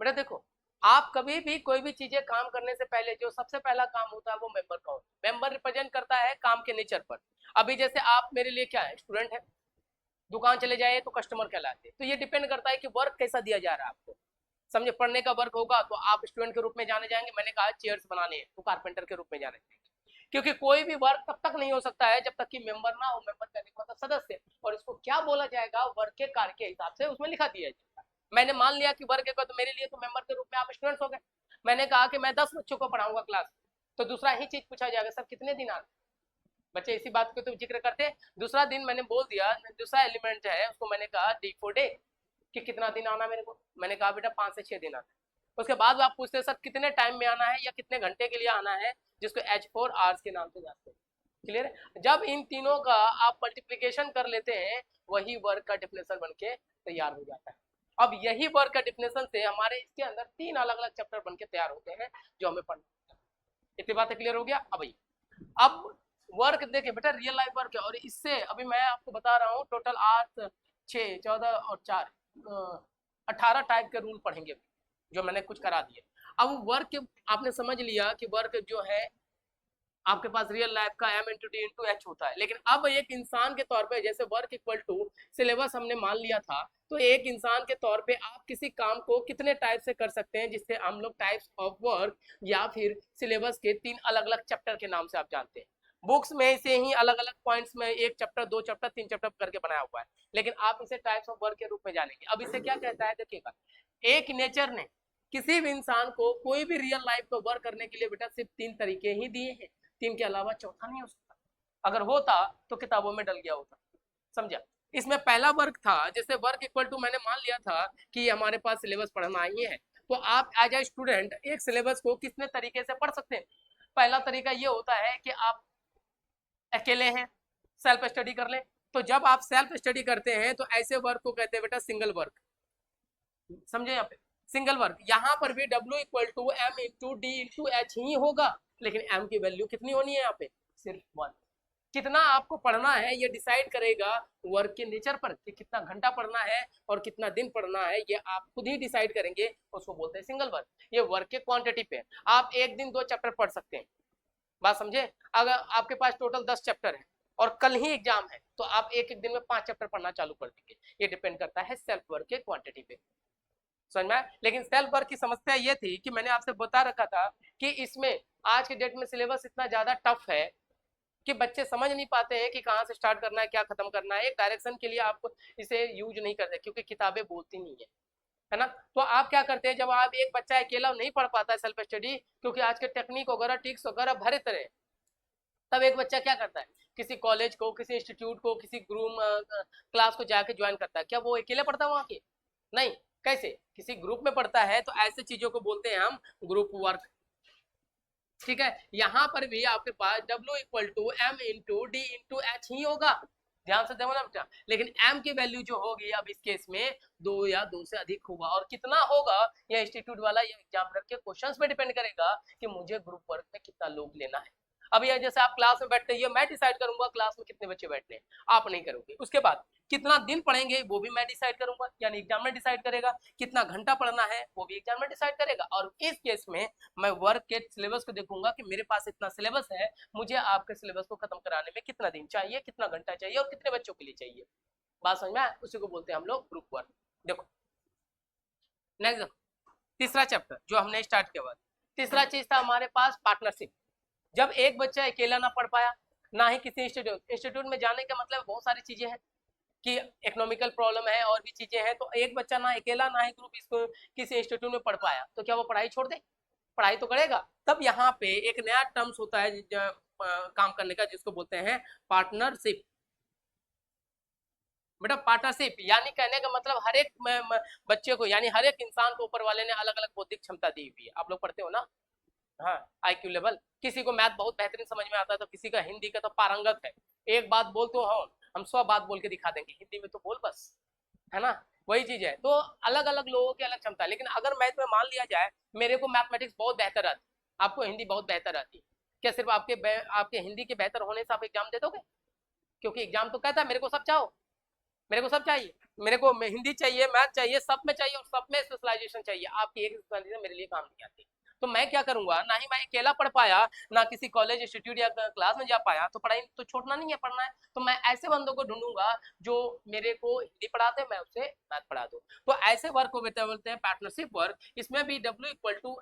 बेटा देखो, आप कभी भी कोई भी चीजें काम करने से पहले जो सबसे पहला काम होता है वो मेंबर का होता है। मेंबर रिप्रेजेंट करता है काम के नेचर पर। अभी जैसे आप मेरे लिए क्या है, स्टूडेंट है, दुकान चले जाए तो कस्टमर कहलाते हैं। तो ये डिपेंड करता है कि वर्क कैसा दिया जा रहा है आपको। समझे, पढ़ने का वर्क होगा तो आप स्टूडेंट के रूप में जाने जाएंगे, मैंने कहा चेयर्स बनाने हैं तो कारपेंटर के रूप में जाने जाएंगे। क्योंकि कोई भी वर्क तब तक नहीं हो सकता है जब तक कि मेंबर ना हो। मेंबर कहने का मतलब सदस्य, और इसको क्या बोला जाएगा, वर्क के कार्य के हिसाब से उसमें लिखा दिया जाएगा। मैंने मान लिया कि वर्क है तो मेरे लिए तो मेंबर के रूप में आप स्टूडेंट्स हो गए। मैंने कहा कि मैं 10 बच्चों को पढ़ाऊंगा क्लास, तो दूसरा ही चीज पूछा जाएगा, सर कितने दिन आते, बच्चे इसी बात को तो जिक्र करते हैं। दूसरा दिन मैंने बोल दिया, दूसरा एलिमेंट है उसको मैंने कहा डी फॉर डे, कि कितना दिन आना मेरे को। मैंने कहा बेटा 5 से 6 दिन आना। उसके बाद आप पूछते हैं सर कितने टाइम में आना है या कितने घंटे के लिए आना है, जिसको H4 आवर्स के नाम से जानते हैं। क्लियर है, जब इन तीनों का आप मल्टीप्लीकेशन कर लेते हैं वही वर्क का डिफिनेशन बन के तैयार हो जाता है। अब यही वर्क का डिफिनेशन से हमारे इसके अंदर 3 अलग अलग चैप्टर बन के तैयार होते हैं जो हमें पढ़ना है। इतनी बातें क्लियर हो गया। अब वर्क देखिए बेटा, रियल लाइफ वर्क है, और इससे अभी मैं आपको बता रहा हूँ टोटल 8, 6, 14 और 4 18 टाइप के रूल पढ़ेंगे जो मैंने कुछ करा दिए। अब वर्क आपने समझ लिया कि वर्क जो है आपके पास रियल लाइफ का M into D into H होता है। लेकिन अब एक इंसान के तौर पे जैसे वर्क इक्वल टू सिलेबस हमने मान लिया था, तो एक इंसान के तौर पे आप किसी काम को कितने टाइप से कर सकते हैं, जिससे हम लोग टाइप्स ऑफ वर्क या फिर सिलेबस के 3 अलग अलग चैप्टर के नाम से आप जानते हैं। बुक्स में से ही अलग अलग पॉइंट्स में 1 चैप्टर 2 चैप्टर 3 चैप्टर करके बनाया हुआ है, लेकिन आप इसे टाइप्स ऑफ वर्क के रूप में जानेंगे। अब इसे क्या कहता है देखिएगा, एक नेचर ने किसी भी इंसान को कोई भी रियल लाइफ को वर्क करने के लिए बेटा सिर्फ 3 तरीके ही दिए हैं, 3 के अलावा चौथा नहीं हो सकता। अगर होता तो किताबों में डल गया होता। समझा, इसमें पहला वर्क था, जैसे वर्क इक्वल टू मैंने मान लिया था कि हमारे पास सिलेबस पढ़ना ही है, तो आप एज ए स्टूडेंट एक सिलेबस को कितने तरीके से पढ़ सकते हैं। पहला तरीका ये होता है कि आप अकेले हैं, सेल्फ स्टडी कर लें। तो जब आप सेल्फ स्टडी करते हैं तो ऐसे वर्क को कहते हैं बेटा सिंगल वर्क। समझे, यहाँ पे सिंगल वर्क, यहाँ पर भी W equal to M into D into H ही होगा, लेकिन M की वैल्यू कितनी होनी है यहाँ पे, सिर्फ 1। कितना आपको पढ़ना है ये डिसाइड करेगा वर्क के नेचर पर, कि कितना घंटा पढ़ना है और कितना दिन पढ़ना है, ये आप खुद ही डिसाइड करेंगे। उसको बोलते हैं सिंगल वर्क। ये वर्क के क्वांटिटी पे आप एक दिन 2 चैप्टर पढ़ सकते हैं। बात समझे, अगर आपके पास टोटल 10 चैप्टर है और कल ही एग्जाम है, तो आप एक एक दिन में 5 चैप्टर पढ़ना चालू कर देंगे। ये डिपेंड करता है सेल्फ वर्क के क्वांटिटी पे। समझ में आया? लेकिन सेल्फ वर्क की समस्या ये थी कि मैंने आपसे बता रखा था कि इसमें आज के डेट में सिलेबस इतना ज्यादा टफ है कि बच्चे समझ नहीं पाते हैं कि कहाँ से स्टार्ट करना है, क्या खत्म करना है। एक डायरेक्शन के लिए आप इसे यूज नहीं करते क्योंकि किताबें बोलती नहीं है ना। तो आप क्या करते हैं, जब आप एक बच्चा अकेला नहीं पढ़ पाता है सेल्फ स्टडी, क्योंकि आज के टेक्निक वगैरह टिक्स वगैरह भरे तरह, तब एक बच्चा क्या करता है, किसी कॉलेज को, किसी इंस्टीट्यूट को, किसी ग्रूम क्लास को जाके ज्वाइन करता है। क्या वो अकेले पढ़ता है वहाँ के? नहीं। कैसे? किसी ग्रुप में पढ़ता है। तो ऐसे चीजों को बोलते हैं हम ग्रुप वर्क। ठीक है, यहाँ पर भी आपके पास W equal to M into D into H ही होगा। ध्यान से देखो ना बेटा, लेकिन M की वैल्यू जो होगी अब इस केस में 2 या 2 से अधिक होगा, और कितना होगा यह इंस्टीट्यूट वाला या एग्जामिनर के क्वेश्चंस पे डिपेंड करेगा कि मुझे ग्रुप वर्क में कितना लोग लेना है। अब ये जैसे आप क्लास में बैठते हैं, मैं डिसाइड करूंगा क्लास में कितने बच्चे बैठने हैं, आप नहीं करोगे। उसके बाद कितना दिन पढ़ेंगे वो भी मैं डिसाइड करूंगा, यानी एग्जामिनर डिसाइड करेगा। कितना घंटा पढ़ना है वो भी एग्जामिनर डिसाइड करेगा। और इस केस में मैं वर्क के सिलेबस को देखूंगा कि मेरे पास इतना सिलेबस है, मुझे आपके सिलेबस को खत्म कराने में कितना दिन चाहिए, कितना घंटा चाहिए और कितने बच्चों के लिए चाहिए। बात समझ में आया? उसी को बोलते हैं हम लोग ग्रुप वर्क। देखो नेक्स्ट देखो, तीसरा चैप्टर जो हमने स्टार्ट किया हुआ, तीसरा चीज था हमारे पास पार्टनरशिप। जब एक बच्चा अकेला ना पढ़ पाया, ना ही किसी इंस्टीट्यूट में जाने का मतलब बहुत सारी चीजें हैं कि इकोनॉमिकल प्रॉब्लम है और भी चीजें हैं, तो एक बच्चा ना अकेला ना ही ग्रुप इसको किसी इंस्टीट्यूट में पढ़ पाया, तो क्या वो पढ़ाई छोड़ दे? पढ़ाई तो करेगा। तब यहाँ पे एक नया टर्म्स होता है काम करने का, जिसको बोलते हैं पार्टनरशिप। बेटा पार्टनरशिप यानी कहने का मतलब हर एक बच्चे को, यानी हर एक इंसान को ऊपर वाले ने अलग अलग बौद्धिक क्षमता दी हुई है। आप लोग पढ़ते हो ना, हाँ, IQ लेवल। किसी को मैथ बहुत बेहतरीन समझ में आता है, तो किसी का हिंदी का तो पारंगत है। एक बात बोल तो हम 100 बात बोल के दिखा देंगे, हिंदी में तो बोल बस, है ना। वही चीज है, तो अलग अलग लोगों की अलग क्षमता है। लेकिन अगर मैथ में मान लिया जाए मेरे को मैथमेटिक्स बहुत बेहतर आती, आपको हिंदी बहुत बेहतर आती, क्या सिर्फ आपके हिंदी के बेहतर होने से आप एग्जाम दे दोगे? क्योंकि एग्जाम तो कहता है मेरे को सब चाहो, मेरे को सब चाहिए, मेरे को हिंदी चाहिए, मैथ चाहिए, सब में चाहिए और सब में स्पेशलाइजेशन चाहिए। आपकी एक स्पेशलाइजेशन मेरे लिए काम नहीं आती। तो मैं क्या करूंगा, ना ही मैं अकेला पढ़ पाया, ना किसी कॉलेज इंस्टीट्यूट या क्लास में जा पाया, तो पढ़ाई तो छोड़ना नहीं है, पढ़ना है। तो मैं ऐसे बंदों को ढूंढूंगा जो मेरे को हिंदी पढ़ाते, मैं उससे मैथ पढ़ा दूँ। तो ऐसे वर्क को बोलते हैं पार्टनरशिप वर्क। इसमें भी W equal to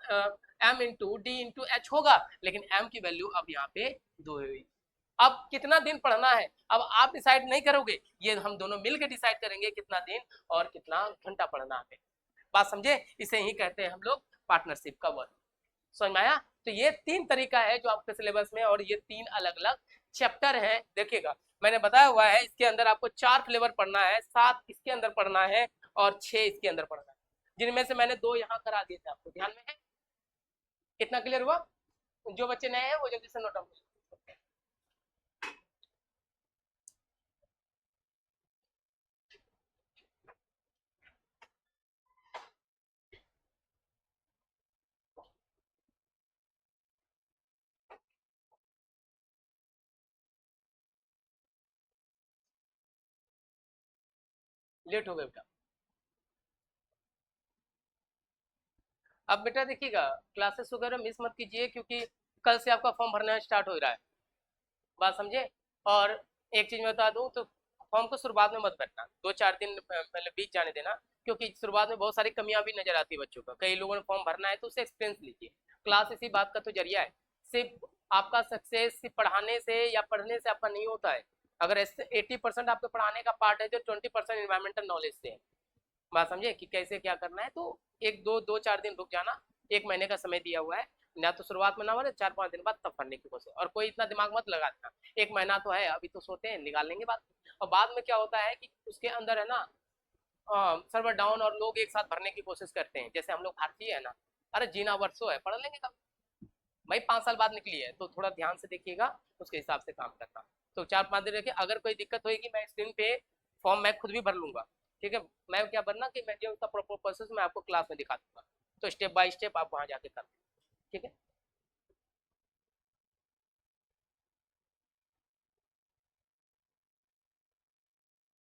M into D into H होगा, लेकिन M की वैल्यू अब यहाँ पे 2 हुई। अब कितना दिन पढ़ना है अब आप डिसाइड नहीं करोगे, ये हम दोनों मिलकर डिसाइड करेंगे कितना दिन और कितना घंटा पढ़ना है। बात समझे? इसे ही कहते हैं हम लोग पार्टनरशिप का वर्क। समझ में आया? तो ये 3 तरीका है जो आपके सिलेबस में, और ये 3 अलग अलग चैप्टर है। देखिएगा मैंने बताया हुआ है, इसके अंदर आपको 4 फ्लेवर पढ़ना है, 7 इसके अंदर पढ़ना है और 6 इसके अंदर पढ़ना है, जिनमें से मैंने 2 यहाँ करा दिए थे, आपको ध्यान में है? कितना क्लियर हुआ? जो बच्चे नए हैं वो जल्दी से नोट डाउन करें। लेट हो गए बेटा। अब बेटा देखिएगा, क्लासेस वगैरह मिस मत कीजिए, क्योंकि कल से आपका फॉर्म भरना स्टार्ट हो रहा है। बात समझे? और एक चीज मैं बता दूं, तो फॉर्म को शुरुआत में मत भरना, 2-4 दिन पहले बीत जाने देना, क्योंकि शुरुआत में बहुत सारी कमियां भी नजर आती है बच्चों का। कई लोगों ने फॉर्म भरना है तो उससे एक्सपीरियंस लीजिए। क्लास इसी बात का तो जरिया है। सिर्फ आपका सक्सेस सिर्फ पढ़ाने से या पढ़ने से आपका नहीं होता है। अगर 80% आपके पढ़ाने का पार्ट है, जो 20% इन्वायरमेंटल नॉलेज से है। बात समझे कि कैसे क्या करना है? तो 1-2-4 दिन रुक जाना, 1 महीने का समय दिया हुआ है ना, तो शुरुआत में ना बोले, 4-5 दिन बाद तब पढ़ने की कोशिश। और कोई इतना दिमाग मत लगा देना, 1 महीना तो है, अभी तो सोते हैं, निकाल लेंगे बात। और बाद में क्या होता है कि उसके अंदर है ना, सर्वर डाउन और लोग एक साथ भरने की कोशिश करते हैं, जैसे हम लोग भारतीय है ना, अरे जीना वर्षो है, पढ़ लेंगे कब भाई, 5 साल बाद निकली है, तो थोड़ा ध्यान से देखिएगा, उसके हिसाब से काम करना। तो 4-5 दिन रखिए, अगर कोई दिक्कत होगी मैं स्क्रीन पे फॉर्म मैं खुद भी भर लूंगा, ठीक है? मैं क्या भरना कि मैं जो उसका प्रॉपर प्रोसेस मैं आपको क्लास में दिखा दूंगा, तो स्टेप बाय स्टेप आप वहाँ जाके कर, ठीक है?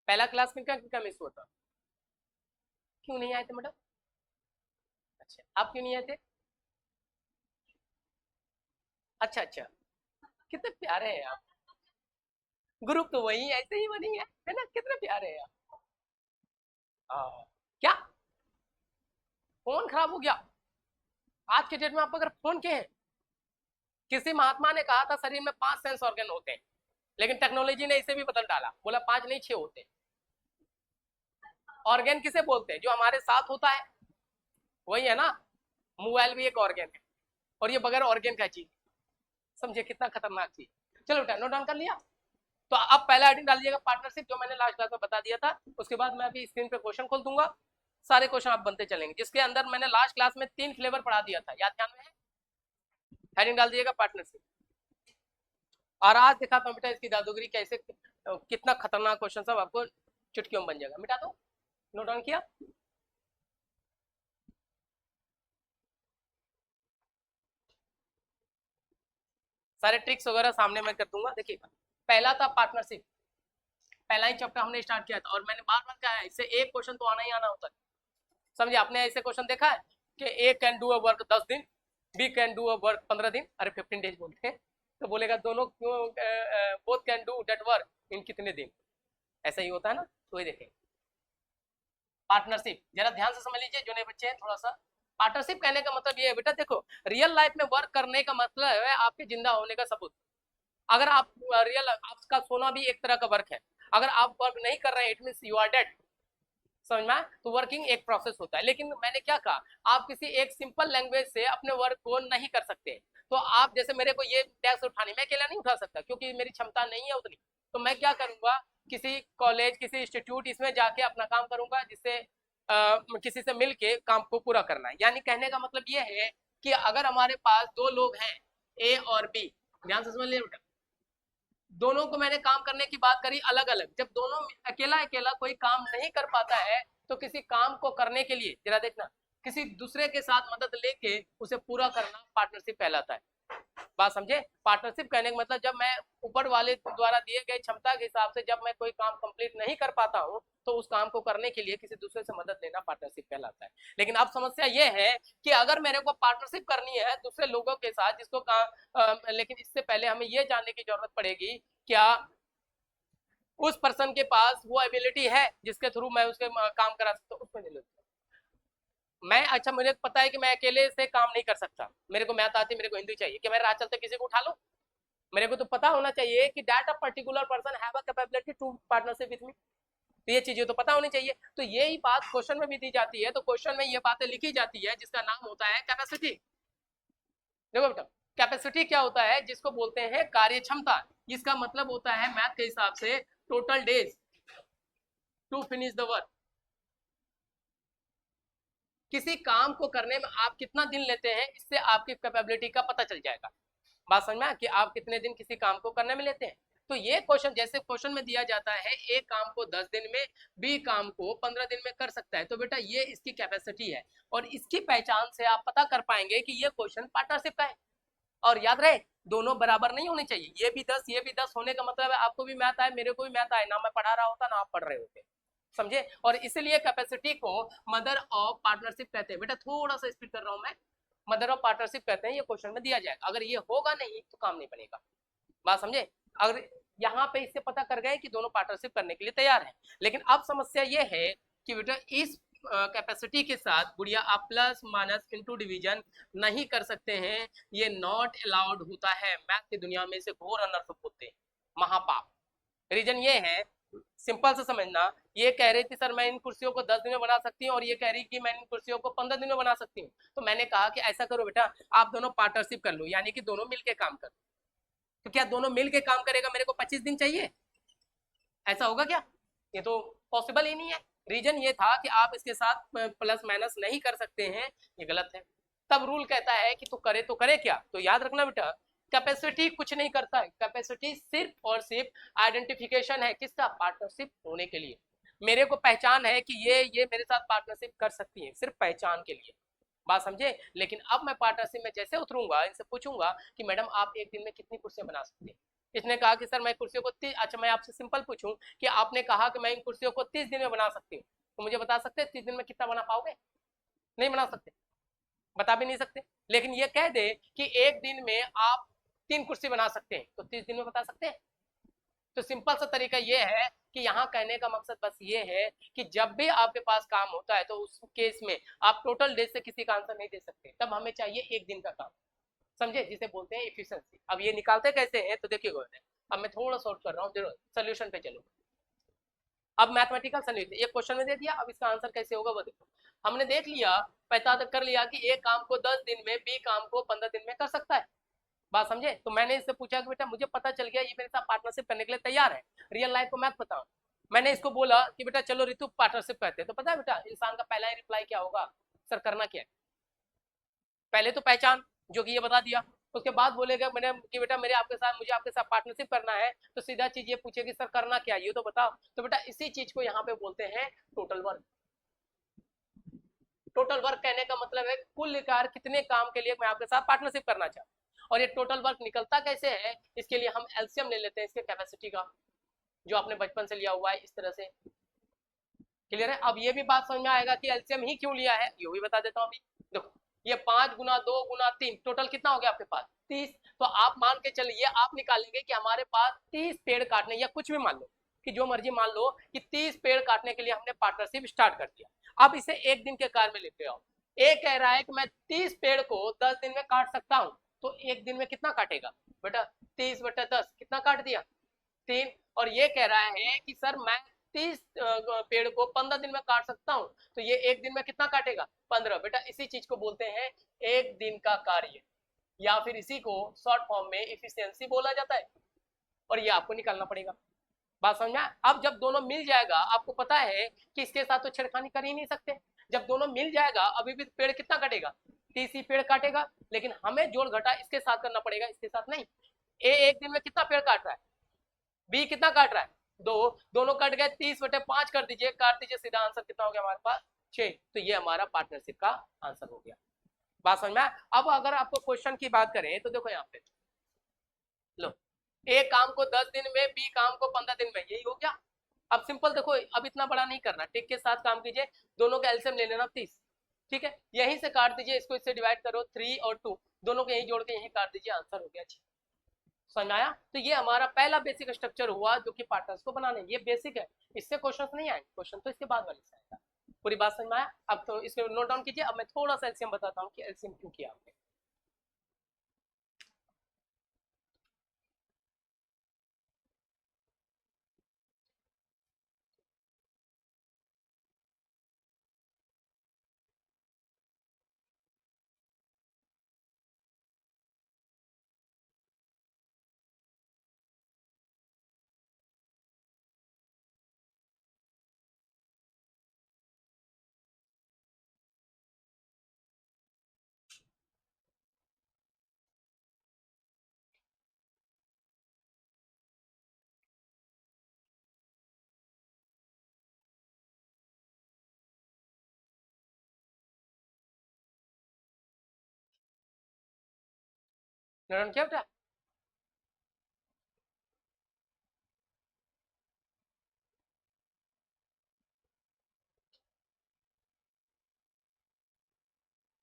पहला क्लास में क्या क्या मिस हुआ था? क्यों नहीं आए थे मैडम? अच्छा, आप क्यों नहीं आए थे? अच्छा अच्छा, कितने प्यारे हैं आप। ग्रुप तो वही ऐसे ही बनी है ना? कितने प्यारे हैं आप। हाँ। क्या फोन खराब हो गया? आज के डेट में आप अगर फोन के हैं, किसी महात्मा ने कहा था शरीर में 5 सेंस ऑर्गन होते हैं, लेकिन टेक्नोलॉजी ने इसे भी बदल डाला, बोला 5 नहीं 6 होते। ऑर्गन किसे बोलते हैं? जो हमारे साथ होता है, वही है ना। मोबाइल भी एक ऑर्गन है, और ये बगैर ऑर्गन का चीज। समझे कितना खतरनाक चीज? चलो बेटा नोट डाउन कर लिया। तो अब पहला आइटम डाल दीजिएगा पार्टनरशिप, जो मैंने लास्ट क्लास में बता दिया था। उसके बाद मैं अभी स्क्रीन पे क्वेश्चन खोल दूंगा, सारे क्वेश्चन आप बनते चलेंगे, जिसके अंदर मैंने लास्ट क्लास में 3 फ्लेवर पढ़ा दिया था, याद ध्यान में है? हेडिंग डाल दीजिएगा पार्टनरशिप। और आज दिखाता हूँ बेटा इसकी जादूगरी कैसे, कितना खतरनाक क्वेश्चन सब आपको चुटकियों में बन जाएगा। मिटा दो, नोट डाउन किया? सारे ट्रिक्स वगैरह सामने मैं कर दूंगा। देखिए पहला था पार्टनरशिप, पहला ही चैप्टर हमने स्टार्ट किया था, और मैंने बार बार कहा है इससे एक क्वेश्चन तो आना ही आना होता है। समझे? आपने ऐसे क्वेश्चन देखा है कि A can do a work 10 दिन, B can do a work 15 दिन, अरे 15 डेज बोलते हैं, तो बोलेगा दोनों क्यों, both can do that work in कितने दिन? ऐसा ही होता है ना। तो ये देखें पार्टनरशिप, जरा ध्यान से समझ लीजिए जो नए बच्चे हैं थोड़ा सा। पार्टनरशिप कहने का मतलब ये है बेटा, देखो रियल लाइफ में वर्क करने का मतलब है आपके जिंदा होने का सबूत। अगर आप रियल आपका सोना भी एक तरह का वर्क है, अगर आप वर्क नहीं कर रहे हैं it mean you are dead. समझ में? तो वर्किंग एक प्रोसेस होता है, लेकिन मैंने क्या कहा, आप किसी एक सिंपल लैंग्वेज से अपने वर्क को नहीं कर सकते। तो आप जैसे मेरे को ये टैक्स उठानी, मैं अकेला नहीं उठा सकता क्योंकि मेरी क्षमता नहीं है उतनी। तो मैं क्या करूंगा, किसी कॉलेज किसी इंस्टीट्यूट इसमें जाके अपना काम करूंगा, जिससे किसी से मिल के काम को पूरा करना है। यानी कहने का मतलब ये है कि अगर हमारे पास 2 लोग हैं ए और बी, ध्यान से समझ लिया बेटा, दोनों को मैंने काम करने की बात करी अलग अलग। जब दोनों अकेला अकेला कोई काम नहीं कर पाता है, तो किसी काम को करने के लिए जरा देखना, किसी दूसरे के साथ मदद लेके उसे पूरा करना पार्टनरशिप कहलाता है। बात समझे? पार्टनरशिप कहने का मतलब जब मैं ऊपर वाले द्वारा दिए गए क्षमता के हिसाब से जब मैं कोई काम कंप्लीट नहीं कर पाता हूं तो उस काम को करने के लिए किसी दूसरे से मदद लेना पार्टनरशिप कहलाता है। लेकिन अब समस्या ये है कि अगर मेरे को पार्टनरशिप करनी है दूसरे लोगों के साथ जिसको काम लेकिन इससे पहले हमें ये जानने की जरूरत पड़ेगी क्या उस पर्सन के पास वो एबिलिटी है जिसके थ्रू मैं उसके काम करा सकता हूँ। उसमें नहीं लगता मैं, अच्छा मुझे पता है कि मैं अकेले से काम नहीं कर सकता, मेरे को मैथ आती, मेरे को हिंदी चाहिए, कि मैं राह चलते किसी को उठा लूं? मेरे को तो पता होना चाहिए कि that a particular person have a capability to partnership with me. तो ये चीजें तो पता होनी चाहिए। तो यही बात क्वेश्चन में भी दी जाती है, तो क्वेश्चन में ये बातें लिखी जाती है जिसका नाम होता है कैपेसिटी। देखो बेटा, कैपेसिटी क्या होता है? जिसको बोलते हैं कार्य क्षमता। इसका मतलब होता है मैथ के हिसाब से total days to finish the work. किसी काम को करने में आप कितना दिन लेते हैं इससे आपकी कैपेबिलिटी का पता चल जाएगा। बात समझ में कि आप कितने दिन किसी काम को करने में लेते हैं। तो ये क्वेश्चन जैसे क्वेश्चन में दिया जाता है ए काम को 10 दिन में, बी काम को 15 दिन में कर सकता है, तो बेटा ये इसकी कैपेसिटी है और इसकी पहचान से आप पता कर पाएंगे कि ये क्वेश्चन पार्टनरशिप का है। और याद रहे दोनों बराबर नहीं होने चाहिए, ये भी 10 ये भी 10 होने का मतलब है आपको भी मैथ आए मेरे को भी मैथ आए, ना मैं पढ़ा रहा होता ना आप पढ़ रहे होते, समझे? और इसलिए कैपेसिटी को मदर ऑफ पार्टनरशिप कहते हैं। बेटा थोड़ा सा स्पीड कर रहा हूं मैं, मदर ऑफ पार्टनरशिप कहते हैं। ये क्वेश्चन में दिया जाएगा, अगर ये होगा नहीं तो काम नहीं बनेगा। बात समझे? अगर यहाँ पे इससे पता कर गए कि दोनों पार्टनरशिप करने के लिए तैयार हैं, लेकिन अब समस्या ये है कि बेटा इस कैपेसिटी के साथ गुड़िया आप प्लस माइनस इनटू डिवीजन नहीं कर सकते हैं, ये नॉट अलाउड होता है। मैथ की दुनिया में इसे घोर अनर्थ बोलते हैं, महापाप। रीजन ये है, सिंपल से समझना, ये कह रही थी सर मैं इन कुर्सियों को 10 दिन में बना सकती हूँ और ये कह रही कि मैं इन कुर्सियों को 15 दिन में बना सकती हूँ। तो मैंने कहा कि ऐसा करो बेटा आप दोनों पार्टनरशिप कर लो, यानी कि दोनों मिलके काम करो। तो क्या दोनों मिलके काम करेगा? मेरे को 25 दिन चाहिए, ऐसा होगा क्या? ये तो पॉसिबल ही नहीं है। रीजन ये था कि आप इसके साथ प्लस माइनस नहीं कर सकते हैं, ये गलत है। तब रूल कहता है कि तू करे तो करे क्या? तो याद रखना बेटा कैपेसिटी कुछ नहीं करता है, कैपेसिटी सिर्फ और सिर्फ आइडेंटिफिकेशन है, किसका? पार्टनरशिप होने के लिए। मेरे को पहचान है कि ये मेरे साथ पार्टनरशिप कर सकती है, सिर्फ पहचान के लिए। बात समझे? लेकिन अब मैं पार्टनरशिप में जैसे उतरूंगा इनसे पूछूंगा कि मैडम आप एक दिन में कितनी कुर्सियां बना सकते हैं? इसने कहा कि सर मैं कुर्सियों को 30, अच्छा मैं आपसे सिंपल पूछूं कि आपने कहा कि मैं इन कुर्सियों को 30 दिन में बना सकती हूँ, तो मुझे बता सकते हैं 30 दिन में कितना बना पाओगे? नहीं बना सकते, बता भी नहीं सकते। लेकिन ये कह दे कि एक दिन में आप 3 कुर्सी बना सकते हैं, तो 30 दिन में बता सकते हैं। तो सिंपल सा तरीका ये है कि यहाँ कहने का मकसद बस ये है कि जब भी आपके पास काम होता है तो उस केस में आप टोटल डेज से किसी का आंसर नहीं दे सकते, तब हमें चाहिए एक दिन का काम, समझे? जिसे बोलते हैं एफिशिएंसी। अब ये निकालते कैसे हैं तो देखिए, अब मैं थोड़ा सॉल्व कर रहा हूँ, सोल्यूशन पे चलो। अब मैथमेटिकल सोल्यूशन एक क्वेश्चन में दे दिया, अब इसका आंसर कैसे होगा वो देखो। हमने देख लिया, पता कर लिया कि एक काम को 10 दिन में, बी काम को 15 दिन में कर सकता है। बात समझे? तो मैंने इससे पूछा कि बेटा मुझे पता चल गया ये मेरे साथ पार्टनरशिप करने के लिए तैयार है, रियल लाइफ को मैथ बताओ। मैंने इसको बोला कि बेटा चलो ऋतु पार्टनरशिप करते हैं, तो पता है बेटा इंसान का पहला ही रिप्लाई क्या होगा? सर करना क्या है? पहले तो पहचान जो कि ये बता दिया, उसके बाद बोलेगा मैंने कि बेटा मेरे आपके साथ मुझे आपके साथ पार्टनरशिप करना है, तो सीधा चीज ये पूछेगी सर करना क्या है ये तो बताओ। तो बेटा इसी चीज को यहाँ पे बोलते हैं टोटल वर्क। टोटल वर्क कहने का मतलब है कुल कार्य कितने काम के लिए मैं आपके साथ पार्टनरशिप करना चाहता हूँ। और ये टोटल वर्क निकलता कैसे है, इसके लिए हम एलसीएम ले लेते हैं इसके कैपेसिटी का, जो आपने बचपन से लिया हुआ है इस तरह से। क्लियर है? अब ये भी बात समझ में आएगा कि एलसीएम ही क्यों लिया है, ये भी बता देता हूँ अभी। देखो ये 5 गुना 2 गुना 3 टोटल कितना हो गया आपके पास? 30। तो आप मान के चलिए आप निकालेंगे कि हमारे पास 30 पेड़ काटने, या कुछ भी मान लो कि जो मर्जी मान लो कि 30 पेड़ काटने के लिए हमने पार्टनरशिप स्टार्ट कर दिया। अब इसे एक दिन के कार्य में लेते आओ। एक कह रहा है कि मैं 30 पेड़ को 10 दिन में काट सकता हूँ, तो एक दिन में कितना काटेगा बेटा? 30/10 कितना काट दिया? 3। और ये कह रहा है कि सर मैं 30 पेड़ को 15 दिन में काट सकता हूँ, तो ये एक दिन में कितना काटेगा? 15। बेटा इसी चीज को बोलते हैं एक दिन का कार्य, या फिर इसी को शॉर्ट फॉर्म में इफिशियंसी बोला जाता है, और ये आपको निकालना पड़ेगा। बात समझ में? अब जब दोनों मिल जाएगा, आपको पता है कि इसके साथ तो छेड़खानी कर ही नहीं सकते, जब दोनों मिल जाएगा अभी भी पेड़ कितना कटेगा? 30 ही पेड़ काटेगा, लेकिन हमें जोड़ घटा इसके साथ करना पड़ेगा, इसके साथ नहीं। ए एक दिन में कितना पेड़ काट रहा है? बी कितना काट रहा है? 2। दोनों कट गए, 30/5 कर दीजिए, काट दीजिए, सीधा आंसर कितना हो गया हमारे पास? 6। तो ये हमारा पार्टनरशिप का आंसर हो गया। बात समझ में? अब अगर आपको क्वेश्चन की बात करें तो देखो यहाँ पे लो, ए काम को 10 दिन में, बी काम को 15 दिन में, यही हो गया। अब सिंपल देखो, अब इतना बड़ा नहीं करना, टिक के साथ काम कीजिए, दोनों का एलसीएम ले लेना 30, ठीक है, यहीं से काट दीजिए, इसको इससे डिवाइड करो, 3 और 2 दोनों को यहीं जोड़ के यहीं काट दीजिए, आंसर हो गया। समझ में आया? तो ये हमारा पहला बेसिक स्ट्रक्चर हुआ जो कि पार्टनर्स को बनाने, ये बेसिक है, इससे क्वेश्चन नहीं आएंगे, क्वेश्चन तो इसके बाद वाले से आएगा। पूरी बात समझ में आया? अब तो इसको नोट डाउन कीजिए। अब मैं थोड़ा सा एलसीएम बताता हूँ कि एलसीएम क्यों किया आपने। नोट डाउन किया बेटा?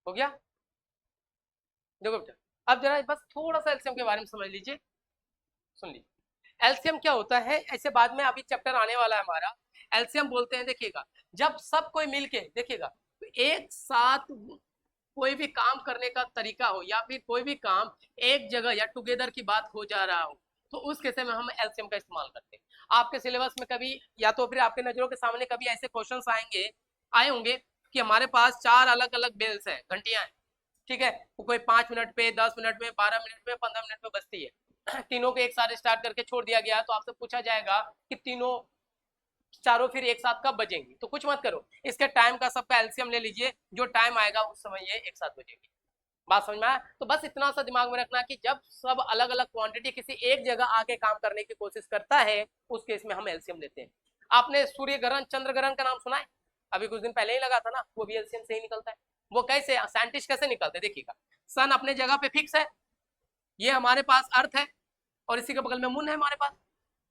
हो गया? देखो बेटा, अब जरा बस थोड़ा सा एलसीएम के बारे में समझ लीजिए, सुन लीजिए। एलसीएम क्या होता है, ऐसे बाद में अभी चैप्टर आने वाला है हमारा। एलसीएम बोलते हैं, देखिएगा, जब सब कोई मिलके, देखिएगा, तो एक साथ कोई भी काम करने का तरीका हो या फिर कोई भी काम एक जगह या टुगेदर की बात हो जा रहा हो, तो उस केस में हम एलसीएम का इस्तेमाल करते हैं। आपके सिलेबस में कभी या तो फिर आपके नजरों के सामने कभी ऐसे क्वेश्चंस आएंगे, आए होंगे कि हमारे पास 4 अलग अलग बेल्स हैं, घंटियां हैं, ठीक है, वो कोई 5 मिनट पे, 10 मिनट में, 12 मिनट में, 15 मिनट में बजती है। तीनों को एक साथ स्टार्ट करके छोड़ दिया गया, तो आपसे पूछा जाएगा कि तीनों चारों फिर एक साथ कब बजेंगी, तो कुछ मत करो, इसके टाइम का सबका एलसीएम ले लीजिए, जो टाइम आएगा उस समय ये एक साथ बजेगी। बात समझ में आया? तो बस इतना सा दिमाग में रखना कि जब सब अलग अलग क्वांटिटी किसी एक जगह आके काम करने की कोशिश करता है, उस केस में हम एलसीएम लेते हैं। आपने सूर्य ग्रहण, चंद्र ग्रहण का नाम सुना है? अभी कुछ दिन पहले ही लगा था ना, वो भी एलसीएम से ही निकलता है। वो कैसे साइंटिस्ट कैसे निकलते हैं, देखिएगा, सन अपने जगह पे फिक्स है, ये हमारे पास अर्थ है, और इसी के बगल में मून है हमारे पास,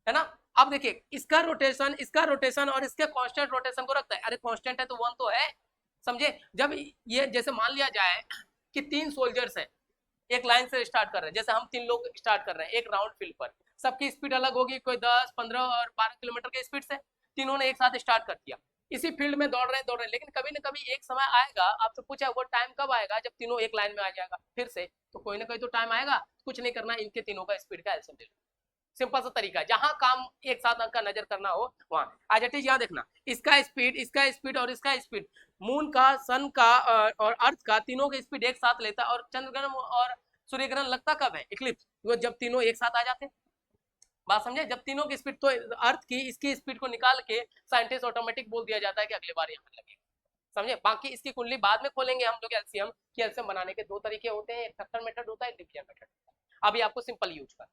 है ना। अब देखिए, इसका रोटेशन और इसके कांस्टेंट रोटेशन को रखता है, अरे कांस्टेंट है तो वन तो है, समझे। जब ये जैसे मान लिया जाए कि 3 सोल्जर्स हैं, एक लाइन से स्टार्ट कर रहे हैं, जैसे हम 3 लोग स्टार्ट कर रहे हैं एक राउंड फील्ड पर, सबकी स्पीड अलग होगी, कोई 10, 15 और 12 किलोमीटर के स्पीड से, तीनों ने एक साथ स्टार्ट कर दिया, इसी फील्ड में दौड़ रहे हैं, लेकिन कभी ना कभी एक समय आएगा, आपसे पूछा वो टाइम कब आएगा, जब तीनों एक लाइन में आ जाएगा फिर से, तो कोई ना कोई तो टाइम आएगा, कुछ नहीं करना, इनके तीनों का स्पीड का एलसीएम ले लो। सिंपल सा तरीका, जहां काम एक साथ का नजर करना हो वहां आ जाती है। यहाँ देखना, इसका स्पीड और इसका स्पीड, मून का, सन का और अर्थ का, तीनों का स्पीड एक साथ लेता है, और चंद्रग्रहण और सूर्य ग्रहण लगता कब है, इक्लिप्स, वो जब तीनों एक साथ आ जाते हैं। बात समझे? जब तीनों की स्पीड, तो अर्थ की इसकी स्पीड को निकाल के साइंटिस्ट ऑटोमेटिक बोल दिया जाता है कि अगली बार यहाँ लगेगा, समझे। बाकी इसकी कुंडली बाद में खोलेंगे हम लोग एलसीएम, कि एलसीएम बनाने के 2 तरीके होते हैं, एक फैक्टर मेथड होता है, एक डिवीजन मेथड होता है। अभी आपको सिंपल यूज कर,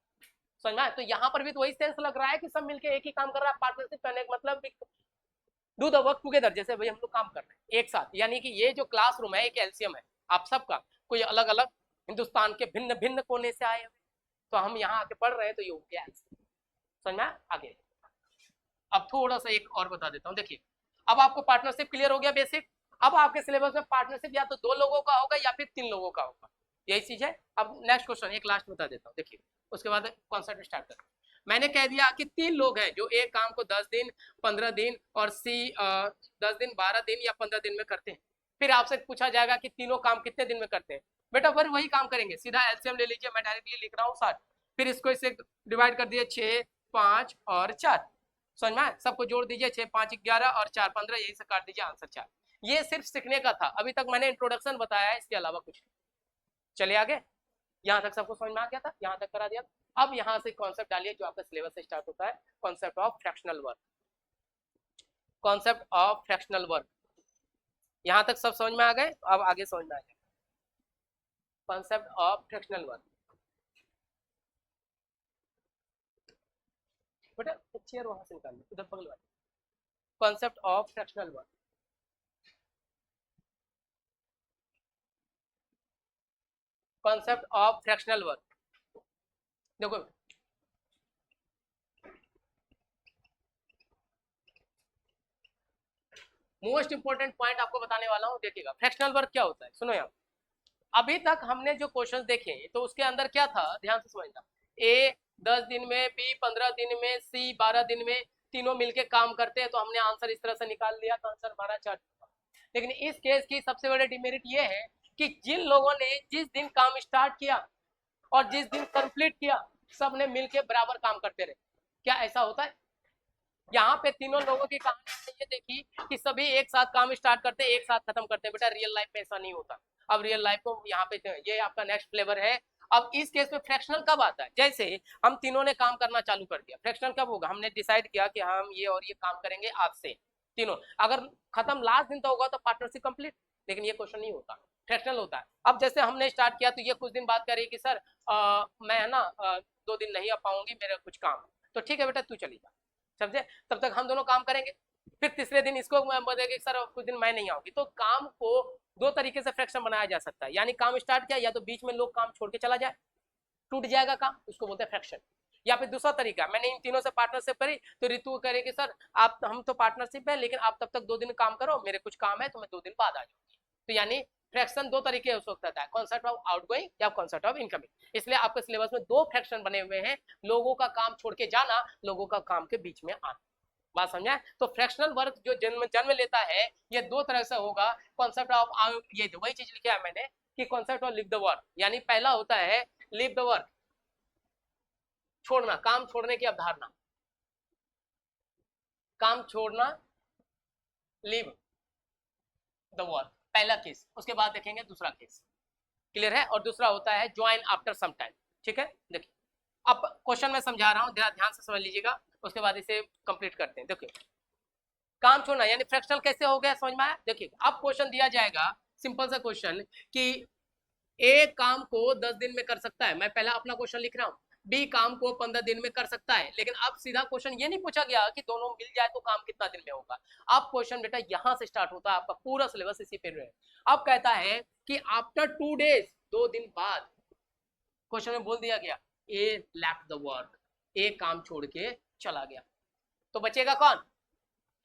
समझ में आया? तो यहाँ पर भी तो वही सेंस लग रहा है कि सब मिलके एक ही काम कर रहा है, पार्टनरशिप करने का मतलब डू द वर्क टुगेदर, जैसे भाई हम लोग काम कर रहे हैं एक साथ, यानी कि ये जो क्लासरूम है एक एलसीएम है आप सबका, कोई अलग अलग हिंदुस्तान के भिन्न भिन्न कोने से आए हुए, तो हम यहाँ आके पढ़ रहे हैं, तो ये हो गया एलसीएम। समझ में आया? आगे अब थोड़ा सा एक और बता देता हूँ, देखिए, अब आपको पार्टनरशिप क्लियर हो गया बेसिक। अब आपके सिलेबस में पार्टनरशिप या तो 2 लोगों का होगा या फिर 3 लोगों का होगा, यही चीज है। अब नेक्स्ट क्वेश्चन एक लास्ट बता देता हूँ, देखिए, उसके बाद कॉन्सेप्ट स्टार्ट करते हैं। मैंने कह दिया कि 3 लोग हैं जो एक काम को 10 दिन, 15 दिन और 10 दिन, 12 दिन या 15 दिन में करते हैं। फिर आपसे पूछा जाएगा कि तीनों काम कितने दिन में करते हैं, बेटा फिर वही काम करेंगे, सीधा एलसीएम ले लीजिए, मैं डायरेक्टली लिख रहा हूँ 60, फिर इसको इससे डिवाइड कर दिए 6, 5 और 4, समझ में? सबको जोड़ दीजिए, 6, 5, 11 और 4, 15, यही से काट दीजिए, आंसर 4। ये सिर्फ सीखने का था, अभी तक मैंने इंट्रोडक्शन बताया है, इसके अलावा कुछ नहीं। चलिए आगे, यहाँ तक सबको समझ में आ गया था, यहाँ तक करा दिया। अब यहाँ से कॉन्सेप्ट डालिए जो आपका सिलेबस से स्टार्ट होता है, concept of fractional work. Concept of fractional work, यहाँ तक सब समझ में आ गए, अब आगे समझ में आ गया कॉन्सेप्ट ऑफ फ्रैक्शनल वर्क। बेटा चेयर वहां से निकाल उधर बगल वाले, concept of fractional work. Concept of fractional work, देखो मोस्ट इंपॉर्टेंट पॉइंट आपको बताने वाला हूँ, देखिएगा फ्रैक्शनल वर्क क्या होता है। सुनो यहाँ, अभी तक हमने जो क्वेश्चन देखे तो उसके अंदर क्या था, ध्यान से समझना। ए 10 दिन में, बी 15 दिन में, सी 12 दिन में, तीनों मिलके काम करते हैं, तो हमने आंसर इस तरह से निकाल लिया, तो आंसर हमारा 4। लेकिन इस केस की सबसे बड़ी डिमेरिट ये है कि जिन लोगों ने जिस दिन काम स्टार्ट किया और जिस दिन कंप्लीट किया, सब ने मिलके बराबर काम करते रहे। क्या ऐसा होता है? यहाँ पे तीनों लोगों की कहानी हमने ये देखी कि सभी एक साथ काम स्टार्ट करते हैं, एक साथ खत्म करते हैं। बेटा रियल लाइफ में ऐसा नहीं होता। अब रियल लाइफ को यहाँ पे ये आपका नेक्स्ट फ्लेवर है। अब इस केस में फ्रैक्शनल कब आता है? जैसे हम तीनों ने काम करना चालू कर दिया, फ्रैक्शनल कब होगा? हमने डिसाइड किया कि हम ये और ये काम करेंगे आज से, तीनों अगर खत्म लास्ट दिन तो होगा तो पार्टनरशिप कंप्लीट। लेकिन ये क्वेश्चन नहीं होता, फ्रैक्शनल होता है। अब जैसे हमने स्टार्ट किया तो ये कुछ दिन बाद कह रही कि सर मैं है ना 2 दिन नहीं आ पाऊंगी, मेरा कुछ काम है। तो ठीक है बेटा तू चली जा, समझे? तब तक हम दोनों काम करेंगे। फिर तीसरे दिन इसको बोलेगी सर कुछ दिन मैं नहीं आऊंगी। तो काम को दो तरीके से फ्रैक्शन बनाया जा सकता है, यानी काम स्टार्ट किया या तो बीच में लोग काम छोड़ के चला जाए, टूट जाएगा काम, उसको बोलते हैं फ्रैक्शन। या फिर दूसरा तरीका, मैंने इन तीनों से पार्टनरशिप करी तो रितु करेगी सर आप हम तो पार्टनरशिप है लेकिन आप तब तक 2 दिन काम करो, मेरे कुछ काम है तो मैं 2 दिन बाद आ जाऊंगी। तो यानी फ्रैक्शन दो तरीके हो सकता है, कॉन्सेप्ट ऑफ आउटगोइंग या कॉन्सेप्ट ऑफ इनकमिंग। इसलिए आपके सिलेबस में 2 फ्रैक्शन बने हुए हैं, लोगों का काम छोड़ के जाना, लोगों का काम के बीच में आना। बात समझा? तो फ्रैक्शनल वर्क जो जन्म जन्म लेता है ये दो तरह से होगा। कॉन्सेप्ट ऑफ, ये वही चीज लिखा है मैंने कि concept of live the work, यानी पहला होता है लिव द वर्क, छोड़ना, काम छोड़ने की अवधारणा, काम छोड़ना, लिव द वर्क, पहला केस। उसके बाद देखेंगे दूसरा केस, क्लियर है? और दूसरा होता है ज्वाइन आफ्टर सम टाइम। ठीक है, देखिए अब क्वेश्चन मैं समझा रहा हूँ, ध्यान से समझ लीजिएगा, उसके बाद इसे कंप्लीट करते हैं। देखिए काम छोड़ना यानी फ्रैक्शनल कैसे हो गया, समझ में आया? देखिए अब क्वेश्चन दिया जाएगा, सिंपल सा क्वेश्चन कि ए काम को 10 दिन में कर सकता है, मैं पहला अपना क्वेश्चन लिख रहा हूँ। बी काम को 15 दिन में कर सकता है। लेकिन अब सीधा क्वेश्चन ये नहीं पूछा गया कि दोनों मिल जाए तो काम कितना दिन में होगा। अब क्वेश्चन बेटा यहां से स्टार्ट होता है, आपका पूरा सिलेबस इसी पे है। अब कहता है कि आफ्टर 2 डेज, 2 दिन बाद, क्वेश्चन में बोल दिया गया ए लेफ्ट द वर्क, ए काम छोड़ के चला गया, तो बचेगा कौन?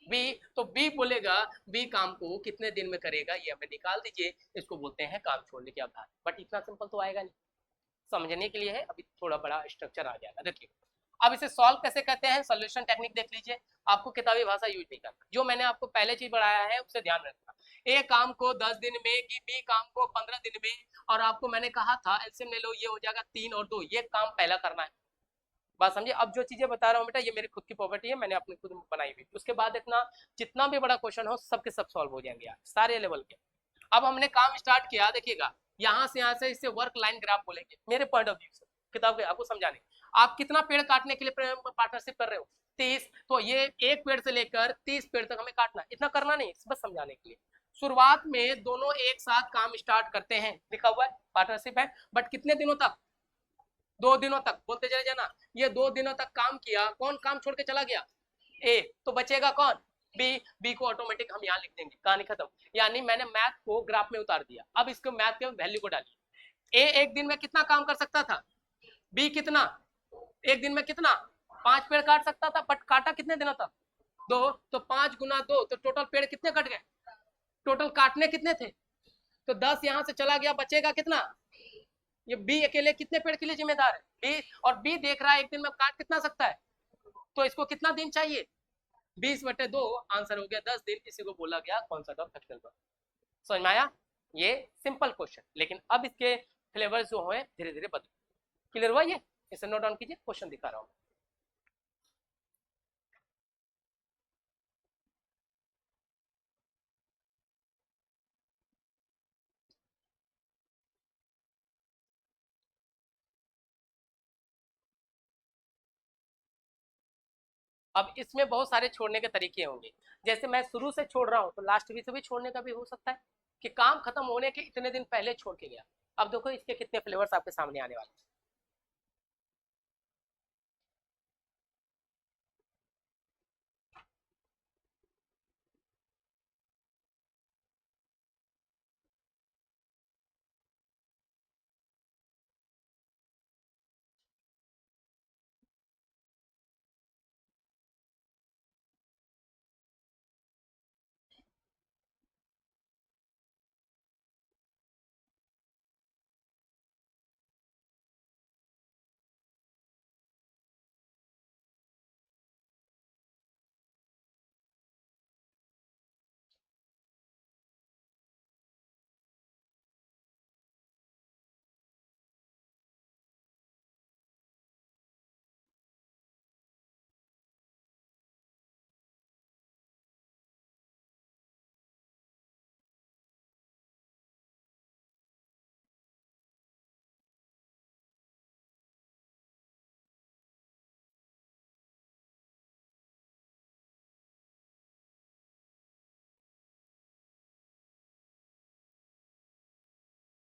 बी। तो बी बोलेगा बी काम को कितने दिन में करेगा ये हमें निकाल दीजिए, इसको बोलते हैं काम छोड़ने की अवधारणा। बट इतना सिंपल तो आएगा नहीं, समझने के लिए है, अभी थोड़ा बड़ा स्ट्रक्चर आ जाएगा। देखिए अब इसे सॉल्व कैसे करते हैं, सोल्यूशन टेक्निक देख लीजिए। आपको किताबी भाषा यूज नहीं करना, जो मैंने आपको पहले चीज बढ़ाया है उससे ध्यान रखना। ए काम को 10 दिन में कि बी काम को 15 दिन में, और आपको मैंने कहा था एलसीएम ले लो, ये हो जाएगा 3 और 2, ये काम पहला करना है। बात समझिए? अब जो चीजें बता रहा हूँ बेटा ये मेरी खुद की प्रॉपर्टी है, मैंने अपनी खुद बनाई हुई। उसके बाद इतना जितना भी बड़ा क्वेश्चन हो सबके सब सॉल्व हो जाएंगे यार, सारे लेवल के। अब हमने काम स्टार्ट किया, देखिएगा यहाँ से इसे वर्क लाइन ग्राफ बोलेंगे मेरे पॉइंट ऑफ व्यू से, किताब के आपको समझाने। आप कितना पेड़ काटने के लिए पार्टनरशिप कर रहे हो? 30। तो ये एक पेड़ से लेकर 30 पेड़ तक हमें काटना, इतना करना नहीं, बस समझाने के लिए। शुरुआत में दोनों एक साथ काम स्टार्ट करते हैं, लिखा हुआ है पार्टनरशिप है, बट कितने दिनों तक? 2 दिनों तक, बोलते चले जाना। ये 2 दिनों तक काम किया, कौन काम छोड़ के चला गया? ए। तो बचेगा कौन? बी। बी को ऑटोमेटिक हम यहाँ लिख देंगे, कहानी खत्म। यानी मैंने मैथ को ग्राफ में उतार दिया, अब इसको मैथ के वैल्यू को डालिए। ए एक दिन में कितना काम कर सकता था? बी कितना? एक दिन में कितना? 5 पेड़ काट सकता था, बट काटा कितने दिनों तक? 2। तो 5 गुना 2, तो टोटल पेड़ कितने कट गए? टोटल काटने कितने थे? तो 10 यहाँ से चला गया, बचेगा कितना? ये बी अकेले कितने पेड़ के लिए जिम्मेदार है? बी। और बी देख रहा है एक दिन में काट कितना सकता है, तो इसको कितना दिन चाहिए? 20/2, आंसर हो गया 10 दिन। इसी को बोला गया कॉन्सेप्ट ऑफ फ्रैक्शनल। समझ में आया? ये सिंपल क्वेश्चन, लेकिन अब इसके फ्लेवर्स जो है धीरे धीरे बदल। क्लियर हुआ? ये इसे नोट डाउन कीजिए, क्वेश्चन दिखा रहा हूं। अब इसमें बहुत सारे छोड़ने के तरीके होंगे। जैसे मैं शुरू से छोड़ रहा हूँ तो लास्ट भी से भी छोड़ने का भी हो सकता है कि काम खत्म होने के इतने दिन पहले छोड़ के गया। अब देखो इसके कितने फ्लेवर्स आपके सामने आने वाले हैं।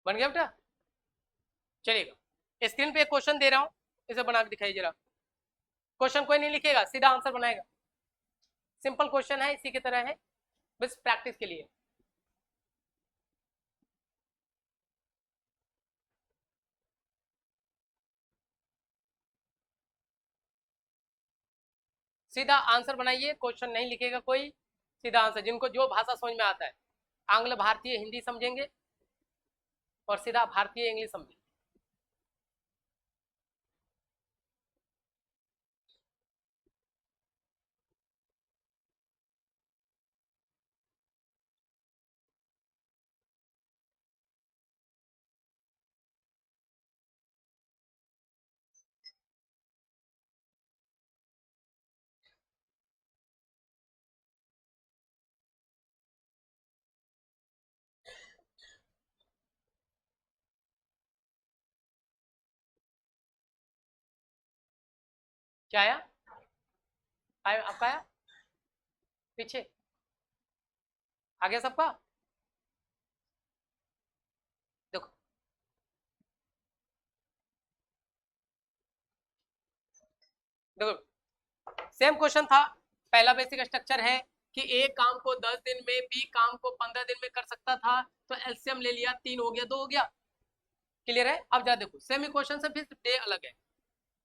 बन गया बेटा? चलिएगा, स्क्रीन पे एक क्वेश्चन दे रहा हूं, इसे बना के दिखाइए जरा। क्वेश्चन कोई नहीं लिखेगा, सीधा आंसर बनाएगा। सिंपल क्वेश्चन है, इसी की तरह है, बस प्रैक्टिस के लिए। सीधा आंसर बनाइए, क्वेश्चन नहीं लिखेगा कोई, सीधा आंसर, जिनको जो भाषा समझ में आता है, आंग्ल भारतीय हिंदी समझेंगे और सीधा भारतीय इंग्लिश समझेंगे। क्या आया? आपका आया? पीछे आ गया सबका? देखो, देखो सेम क्वेश्चन था। पहला बेसिक स्ट्रक्चर है कि ए काम को 10 दिन में, बी काम को 15 दिन में कर सकता था, तो एलसीएम ले लिया, 3 हो गया, 2 हो गया। क्लियर है? अब जरा देखो, सेम क्वेश्चन से फिर डे अलग है।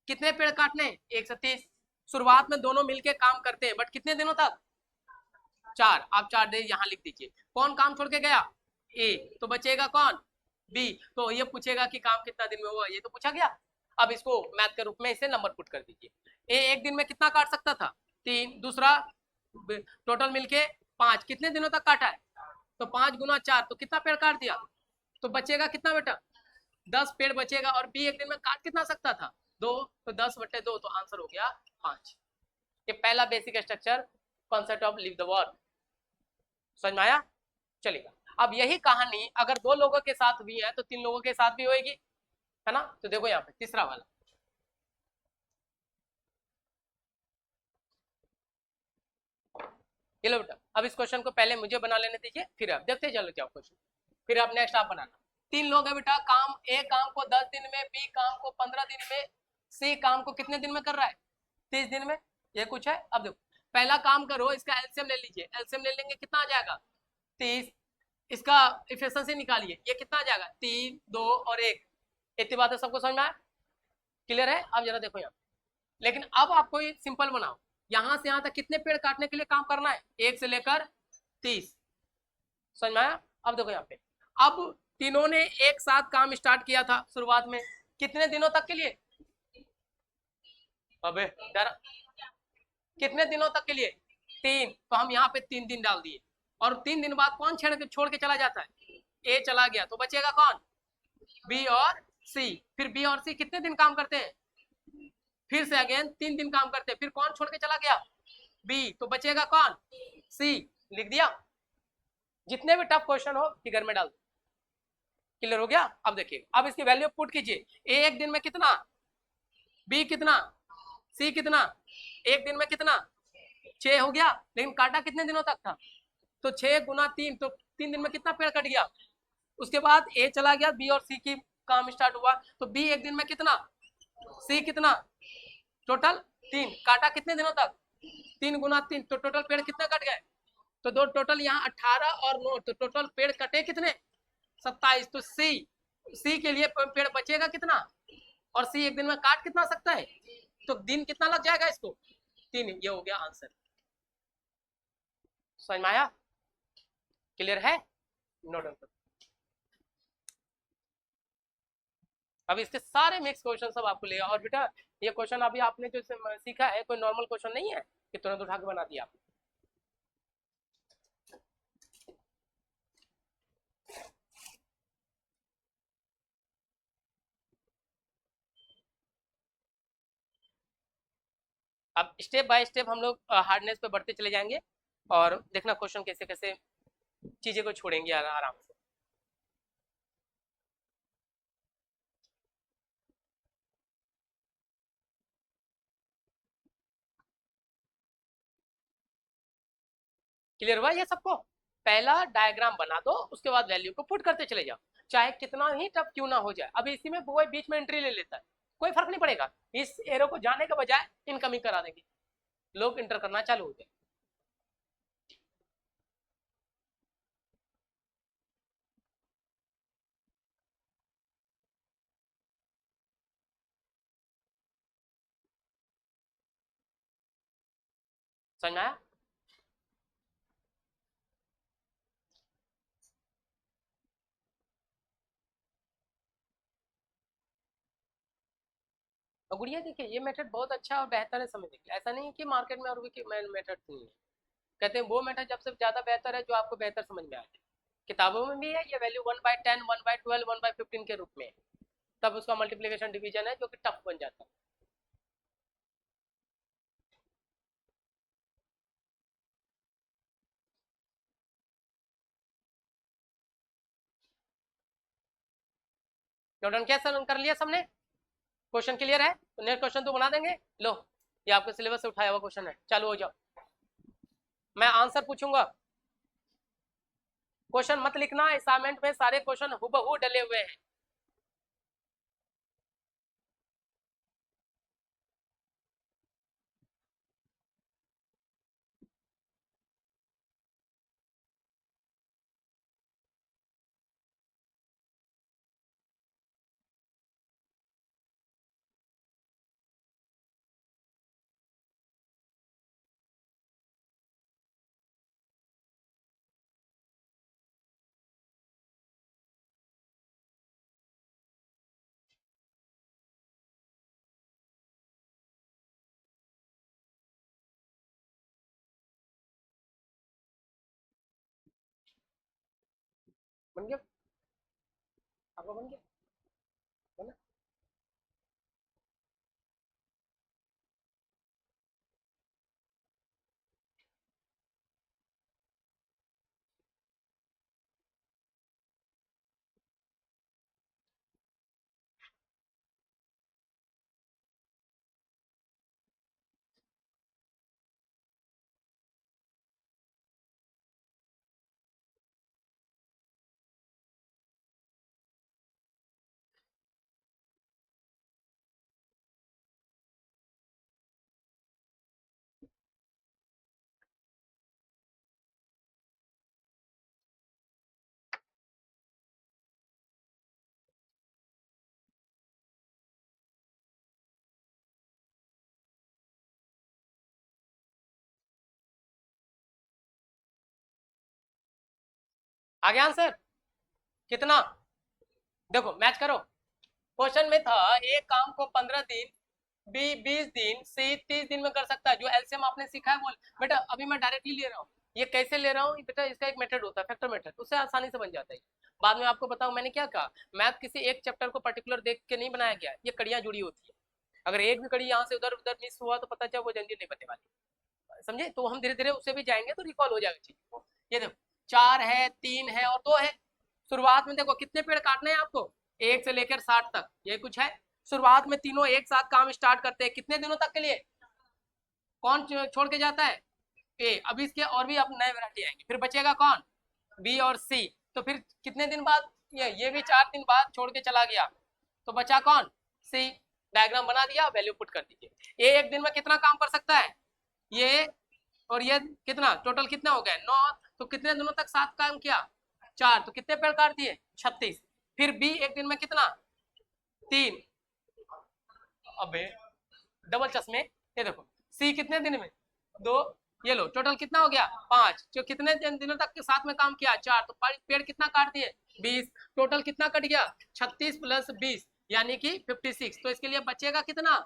कितने पेड़ काटने हैं? 130। शुरुआत में दोनों मिलके काम करते हैं, बट कितने दिनों तक? 4। आप 4 डे यहाँ लिख दीजिए। कौन काम छोड़ के गया? ए। तो बचेगा कौन? बी। तो ये पूछेगा कि काम कितना दिन में हुआ, ये तो पूछा गया। अब इसको मैथ के रूप में इसे नंबर पुट कर दीजिए। ए एक दिन में कितना काट सकता था? 3। दूसरा टोटल मिलके 5। कितने दिनों तक काटा है? तो 5 गुना 4, तो कितना पेड़ काट दिया? तो बचेगा कितना बेटा? 10 पेड़ बचेगा। और बी एक दिन में काट कितना सकता था? 2। तो 10/2, तो आंसर हो गया 5। ये पहला basic structure, concept of leave the work, समझ में आया? चलेगा। अब यही कहानी अगर 2 लोगों के साथ भी है तो 3 लोगों के साथ भी होगी, है ना? तो देखो यहाँ पे तीसरा वाला, ये लो बेटा। अब इस क्वेश्चन को पहले मुझे बना लेने दीजिए, फिर आप देखते चलो जाओ क्वेश्चन, फिर आप नेक्स्ट आप बनाना। 3 लोग है बेटा, काम ए काम को 10 दिन में, बी काम को 15 दिन में, सी काम को कितने दिन में कर रहा है? 30 दिन में। ये कुछ है। अब देखो, पहला काम करो, इसका एलसीएम ले लीजिए। एलसीएम ले लेंगे, कितना आ जाएगा? 30। इसका इफिशिएंसी निकालिए, ये कितना आ जाएगा? 3, 2 और 1। इतनी बात है, सबको समझ में आया? क्लियर है? अब जरा देखो यहाँ, लेकिन अब आपको ये सिंपल बनाओ, यहां से यहां तक कितने पेड़ काटने के लिए काम करना है? 1 से लेकर 30। समझ में आया? अब देखो यहाँ पे, अब तीनों ने एक साथ काम स्टार्ट किया था शुरुआत में, कितने दिनों तक के लिए? अबे डर, कितने दिनों तक के लिए? 3। तो हम यहाँ पे 3 दिन डाल दिए, और 3 दिन बाद कौन छोड़ के चला जाता है? ए चला गया, तो बचेगा कौन? बी और सी। फिर बी और सी कितने दिन काम करते हैं? फिर से अगेन 3 दिन काम करते हैं। फिर कौन छोड़ के चला गया? बी। तो बचेगा कौन? सी। लिख दिया। जितने भी टफ क्वेश्चन हो फिगर में डाल दो। क्लियर हो गया? अब देखिए, अब इसकी वैल्यू पुट कीजिए। ए एक दिन में कितना, बी कितना, सी कितना, एक दिन में कितना? 6 हो गया। लेकिन काटा कितने दिनों तक था? तो 6 गुना 3, तो 3 दिन में कितना पेड़ कट गया? उसके बाद ए चला गया, बी और सी की काम स्टार्ट हुआ, तो बी एक दिन में कितना, सी कितना, टोटल 3। काटा कितने दिनों तक? 3 गुना 3, तो टोटल पेड़ कितने कट गए? तो दो टोटल यहाँ 18 और 9, तो टोटल पेड़ कटे कितने? 27। तो सी, सी के लिए पेड़ बचेगा कितना? और सी एक दिन में काट कितना सकता है? तो दिन कितना लग जाएगा इसको? 3। ये हो गया आंसर। समझ में आया? क्लियर है? Note down. अब इसके सारे मिक्स क्वेश्चन सब आपको लेगा। और बेटा ये क्वेश्चन अभी आपने जो सीखा है कोई नॉर्मल क्वेश्चन नहीं है कि तुरंत उठा के बना दिया आपने। अब स्टेप बाय स्टेप हम लोग हार्डनेस पे बढ़ते चले जाएंगे, और देखना क्वेश्चन कैसे कैसे चीजें को छोड़ेंगे आराम से। क्लियर हुआ ये सबको? पहला डायग्राम बना दो, उसके बाद वैल्यू को पुट करते चले जाओ। चाहे कितना ही टफ क्यों ना हो जाए। अब इसी में वो बीच में एंट्री ले लेता है, कोई फर्क नहीं पड़ेगा, इस एरो को जाने के बजाय इनकमिंग करा देंगे, लोग इंटर करना चालू हो जाए। समझ में आया? और गुड़िया देखिए ये मेथड बहुत अच्छा और बेहतर है, समझ देखिए ऐसा नहीं है कि मार्केट में और भी मेथड नहीं है, कहते हैं वो मेथड जब से ज़्यादा बेहतर है जो आपको बेहतर समझ में आए। किताबों में भी है ये वैल्यू 1/10 1/12 1/15 के रूप में है, तब उसका मल्टीप्लिकेशन डिवीजन है जो कि टफ बन जाता है। नोट क्या सर कर लिया सबने? क्वेश्चन क्लियर है तो नेक्स्ट क्वेश्चन तो बना देंगे। लो ये आपके सिलेबस से उठाया हुआ क्वेश्चन है, चालू हो जाओ, मैं आंसर पूछूंगा, क्वेश्चन मत लिखना, असाइनमेंट में सारे क्वेश्चन हुबहू डले हुए हैं। बन गया आपका? बन गया? बना? आ गया आंसर? कितना? देखो मैच करो, क्वेश्चन में था एक काम को 15 दिन, बी 20 दिन, सी 30 दिन में कर सकता है, जो एलसीएम आपने सीखा है वो। बेटा अभी मैं डायरेक्टली ले रहा हूँ, ये कैसे ले रहा हूँ बेटा, इसका एक मेथड होता है फैक्टर मेथड, उससे आसानी से बन जाता है। बाद में आपको बताऊं मैंने क्या कहा, मैथ किसी एक चैप्टर को पर्टिकुलर देख के नहीं बनाया गया, ये कड़ियां जुड़ी होती है, अगर एक भी कड़ी यहाँ से उधर उधर मिस हुआ तो पता चला वो जंजीर नहीं बनने वाली, समझे? तो हम धीरे धीरे उससे भी जाएंगे तो रिकॉल हो जाएगा चीज। ये देखो 4 है, 3 है और 2 है। शुरुआत में देखो कितने पेड़ काटने हैं आपको, 1 से लेकर 60 तक, ये कुछ है। शुरुआत में तीनों एक साथ काम स्टार्ट करते हैं, कितने दिनों तक के लिए? कौन छोड़ के जाता है? ए। अभी इसके और भी अब नए वैरायटी आएंगे, फिर बचेगा कौन? बी और सी। तो फिर कितने दिन बाद ये भी 4 दिन बाद छोड़ के चला गया, तो बचा कौन? सी। डायग्राम बना दिया, वैल्यू पुट कर दीजिए। ए एक दिन में कितना काम कर सकता है? ये और ये कितना टोटल कितना हो गया? 9। तो कितने दिनों तक साथ काम किया? 4। तो कितने पेड़ काट दिए? 36। फिर बी एक दिन में कितना? 3। अबे डबल चश्मे, ये देखो सी कितने दिन में? 2। ये लो टोटल कितना हो गया? 5। जो कितने दिनों तक के साथ में काम किया? 4। तो पेड़ कितना काट दिए? 20। टोटल कितना कट गया? 36 + 20 यानी कि 56। तो इसके लिए बचेगा कितना?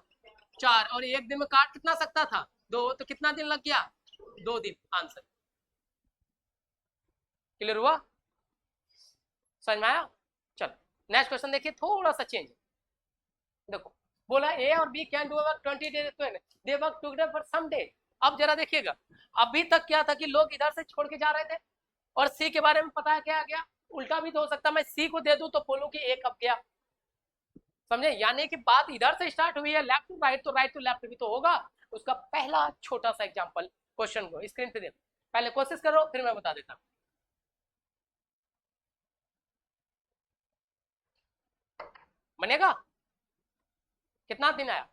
4। और एक दिन में काट कितना सकता था? 2। तो कितना दिन लग गया? 2 दिन। आंसर क्लियर हुआ? समझ में आया? चलो नेक्स्ट क्वेश्चन देखिए, थोड़ा सा चेंज। देखो बोला ए और B can do work 20 days, they work together for some day. अब जरा देखिएगा, अभी तक क्या था कि लोग इधर से छोड़ के जा रहे थे, और सी के बारे में पता है क्या गया? उल्टा भी तो हो सकता, मैं सी को दे दूं तो बोलूं कि ए कब गया, समझे? यानी कि बात इधर से स्टार्ट हुई है, लेफ्ट टू राइट, तो राइट टू लेफ्ट भी तो होगा। उसका पहला छोटा सा एग्जांपल क्वेश्चन को स्क्रीन पे दे, पहले कोशिश करो फिर मैं बता देता हूं। बनेगा? कितना दिन आया?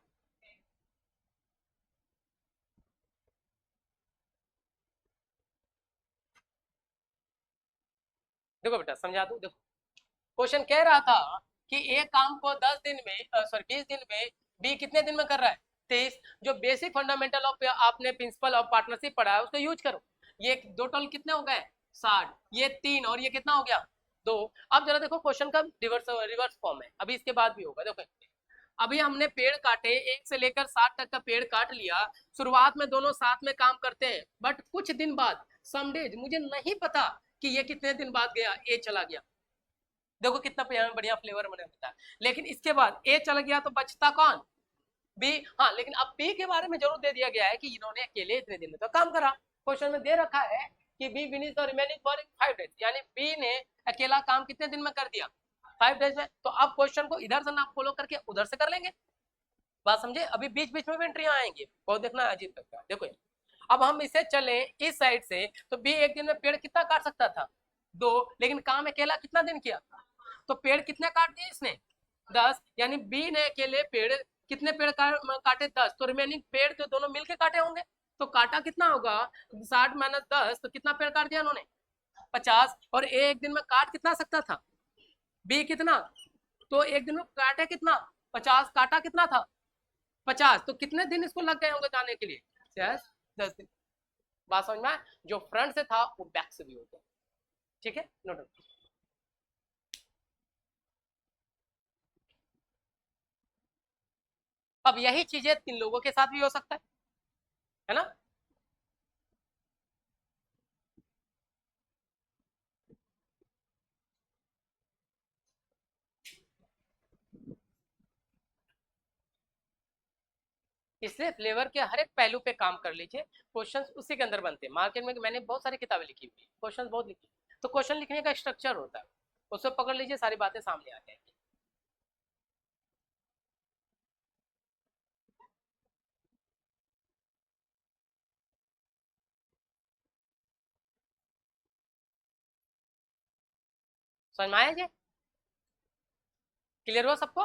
देखो बेटा समझा दूं, देखो क्वेश्चन कह रहा था कि एक काम को 10 दिन में, सॉरी 20 दिन में, बी कितने दिन में कर रहा है? 23। जो बेसिक फंडामेंटल ऑफ आपने प्रिंसिपल ऑफ पार्टनरशिप पढ़ा है उसको यूज करो। ये दो टोटल कितने हो गए? 60। ये 3 और ये कितना हो गया? 2। अब जरा देखो क्वेश्चन का रिवर्स रिवर्स फॉर्म है, अभी इसके बाद भी होगा। देखो अभी हमने पेड़ काटे, 1 से लेकर 60 तक का पेड़ काट लिया। शुरुआत में दोनों साथ में काम करते हैं, बट कुछ दिन बाद, सम डेज, मुझे नहीं पता कि ये कितने दिन बाद गया, ए चला गया। देखो कितना बढ़िया फ्लेवर मैंने बताया। लेकिन इसके बाद ए चला गया तो बचता कौन? बी। हाँ, लेकिन अब बी के बारे में जरूर दे दिया गया है कि इन्होंने अकेले इतने दिन में तो काम करा। क्वेश्चन में दे रखा है कि B finish the remaining for in 5 days, यानी बी ने अकेला काम कितने दिन में कर दिया? 5 डेज में। तो अब क्वेश्चन को इधर से ना फॉलो करके उधर से कर लेंगे। बात समझे? अभी बीच बीच में भी एंट्रियां आएंगी, बहुत देखना अजीब लगता है। देखो अब हम इसे चले इस साइड से, तो बी एक दिन में पेड़ कितना काट सकता था? 2। लेकिन काम अकेला कितना दिन किया? तो पेड़ कितने काट दिए इसने? 10। यानी बी ने अकेले पेड़ कितने पेड़ काटे? 10। तो रिमेनिंग पेड़ तो दोनों मिलके काटे होंगे। तो काटा कितना होगा? 60 - 10, तो कितना पेड़ काट दिया उन्होंने? 50। और ए एक दिन में काट कितना सकता था? बी कितना? तो एक दिन में काटे कितना? 50। काटा कितना था? 50। तो कितने दिन इसको लग गए होंगे जाने के लिए? 10 दिन। बात समझ में? जो फ्रंट से था वो बैक से भी हो गया। ठीक है, नो डाउट। अब यही चीजें 3 लोगों के साथ भी हो सकता है ना? इसलिए फ्लेवर के हर एक पहलू पे काम कर लीजिए। क्वेश्चंस उसी के अंदर बनते हैं। मार्केट में मैंने बहुत सारी किताबें लिखी हुई, क्वेश्चन बहुत लिखी, तो क्वेश्चन लिखने का स्ट्रक्चर होता है, उसको पकड़ लीजिए, सारी बातें सामने आ जाएंगी। समझ में आया जी? क्लियर हुआ सबको?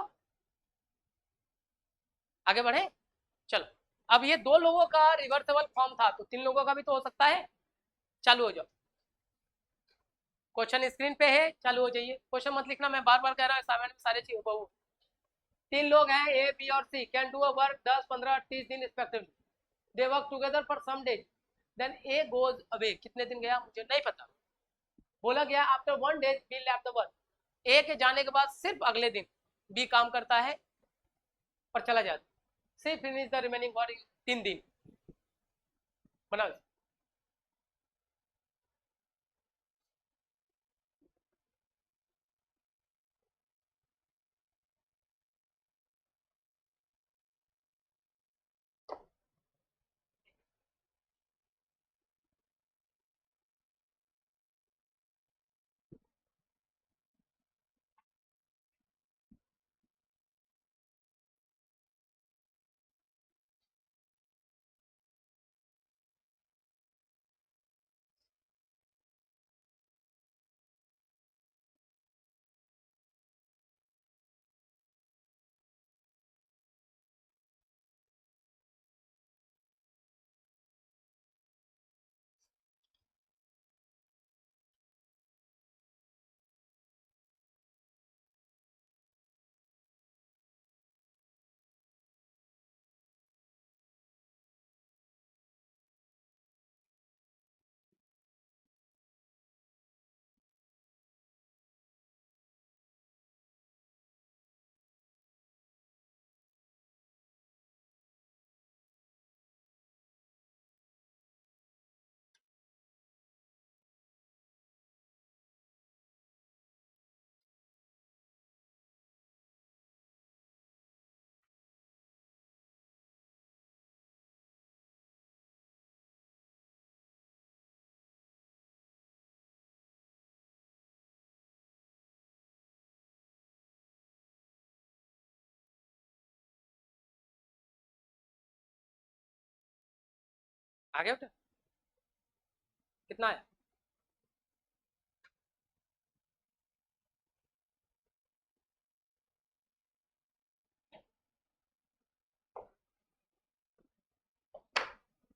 आगे बढ़े? चलो। अब ये 2 लोगों का रिवर्सेबल फॉर्म था, तो 3 लोगों का भी तो हो सकता है। चालू हो जाओ। क्वेश्चन स्क्रीन पे है, चालू हो जाइए। क्वेश्चन मत लिखना, मैं बार बार कह रहा हूँ असाइनमेंट में सारे चीज बहु। 3 लोग हैं, ए बी और C, can do a work 10 15 30 दिन respectively. They work together for some days, then A goes away. कितने दिन गया मुझे नहीं पता। बोला गया after 1 day B left the work. A के जाने के बाद सिर्फ अगले दिन बी काम करता है और चला जाता। सी फिनिश द रिमेनिंग वर्क 3 दिन। बनाओ। आ गया बेटा? कितना है?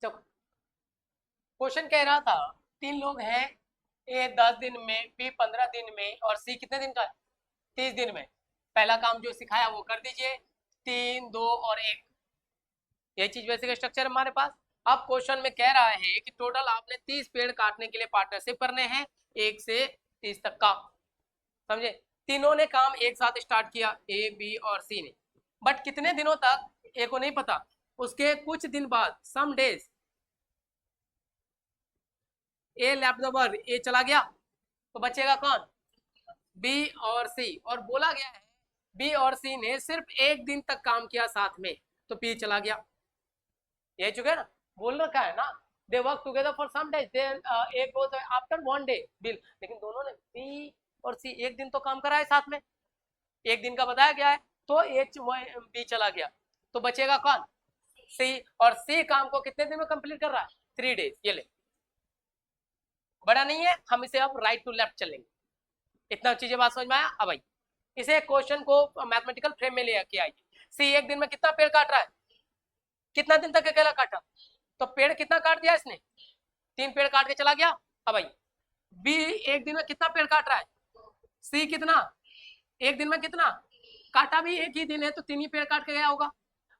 जब क्वेश्चन कह रहा था 3 लोग हैं, ए 10 दिन में, बी 15 दिन में और सी कितने दिन का है? 30 दिन में। पहला काम जो सिखाया वो कर दीजिए, 3, 2 और 1। ये चीज बेसिक स्ट्रक्चर है हमारे पास। अब क्वेश्चन में कह रहा है कि टोटल आपने 30 पेड़ काटने के लिए पार्टनरशिप करने हैं, 1 से 30 तक का। समझे? तीनों ने काम एक साथ स्टार्ट किया, ए बी और सी ने, बट कितने दिनों तक ए को नहीं पता। उसके कुछ दिन बाद, some days, A left the work, A चला गया, तो बचेगा कौन? बी और सी। और बोला गया है बी और सी ने सिर्फ 1 दिन तक काम किया साथ में, तो पी चला गया। ये चुके ना, बोल रखा है ना, they work together for some days, they एक गोज आफ्टर 1 डे बिल। लेकिन दोनों ने, बी और सी, 1 दिन तो काम करा है साथ में, 1 दिन का बताया गया है, तो एच बी चला गया, तो बचेगा कौन? सी। और सी काम को कितने दिन में कंप्लीट कर रहा है? 3 डेज। ये ले, बड़ा नहीं है, हम इसे अब राइट टू लेफ्ट चलेंगे। इतना चीजें बात समझ में आया? अब आई इसे क्वेश्चन को मैथमेटिकल फ्रेम में ले आइए। सी 1 दिन में कितना पेड़ काट रहा है? कितना दिन तक अकेला काटा? तो पेड़ कितना काट दिया इसने? 3 पेड़ काट के चला गया। अब आई बी 1 दिन में कितना पेड़ काट रहा है? सी कितना? 1 दिन में कितना काटा? भी एक ही दिन है तो 3 ही पेड़ काट के गया होगा।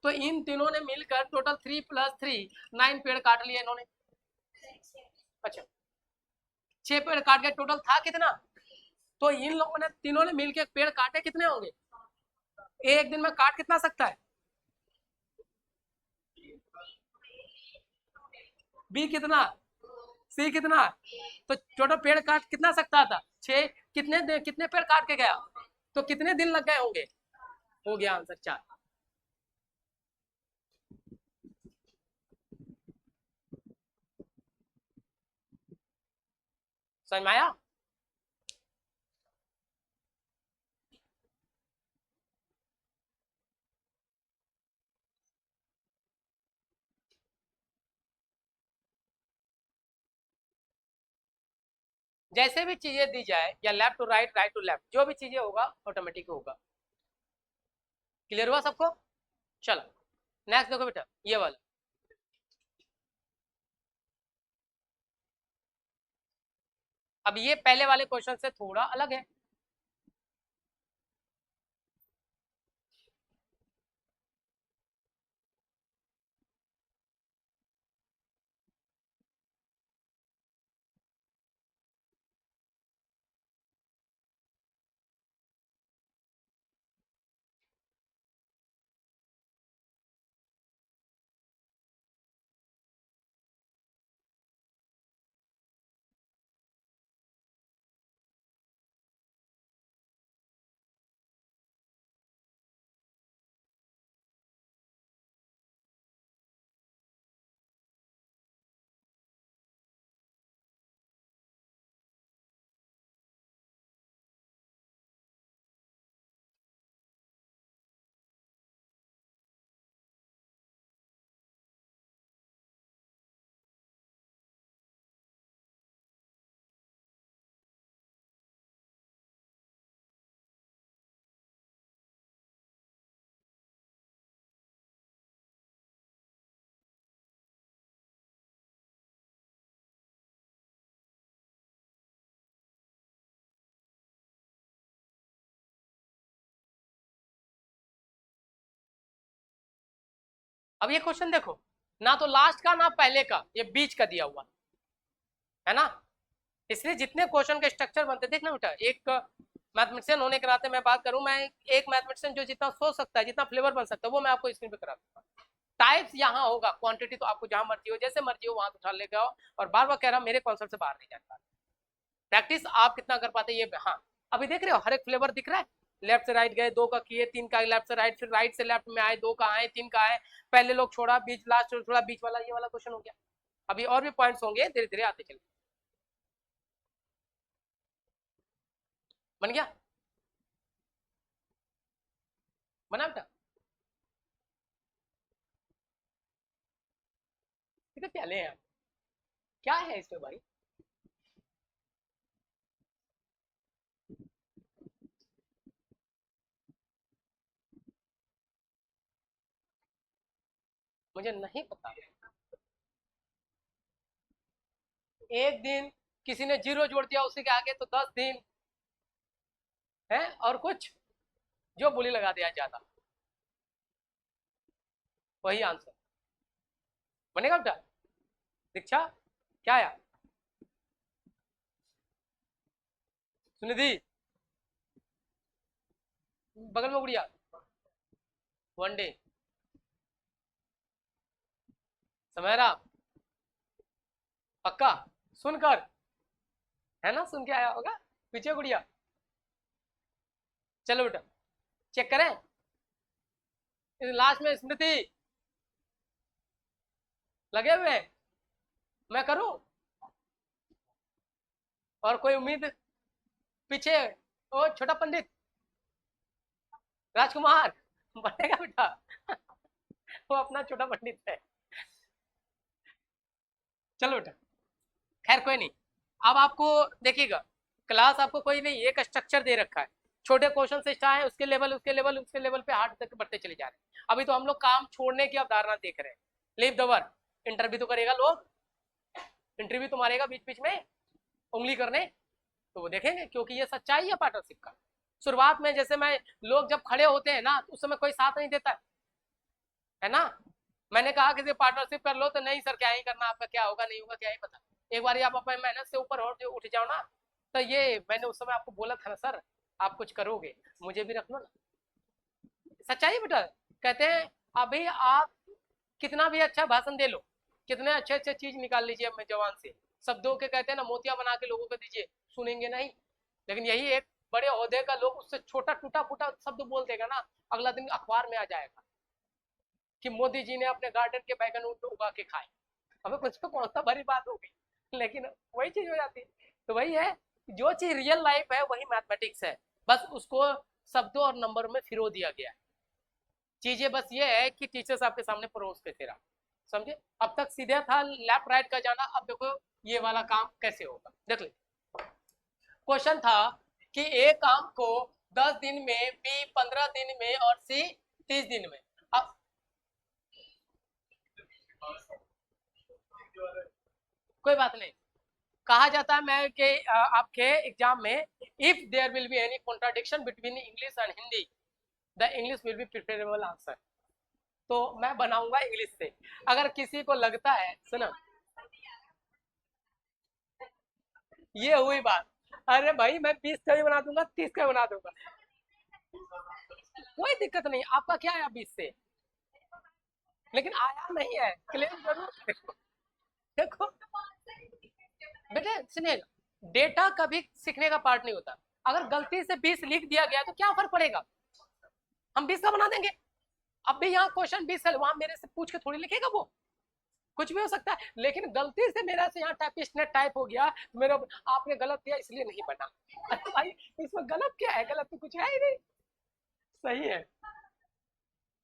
तो इन तीनों ने मिलकर टोटल 3 + 3 9 पेड़ काट लिए इन्होंने। अच्छा, 6 पेड़ काट के टोटल था कितना? तो इन लोगों ने, तीनों ने मिलकर पेड़ काटे कितने होंगे? 1 दिन में काट कितना सकता है? बी कितना? सी कितना? तो टोटल पेड़ काट कितना सकता था? 6। कितने पेड़ काट के गया? तो कितने दिन लग गए होंगे? हो गया आंसर 4। समझ में आया? जैसे भी चीजें दी जाए, या left to right, right to left, जो भी चीजें होगा ऑटोमेटिक होगा। क्लियर हुआ सबको? चलो नेक्स्ट देखो बेटा, ये वाला। अब ये पहले वाले क्वेश्चन से थोड़ा अलग है। अब ये क्वेश्चन देखो, ना तो लास्ट का ना पहले का, ये बीच का दिया हुआ है ना। इसलिए जितने क्वेश्चन के स्ट्रक्चर बनते, देखना बेटा, एक मैथमेटिशियन होने के नाते मैं बात करूं, मैं एक मैथमेटिशियन जो जितना सोच सकता है, जितना फ्लेवर बन सकता है, वो मैं आपको स्क्रीन पे करा दूंगा। टाइप्स यहाँ होगा, क्वांटिटी तो आपको जहां मर्जी हो, जैसे मर्जी हो वहां उठा लेगा। और बार बार कह रहा हूं, मेरे कॉन्सेप्ट से बाहर नहीं जाता। प्रैक्टिस आप कितना कर पाते ये, हाँ। अभी देख रहे हो हर एक फ्लेवर दिख रहा है। लेफ्ट से राइट गए, 2 का किए, 3 का लेफ्ट से राइट, फिर राइट से लेफ्ट में आए, 2 का आए, 3 का आए, पहले लोग छोड़ा, बीच लास्ट छोड़ा, बीच वाला, ये वाला क्वेश्चन हो गया। अभी और भी पॉइंट्स होंगे, धीरे धीरे आते चले। बन गया? बना बेटा? कितने प्याले हैं? क्या है इसमें भाई? मुझे नहीं पता। एक दिन, किसी ने 0 जोड़ दिया उसी के आगे तो 10 दिन है, और कुछ जो बोली लगा दिया ज्यादा, वही आंसर बनेगा बेटा। दीक्षा क्या आया? सुनिधि बगल में गुड़िया, 1 डे। समयरा पक्का सुनकर, है ना, सुन के आया होगा। पीछे गुड़िया, चलो बेटा चेक करें। लास्ट में स्मृति लगे हुए हैं, मैं करूं और कोई उम्मीद? पीछे ओ छोटा पंडित राजकुमार बनेगा बेटा वो अपना छोटा पंडित है। चलो बेटा खैर कोई नहीं। अब आपको देखिएगा, क्लास आपको कोई नहीं, एक स्ट्रक्चर दे रखा है, छोटे क्वेश्चन से स्टार्ट है, उसके लेवल उसके लेवल उसके लेवल पे हार्ड तक बढ़ते चले जा रहे हैं। अभी तो हम लोग काम छोड़ने की अवधारणा देख रहे हैं। लीव द वर्क, इंटरव्यू तो करेगा लोग, इंटरव्यू तो मारेगा बीच बीच में उंगली करने, तो वो देखेंगे, क्योंकि ये सच्चाई है पार्टनरशिप का। शुरुआत में जैसे मैं, लोग जब खड़े होते हैं ना, उस समय कोई साथ नहीं देता है ना। मैंने कहा कि पार्टनरशिप कर लो, तो नहीं सर क्या ही करना, आपका क्या होगा नहीं होगा क्या ही पता, एक बार आप अपने मेहनत से ऊपर उठ जाओ ना, तो ये मैंने उस समय आपको बोला था ना सर आप कुछ करोगे, मुझे भी रख लो ना। सच्चाई बेटा, कहते हैं अभी आप कितना भी अच्छा भाषण दे लो, कितने अच्छे अच्छे चीज निकाल लीजिए अपने जवान से, शब्दों के कहते हैं ना मोतिया बना के लोगों को दीजिए, सुनेंगे नहीं। लेकिन यही एक बड़े ओहदे का लोग उससे छोटा टूटा फूटा शब्द बोल देगा ना, अगला दिन अखबार में आ जाएगा कि मोदी जी ने अपने गार्डन के बैगन उगा के खाए। हमें कुछ तो कौन सा बड़ी बात हो गई, लेकिन वही चीज हो जाती है। तो वही है, जो चीज रियल लाइफ है वही मैथमेटिक्स है, बस उसको शब्दों और नंबर में फिरो दिया गया है। चीजें बस ये है कि टीचर्स आपके सामने परोस के तेरा समझे। अब तक सीधे था लेफ्ट राइट का जाना, अब देखो ये वाला काम कैसे होगा। देख ले, क्वेश्चन था कि ए काम को 10 दिन में, बी 15 दिन में और सी 30 दिन में। अब कोई बात नहीं, कहा जाता है मैं कि आपके एग्जाम में if there will be any contradiction between English and Hindi, the English will be preferable answer. तो मैं बनाऊंगा इंग्लिश से। अगर किसी को लगता है, सुनो ये हुई बात, अरे भाई मैं 20 का भी बना दूंगा, 30 का भी बना दूंगा, कोई दिक्कत नहीं। आपका क्या है 20 से, लेकिन आया नहीं है, क्लेम जरूर देखो। देखो बेटे सुनिए, डेटा कभी सीखने का पार्ट नहीं होता। अगर गलती से 20 लिख दिया गया तो क्या फर्क पड़ेगा, हम 20 का बना देंगे। अब भी यहाँ क्वेश्चन 20 है, वहां मेरे से पूछ के थोड़ी लिखेगा वो, कुछ भी हो सकता है। लेकिन गलती से मेरा से यहाँ टाइपिस्ट ने टाइप हो गया, मेरा आपने गलत किया इसलिए नहीं बना। अरे भाई इसमें गलत क्या है, गलत तो कुछ है ही नहीं, सही है।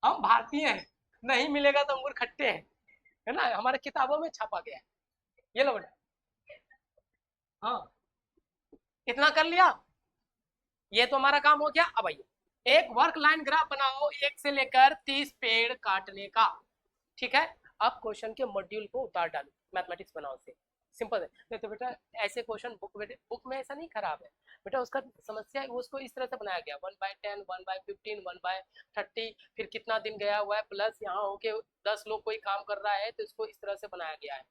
हम भारतीय हैं, नहीं मिलेगा तो अंगूर खट्टे हैं, है ना, हमारे किताबों में छापा गया है। ये लो बेटा, हाँ इतना कर लिया, ये तो हमारा काम हो गया। अब आइए एक वर्क लाइन ग्राफ बनाओ 1 से लेकर 30 पेड़ काटने का, ठीक है। अब क्वेश्चन के मॉड्यूल को उतार डालो, मैथमेटिक्स बनाओ से, सिंपल है। नहीं तो बेटा ऐसे क्वेश्चन बुक में ऐसा नहीं खराब है बेटा, उसका समस्या है उसको इस तरह से बनाया गया 1/10 1/15 1/30, फिर कितना दिन गया हुआ है प्लस यहाँ होके 10 लोग कोई काम कर रहा है तो इसको इस तरह से बनाया गया है,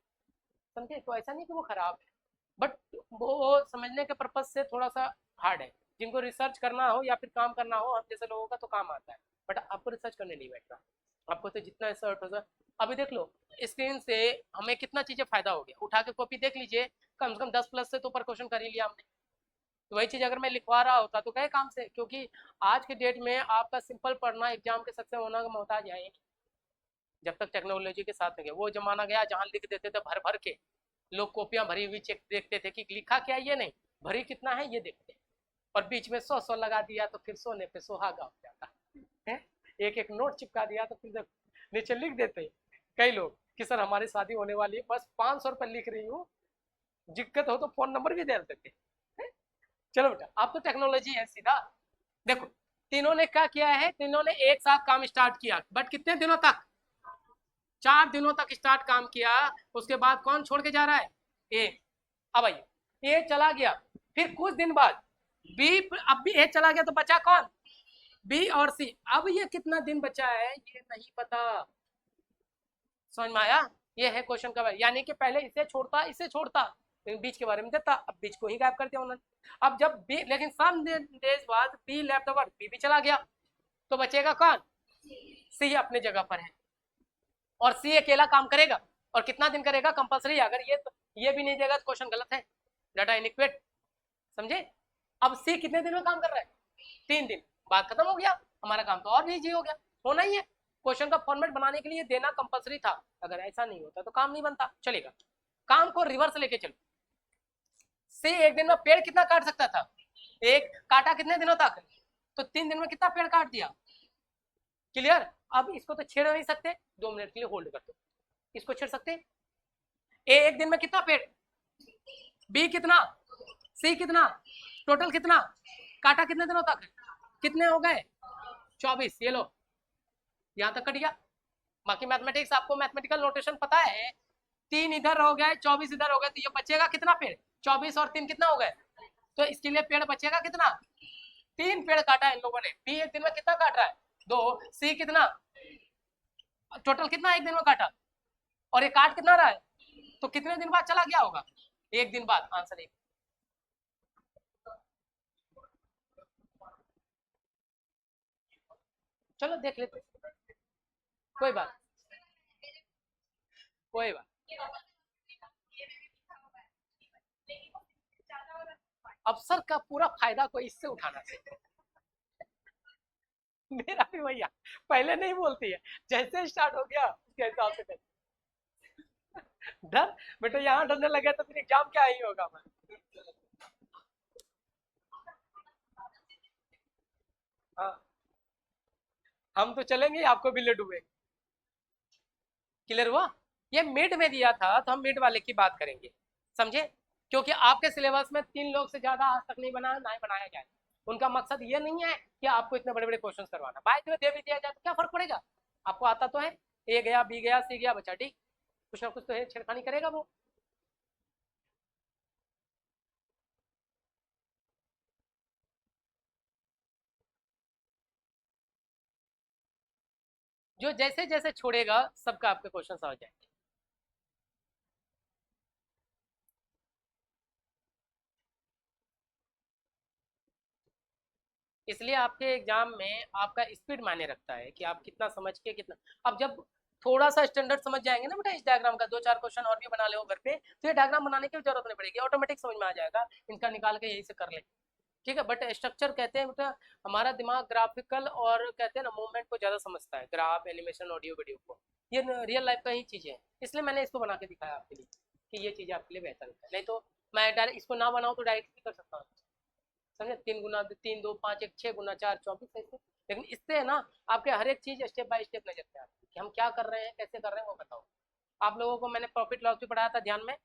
समझे। तो ऐसा नहीं कि वो खराब है, बट वो समझने के पर्पज से थोड़ा सा हार्ड है। जिनको रिसर्च करना हो या फिर काम करना हो हम जैसे लोगों का तो काम आता है, बट आपको रिसर्च करने नहीं बैठना, आपको तो जितना रिसर्च होगा। अभी देख लो स्क्रीन से हमें कितना चीजें फायदा हो गया, उठा के कॉपी देख लीजिए, कम से कम 10 प्लस से तो ऊपर क्वेश्चन कर ही लिया हमने। तो वही चीज अगर मैं लिखवा रहा होता तो कहे काम से, क्योंकि आज के डेट में आपका सिंपल पढ़ना एग्जाम के सक्सेस होना का मोहताज है, जब तक टेक्नोलॉजी के साथ में गया। वो जमाना गया जहाँ लिख देते थे भर भर के, लोग कॉपियां भरी हुई चेक देखते थे कि लिखा क्या ये नहीं, भरी कितना है ये देखते, और बीच में 100 लगा दिया तो फिर सोने पे सुहागा हो जाता है। एक एक नोट चिपका दिया तो फिर नीचे लिख देते कई लोग कि सर हमारी शादी होने वाली है, बस 500 रुपये लिख रही हूँ, दिक्कत हो तो फोन नंबर भी दे देते। चलो बेटा अब तो टेक्नोलॉजी है सीधा। देखो तीनों ने क्या किया है, तीनों ने एक साथ काम स्टार्ट किया, बट कितने दिनों तक, 4 दिनों तक स्टार्ट काम किया। उसके बाद कौन छोड़ के जा रहा है, ए। अब आइए, ए चला गया, फिर कुछ दिन बाद बी, अब भी ए चला गया तो बचा कौन, बी और सी। अब ये कितना दिन बचा है ये नहीं पता, समझ में आया? ये है क्वेश्चन का, यानी कि पहले इसे छोड़ता इसे छोड़ता, लेकिन बीच के बारे में देता, अब बीच को ही गायब कर दिया उन्होंने। अब जब बी, लेकिन सम डेज बाद बी लेफ्ट ओवर, बी भी चला गया, तो बचेगा कौन, सी अपने जगह पर है, और सी अकेला काम करेगा, और कितना दिन करेगा कंपलसरी, अगर ये भी नहीं देगा तो क्वेश्चन गलत है, डाटा इनइक्वेट, समझे? अब सी कितने दिन में काम कर रहा है, 3 दिन, बात खत्म हो गया, हमारा काम तो और भी इजी हो गया, होना ही है, क्वेश्चन का फॉर्मेट बनाने के लिए देना कंपलसरी था, अगर ऐसा नहीं होता तो काम नहीं बनता। चलेगा, काम को रिवर्स लेके चलो, सी एक दिन में पेड़ कितना काट सकता था, एक, काटा कितने दिनों तक, तो 3 दिन में कितना पेड़ काट दिया, क्लियर? अब इसको तो छेड़ नहीं सकते, 2 मिनट के लिए होल्ड कर दो, इसको छेड़ सकते, ए एक दिन में कितना पेड़, बी कितना, सी कितना, टोटल कितना, काटा कितने दिनों तक, कितने हो गए, 24, ये लो, यहां तक कट गया। बाकी मैथमेटिक्स आपको मैथमेटिकल नोटेशन पता है, 3 इधर हो गए 24 इधर हो गए, तो ये बचेगा कितना पेड़, 24 और 3 कितना हो गए, तो इसके लिए पेड़ बचेगा कितना, 3 पेड़ काटा इन लोगों ने, बी एक दिन में कितना काट रहा है, 2, सी कितना, टोटल कितना एक दिन में काटा, और ये काट कितना रहा है, तो कितने दिन बाद चला गया होगा, 1 दिन बाद, आंसर एक। चलो देख लेते, कोई बात, कोई बात, अवसर का पूरा फायदा कोई इससे उठाना चाहिए। मेरा भी भैया पहले नहीं बोलती है, जैसे स्टार्ट हो गया उसके हिसाब से कर। डर, बेटा यहाँ डरने लगे तो फिर एग्जाम क्या ही होगा। मैं हाँ, हम तो चलेंगे, आपको भी ले डूबेंगे। क्लियर हुआ? ये मिड में दिया था तो हम मिड वाले की बात करेंगे, समझे? क्योंकि आपके सिलेबस में 3 लोग से ज्यादा आज तक नहीं बनाया, ना ही बनाया जाए, उनका मकसद ये नहीं है कि आपको इतने बड़े बड़े क्वेश्चन करवाना, बाय द वे दे भी दिया जाए तो क्या फर्क पड़ेगा, आपको आता तो है, ए गया बी गया सी गया, बचा डी, कुछ ना कुछ तो है, छेड़खानी करेगा वो। जो जैसे जैसे छोड़ेगा सबका आपके क्वेश्चन समझ जाएंगे। इसलिए आपके एग्जाम में आपका स्पीड मायने रखता है कि आप कितना समझ के कितना, अब जब थोड़ा सा स्टैंडर्ड समझ जाएंगे ना बेटा, इस डायग्राम का 2-4 क्वेश्चन और भी बना ले घर पे, तो ये डायग्राम बनाने की जरूरत नहीं पड़ेगी, ऑटोमेटिक समझ में आ जाएगा, इनका निकाल के यही से कर ले, ठीक है? बट स्ट्रक्चर कहते हैं बेटा, हमारा दिमाग ग्राफिकल और कहते हैं ना मूवमेंट को ज़्यादा समझता है, ग्राफ एनिमेशन ऑडियो वीडियो को, ये रियल लाइफ का ही चीज़ें हैं, इसलिए मैंने इसको बना के दिखाया आपके लिए कि ये चीज़ें आपके लिए बेहतर है, नहीं तो मैं डायरेक्ट इसको ना बनाऊँ तो डायरेक्ट भी कर सकता हूँ, समझे? 3 गुना 3 2 5 1 6 गुना 4 24 ऐसे, लेकिन इससे है ना आपके हर एक चीज़ स्टेप बाय स्टेप नजर में आती है कि हम क्या कर रहे हैं, कैसे कर रहे हैं, वो बताओ। आप लोगों को मैंने प्रॉफिट लॉस भी पढ़ाया था ध्यान में,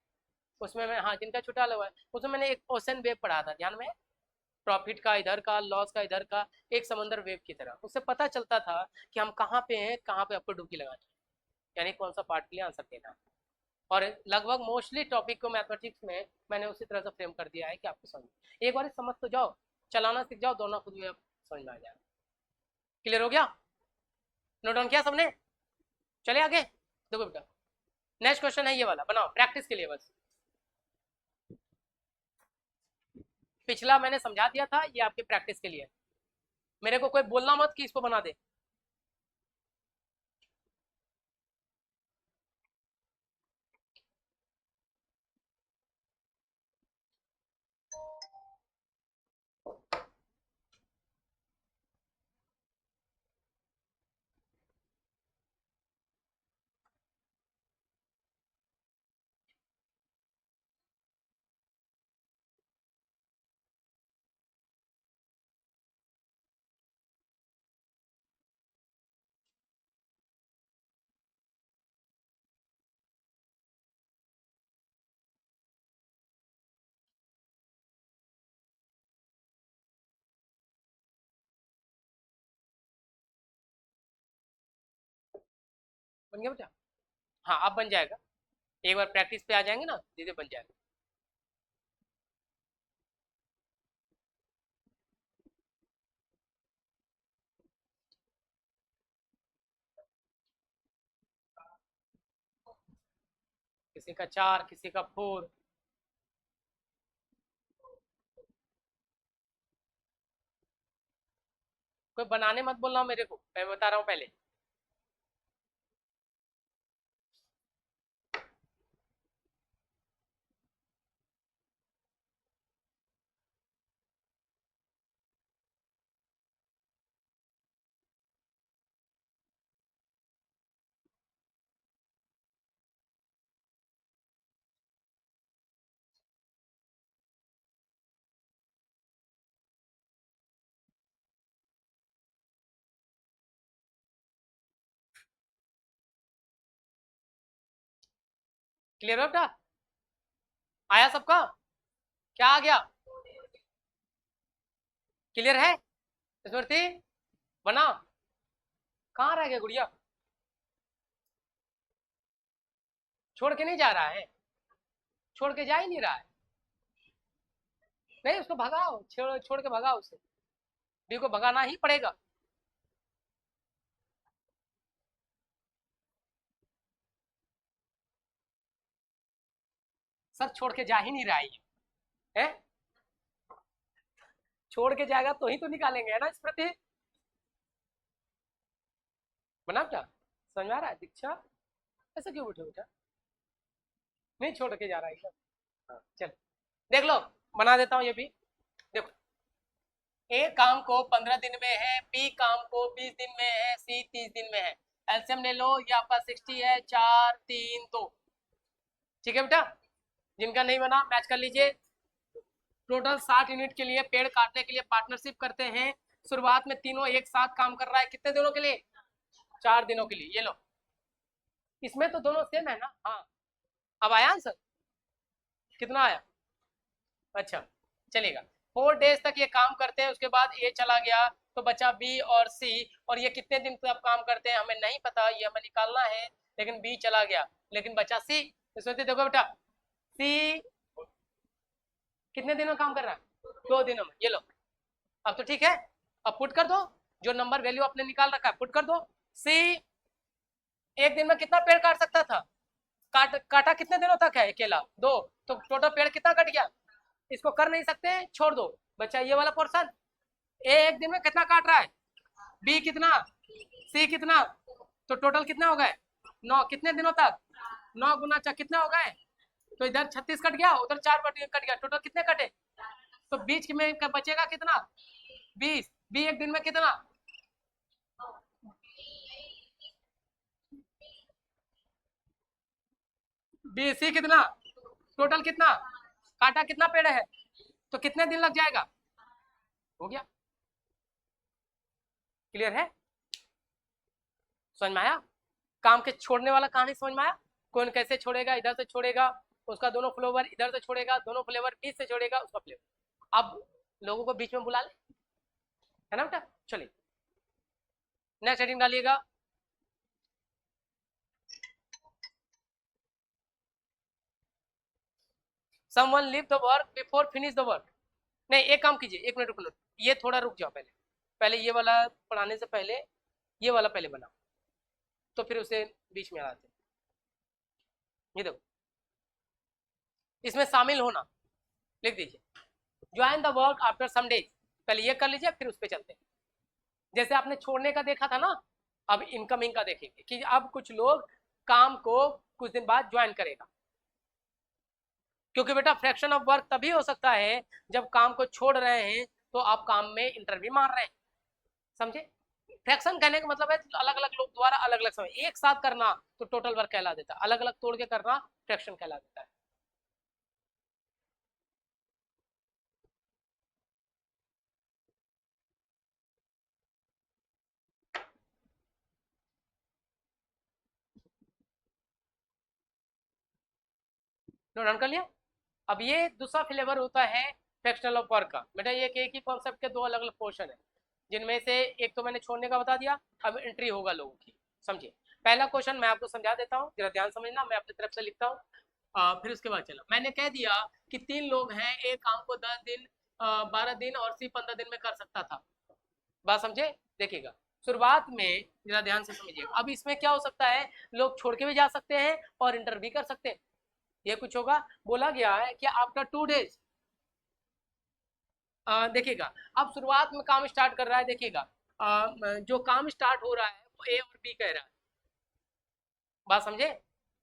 उसमें मैं, हाँ जिनका छुटा हुआ है उसमें मैंने एक ओशन वेव पढ़ा था ध्यान में, प्रॉफिट का इधर का, लॉस का इधर का, एक समंदर वेव की तरह, उससे पता चलता था कि हम कहाँ पे हैं, कहाँ पे आपको डुबकी लगानी है, यानी कौन सा पार्ट के लिए आंसर देना है, और लगभग मोस्टली टॉपिक को मैथमेटिक्स में मैंने उसी तरह से फ्रेम कर दिया है कि आपको समझ, एक बार समझ तो जाओ, चलाना सीख जाओ, दोनों खुद में समझ में आ जाएगा। क्लियर हो गया? नोट डाउन किया सबने? चले आगे, देखो बेटा नेक्स्ट क्वेश्चन है ये वाला, बनाओ प्रैक्टिस के लिए बस, पिछला मैंने समझा दिया था, ये आपके प्रैक्टिस के लिए, मेरे को कोई बोलना मत कि इसको बना दे। बन गया बेटा? हाँ अब बन जाएगा, एक बार प्रैक्टिस पे आ जाएंगे ना, धीरे बन जाएगा। किसी का 4, किसी का 4। कोई बनाने मत बोलना मेरे को, मैं बता रहा हूँ पहले। क्लियर हो बेटा? आया सबका? क्या आ गया? क्लियर है? स्मृति बना? कहाँ रह गया गुड़िया? छोड़ के नहीं जा रहा है? छोड़ के जा ही नहीं रहा है। नहीं, उसको भगाओ, छोड़ छोड़ के भगाओ उसे। बी को भगाना ही पड़ेगा। सर छोड़ के जा ही नहीं रहा है ये। है? छोड़ के जाएगा तो ही तो निकालेंगे, है ना स्मृति? बना क्या? समझ में आ रहा है दीक्षा? ऐसा क्यों बैठे बेटा? नहीं छोड़ के जा रहा है एकदम। हाँ, चल देख लो, बना देता हूँ ये भी। देखो, ए काम को 15 दिन में है, बी काम को 20 दिन में है, सी 30 दिन में है। एलसीएम ले लो, ये आपका 60 है, 4 3 2। ठीक है बेटा? जिनका नहीं बना मैच कर लीजिए। टोटल 60 यूनिट के लिए पेड़ काटने के लिए पार्टनरशिप करते हैं। शुरुआत में तीनों एक साथ काम कर रहा है, कितने दिनों के लिए? 4 दिनों के लिए। ये लो, इसमें तो दोनों सेम है ना? हाँ, अब आया आंसर? कितना आया? अच्छा, चलेगा। 4 डेज तक ये काम करते हैं, उसके बाद ये चला गया, तो बचा बी और सी। और ये कितने दिन तक काम करते हैं हमें नहीं पता, ये हमें निकालना है। लेकिन बी चला गया, लेकिन बचा सी। इसमें देखो बेटा, सी कितने दिनों में काम कर रहा है? 2 दिनों में। ये लो, अब तो ठीक है। अब पुट कर दो, जो नंबर वैल्यू आपने निकाल रखा है पुट कर दो। सी एक दिन में कितना पेड़ काट सकता था? काटा कितने दिनों तक है अकेला? 2। तो टोटल पेड़ कितना कट गया? इसको कर नहीं सकते, छोड़ दो। बच्चा ये वाला पोर्शन। ए एक दिन में कितना काट रहा है? बी कितना? सी कितना? तो टोटल कितने हो गए? 9। कितने दिनों तक? 9 गुना 4 कितने हो गए? तो इधर 36 कट गया, उधर 4 कट गया, टोटल कितने कटे? तो बीच में बचेगा कितना? 20। बी एक दिन में कितना? बी सी कितना? टोटल कितना? काटा कितना पेड़ है? तो कितने दिन लग जाएगा? हो गया। क्लियर है? समझ में आया? काम के छोड़ने वाला कहानी समझ में आया? कौन कैसे छोड़ेगा? इधर से छोड़ेगा, उसका दोनों फ्लेवर इधर से छोड़ेगा, दोनों फ्लेवर बीच से छोड़ेगा उसका फ्लेवर। अब लोगों को बीच में बुला ले, है ना बेटा? चलिए नेक्स्ट हेडिंग डालिएगा। Someone leave the work before finish the work. नहीं, एक काम कीजिए, 1 मिनट रुक लो, ये थोड़ा रुक जाओ। पहले पहले ये वाला पढ़ाने से पहले ये वाला पहले बनाओ, तो फिर उसे बीच में आते। ये देखो, इसमें शामिल होना लिख दीजिए। Join the work after some days. पहले ये कर लीजिए, फिर उस पर चलते हैं। जैसे आपने छोड़ने का देखा था ना, अब इनकमिंग का देखेंगे कि अब कुछ लोग काम को कुछ दिन बाद ज्वाइन करेगा। क्योंकि बेटा फ्रैक्शन ऑफ वर्क तभी हो सकता है जब काम को छोड़ रहे हैं तो आप काम में इंटरव्यू मार रहे हैं। समझे? फ्रैक्शन कहने का मतलब है अलग अलग लोग द्वारा अलग अलग समय एक साथ करना तो टोटल वर्क कहला देता है, अलग अलग तोड़ के करना फ्रैक्शन कहला देता है। नोट कर लिया? अब ये दूसरा फ्लेवर होता है फ्रैक्शनल ऑफ वर्क का। बेटा ये एक ही कॉन्सेप्ट के 2 अलग अलग पोर्शन है, जिनमें से एक तो मैंने छोड़ने का बता दिया, अब एंट्री होगा लोगों की। समझिए, पहला क्वेश्चन मैं आपको समझा देता हूँ, जरा ध्यान समझना, मैं अपनी तरफ से लिखता हूँ। फिर उसके बाद चलो, मैंने कह दिया कि 3 लोग हैं, एक काम को 10 दिन 12 दिन और सी 15 दिन में कर सकता था। बात समझे? देखिएगा, शुरुआत में जरा ध्यान से समझिए। अब इसमें क्या हो सकता है, लोग छोड़ के भी जा सकते हैं और इंटर भी कर सकते हैं। ये कुछ होगा। बोला गया है कि आफ्टर 2 डेज, देखिएगा अब शुरुआत में काम स्टार्ट कर रहा है, देखिएगा जो काम स्टार्ट हो रहा है वो ए और बी कह रहा है, बात समझे।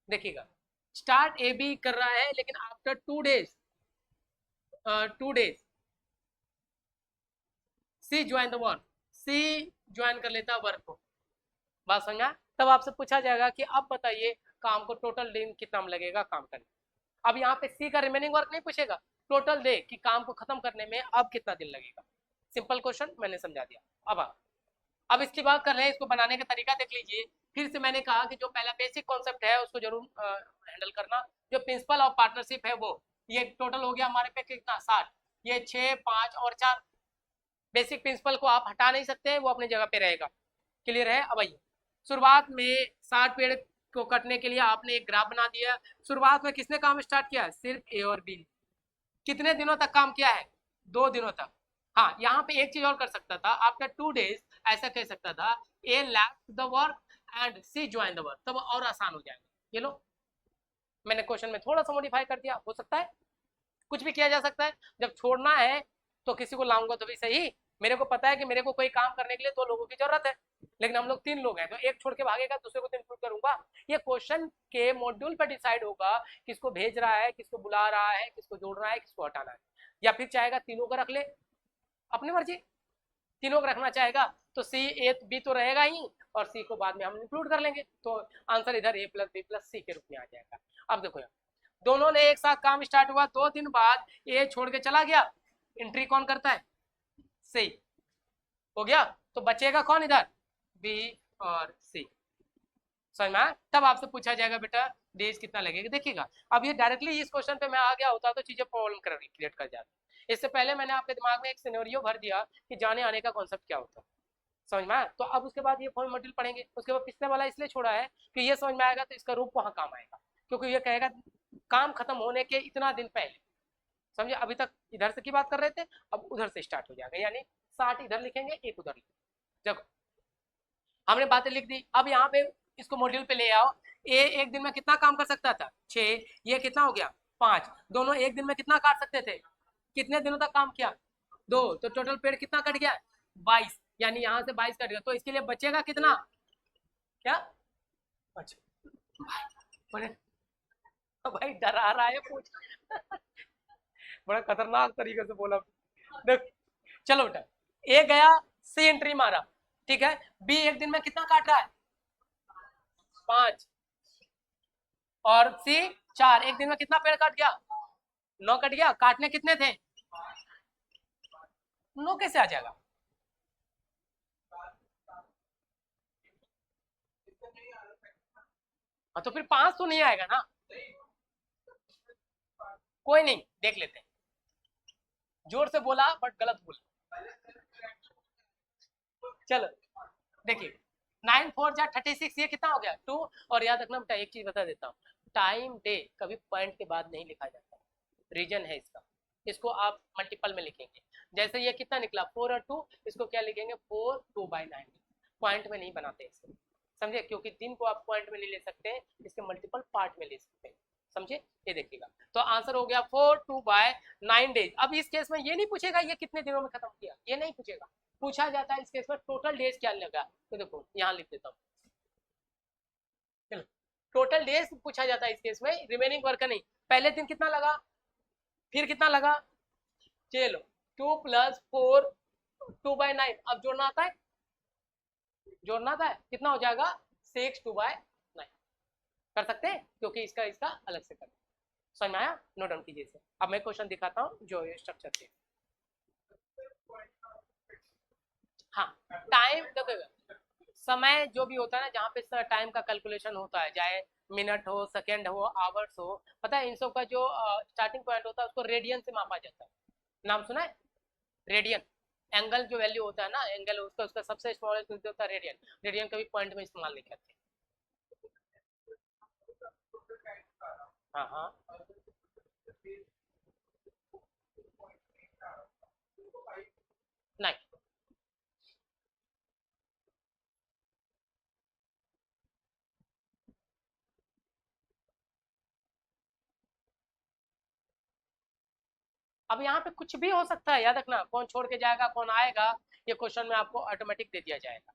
देखिएगा स्टार्ट ए बी कर रहा है, लेकिन after 2 days, 2 days C join the work, C join कर लेता है वर्क को, बात समझा। तब आपसे पूछा जाएगा कि अब बताइए काम को टोटल दिन कितना लगेगा काम करने। अब यहाँ पे सी का रिमेनिंग वर्क नहीं पूछेगा, टोटल डे कि काम को खत्म करने में अब कितना दिन लगेगा। सिंपल क्वेश्चन मैंने समझा दिया। अब इसकी बात कर रहे हैं, इसको बनाने का तरीका देख लीजिए। फिर से मैंने कहा कि जो पहला बेसिक कॉन्सेप्ट है उसको जरूर हैंडल करना। जो प्रिंसिपल ऑफ पार्टनरशिप है वो, ये टोटल हो गया हमारे पे कितना 60, ये 6 5 और 4, बेसिक प्रिंसिपल को आप हटा नहीं सकते, वो अपनी जगह पे रहेगा। क्लियर है। अब आइए शुरुआत में 60 पेड़ को कटने के लिए आपने एक ग्राफ बना दिया। शुरुआत में किसने काम स्टार्ट किया, सिर्फ ए और बी। कितने दिनों तक काम किया है, 2 दिनों तक। हाँ यहाँ पे एक चीज और कर सकता था, आफ्टर 2 डेज ऐसा कह सकता था A left the work and C join the work, तब और आसान हो जाएगा। ये लो मैंने क्वेश्चन में थोड़ा सा मॉडिफाई कर दिया, हो सकता है कुछ भी किया जा सकता है। जब छोड़ना है तो किसी को लाऊंगा तो भी सही, मेरे को पता है कि मेरे को कोई काम करने के लिए 2 लोगों की जरूरत है, लेकिन हम लोग 3 लोग हैं, तो एक छोड़ के भागेगा, दूसरे को तो इंक्लूड करूंगा। ये क्वेश्चन के मॉड्यूल पर डिसाइड होगा किसको भेज रहा है, किसको बुला रहा है, किसको जोड़ रहा है, किसको हटाना है। या फिर चाहेगा तीनों को रख ले, अपनी मर्जी। तीनों को रखना चाहेगा तो सी ए बी तो रहेगा ही, और सी को बाद में हम इंक्लूड कर लेंगे, तो आंसर इधर ए प्लस बी प्लस सी के रूप में आ जाएगा। अब देखो यार, दोनों ने एक साथ काम स्टार्ट हुआ, 2 दिन बाद ए छोड़ के चला गया, एंट्री कौन करता है, सी। हो गया, तो बचेगा कौन इधर, बी और सी। समझ में आया। तब आपसे पूछा जाएगा बेटा डेज कितना लगेगा। देखिएगा अब ये डायरेक्टली इस क्वेश्चन पे मैं आ गया होता तो चीजें प्रॉब्लम क्रिएट कर जाती। इससे पहले मैंने आपके दिमाग में एक सिनेरियो भर दिया कि जाने आने का कॉन्सेप्ट क्या होता है, समझ में आया। तो अब उसके बाद ये फॉर्म मॉड्यूल पढ़ेंगे, उसके बाद पिछले वाला इसलिए छोड़ा है कि ये समझ में आएगा तो इसका रूप वहां काम आएगा, क्योंकि ये कहेगा काम खत्म होने के इतना दिन पहले, समझे। अभी तक इधर से की बात कर रहे थे, अब उधर से स्टार्ट हो जाएगा, यानी 60 इधर लिखेंगे, एक उधर लिखेंगे। देखो हमने बातें लिख दी, अब यहाँ पे इसको मॉड्यूल पे ले आओ। ए एक दिन में कितना काम कर सकता था, 6, ये कितना हो गया 5, दोनों एक दिन में कितना काट सकते थे, कितने दिनों तक काम किया 2, तो टोटल पेड़ कितना कट गया 22, यानी यहाँ से 22 कट गया, तो इसके लिए बचेगा कितना, क्या अच्छा बड़े भाई डरा रहा है पूछ बड़ा खतरनाक तरीके से बोला। देख चलो बेटा, ए गया, सी एंट्री मारा, ठीक है। बी एक दिन में कितना काट रहा है 5, और सी 4, एक दिन में कितना पेड़ कट गया 9 कट गया। काटने कितने थे 9, कैसे आ जाएगा, हाँ तो फिर 5 तो नहीं आएगा ना, कोई नहीं देख लेते हैं। जोर से बोला बट गलत बोला, चलो देखिए 9 4 जा 36, ये कितना हो गया 2। और याद रखना बेटा एक चीज बता देता हूँ, टाइम डे कभी पॉइंट के बाद नहीं लिखा जाता, रीजन है इसका, इसको आप मल्टीपल में लिखेंगे। जैसे ये कितना निकला 4 और 2, इसको क्या लिखेंगे 4 2/9, पॉइंट में नहीं बनाते इसको, समझे, क्योंकि दिन को आप पॉइंट में नहीं ले सकते, इसके मल्टीपल पार्ट में ले सकते हैं, समझे। ये देखिएगा तो आंसर हो गया 4 2/9 डेज। अब इस केस में ये नहीं पूछेगा ये कितने दिनों में खत्म किया, ये नहीं पूछेगा, पूछा जाता है इस केस में टोटल डेज क्या लगा। तो देखो यहाँ लिख देता हूँ, चलो टोटल डेज पूछा जाता है इस केस में, रिमेनिंग वर्क नहीं। पहले दिन कितना लगा, फिर कितना लगा, चलो 2 + 4 2/9, अब जोड़ना आता है, जोड़ना आता है कितना हो जाएगा 6 2/9, कर सकते हैं क्योंकि इसका इसका अलग से कर, समझ में आया। नोट डाउन कीजिए इसे। अब मैं क्वेश्चन दिखाता हूँ जो ये स्ट्रक्चर थे। हाँ टाइम देखो, समय जो भी होता है ना जहाँ पे टाइम का कैलकुलेशन होता है, चाहे मिनट हो सेकेंड हो आवर्स हो, पता है इन सब का जो स्टार्टिंग पॉइंट होता है उसको रेडियन से मापा जाता है। नाम सुना है रेडियन। एंगल जो वैल्यू होता है ना, एंगल उसका उसका सबसे स्मॉलेस्ट यूनिट होता है रेडियन, रेडियन कभी पॉइंट में इस्तेमाल नहीं करते। हाँ हाँ नहीं, अब यहाँ पे कुछ भी हो सकता है, याद रखना, कौन छोड़ के जाएगा कौन आएगा, ये क्वेश्चन में आपको ऑटोमेटिक दे दिया जाएगा।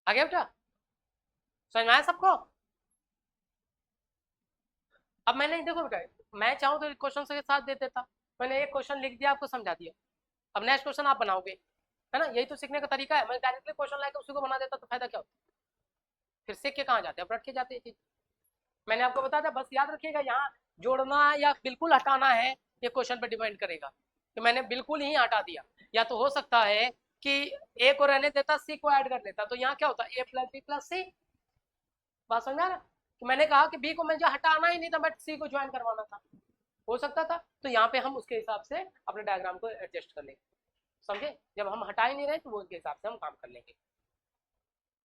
आ गया बेटा, समझ में आया सबको? अब मैंने देखो बेटा, मैं चाहूँ तो क्वेश्चन के साथ दे देता, मैंने एक क्वेश्चन लिख दिया आपको समझा दिया, अब नेक्स्ट क्वेश्चन आप बनाओगे, है ना, यही तो सीखने का तरीका है। मैं डायरेक्टली क्वेश्चन लाकर उसी को बना देता तो फायदा क्या होता? फिर सीख के कहाँ जाते हैं, रट के जाते हैं चीज। मैंने आपको बताया था, बस याद रखिएगा यहाँ जोड़ना या बिल्कुल हटाना है, ये क्वेश्चन पर डिपेंड करेगा कि मैंने बिल्कुल ही हटा दिया, या तो हो सकता है कि ए को रहने देता सी को ऐड कर देता, तो यहाँ क्या होता ए प्लस बी प्लस सी। बात समझ आ रहा? तो मैंने कहा कि बी को मुझे हटाना ही नहीं था, बट सी को ज्वाइन करवाना था, हो सकता था, तो यहाँ पे हम उसके हिसाब से अपने डायग्राम को एडजस्ट कर लेंगे, समझे? जब हम हटा ही नहीं रहे तो वो उसके हिसाब से हम काम कर लेंगे।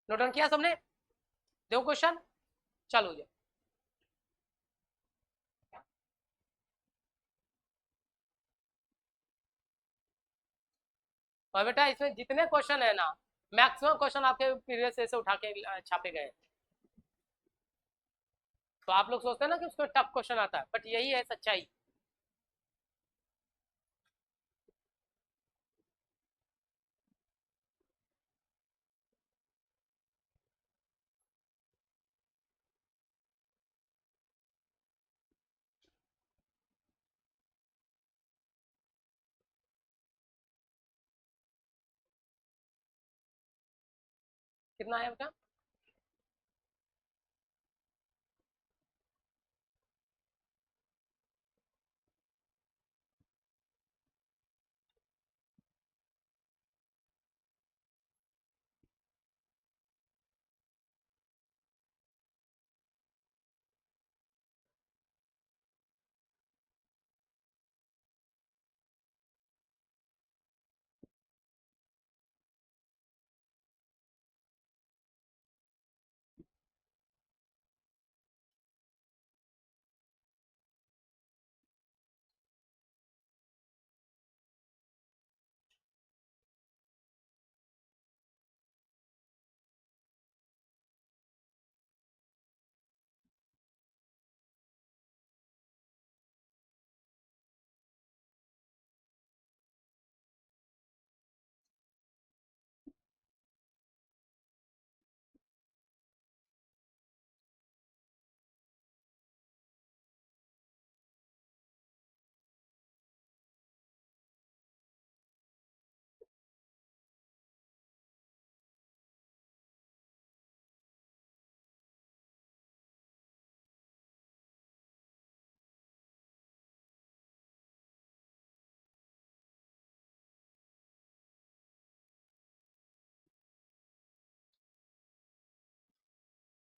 नोट डाउन किया सबने? देखो क्वेश्चन चालू हो जाए। और बेटा इसमें जितने क्वेश्चन है ना, मैक्सिमम क्वेश्चन आपके प्रीवियस से उठा के छापे गए, तो आप लोग सोचते हैं ना कि उसको टफ क्वेश्चन आता है, बट यही है सच्चाई। कितना है बेटा?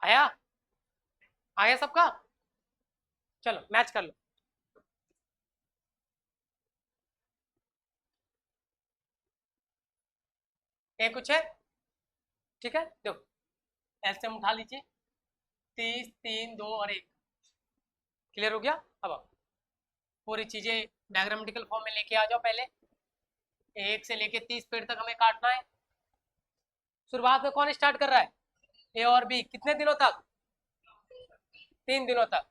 आया? आया सबका? चलो मैच कर लो। एक कुछ है, ठीक है, देखो एलसीएम उठा लीजिए, 30, 3, 2 और 1, क्लियर हो गया? अब आप पूरी चीजें डायग्रामेटिकल फॉर्म में लेके आ जाओ। पहले 1 से लेके 30 पेड़ तक हमें काटना है। शुरुआत में कौन स्टार्ट कर रहा है? ए और बी, कितने दिनों तक? 3 दिनों तक।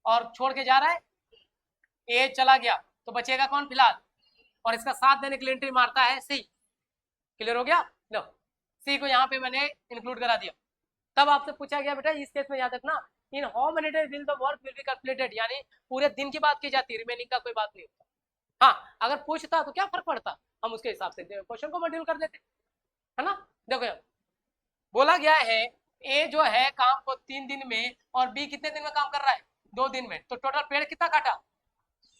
और छोड़ के जा रहा है, ए चला गया, तो बचेगा कौन फिलहाल? और इसका साथ देने के लिए एंट्री मारता है सी। क्लियर हो गया? लो, सी को यहाँ पे मैंने इंक्लूड करा दिया। तब आपसे पूछा गया बेटा इस केस में याद रखना, in how many days will the work will be calculated, यानी पूरे दिन की बात की जाती है, रिमेनिंग का कोई बात नहीं होता। हाँ, अगर पूछता तो क्या फर्क पड़ता, हम उसके हिसाब से क्वेश्चन को मॉड्यूल कर देते, है ना? देखो बोला गया है ए जो है काम को 3 दिन में, और बी कितने दिन में काम कर रहा है? 2 दिन में, तो टोटल पेड़ कितना काटा,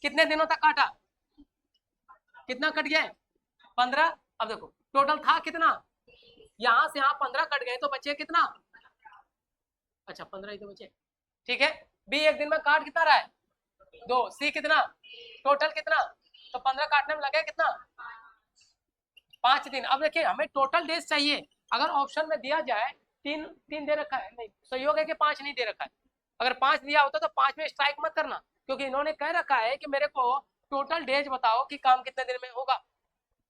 कितने दिनों तक काटा, कितना कट गया है, 15। अब देखो टोटल था कितना, यहां से यहां 15 कट गए तो बचे कितना, अच्छा 15 ही तो बचे, ठीक है। बी एक दिन में काट कितना रहा है, 2, सी कितना, टोटल कितना, तो 15 काटने में लगे कितना, 5 दिन। अब देखिए हमें टोटल डेज चाहिए, अगर ऑप्शन में दिया जाए 3 3 दे रखा है, नहीं सहयोग है कि 5 नहीं दे रखा है, अगर 5 दिया होता तो 5 में स्ट्राइक मत करना, क्योंकि इन्होंने कह रखा है कि मेरे को टोटल डेज बताओ कि काम कितने दिन में होगा,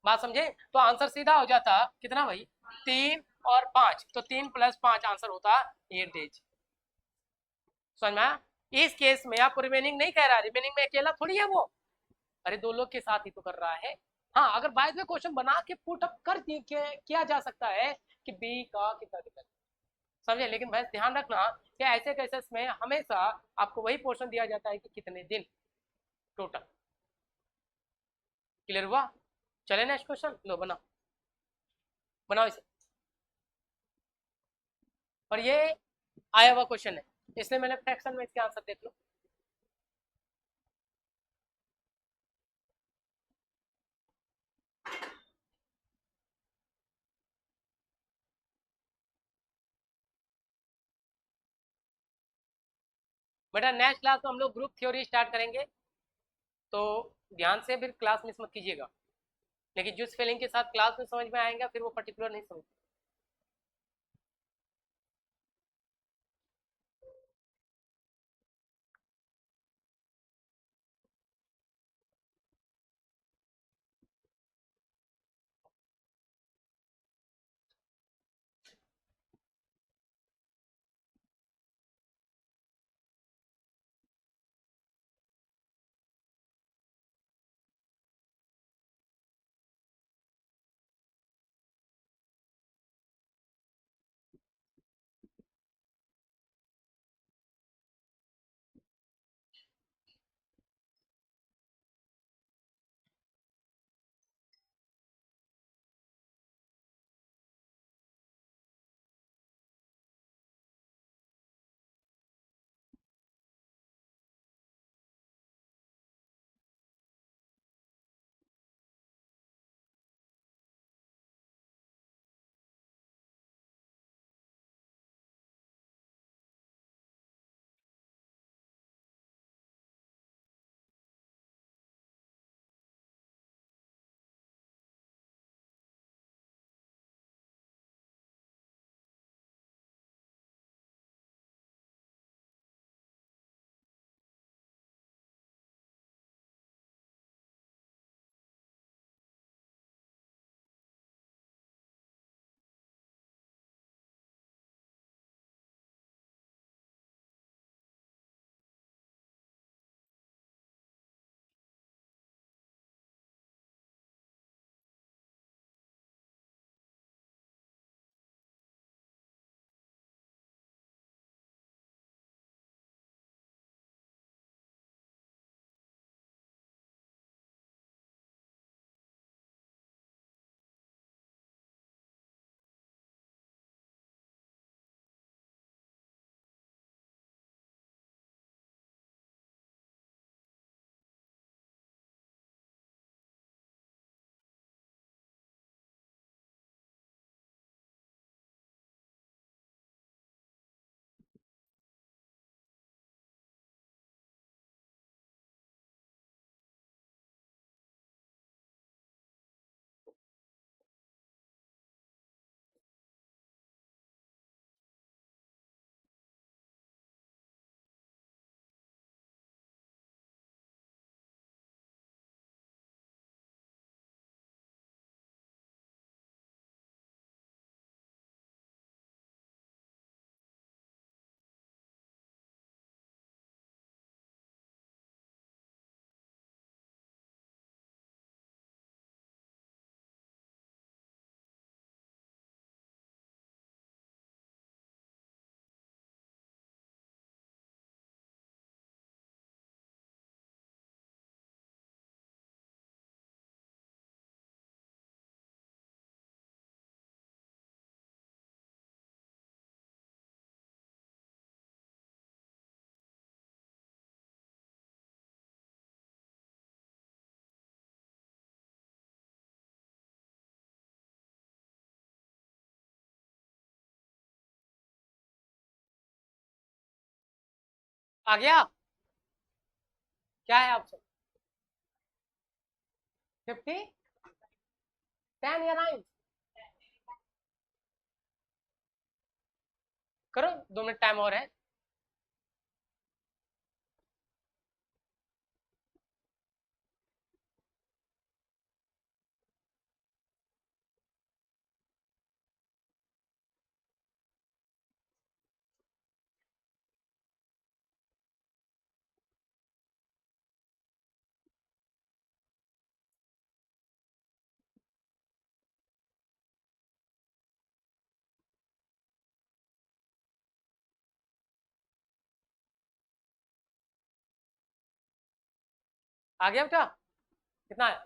बात समझे, तो आंसर सीधा हो जाता कितना भाई, 3 और 5, तो 3 + 5 आंसर होता 8 डेज। समझ में आया? इस केस में आपको रिमेनिंग नहीं कह रहा, रिमेनिंग में अकेला थोड़ी है वो, अरे 2 लोग के साथ ही तो कर रहा है। हाँ अगर बाद में क्वेश्चन बना के पुट अप कर किया जा सकता है कि बी का कितना दिक्कत, समझे, लेकिन भाई ध्यान रखना कि ऐसे केसेस में हमेशा आपको वही पोर्शन दिया जाता है कि कितने दिन टोटल। क्लियर हुआ? चले नेक्स्ट क्वेश्चन, लो बनाओ, बनाओ इसे। और ये आया हुआ क्वेश्चन है, इसलिए मैंने फ्रैक्शन में इसके आंसर देख लो। बेटा नेक्स्ट क्लास में हम लोग ग्रुप थ्योरी स्टार्ट करेंगे, तो ध्यान से फिर क्लास मिस मत कीजिएगा, लेकिन जिस स्पेलिंग के साथ क्लास में समझ में आएगा फिर वो पर्टिकुलर नहीं समझ। आ गया? क्या है ऑप्शन? 50, 10 या 9? करो, 2 मिनट टाइम और है। आ गया बेटा? कितना है?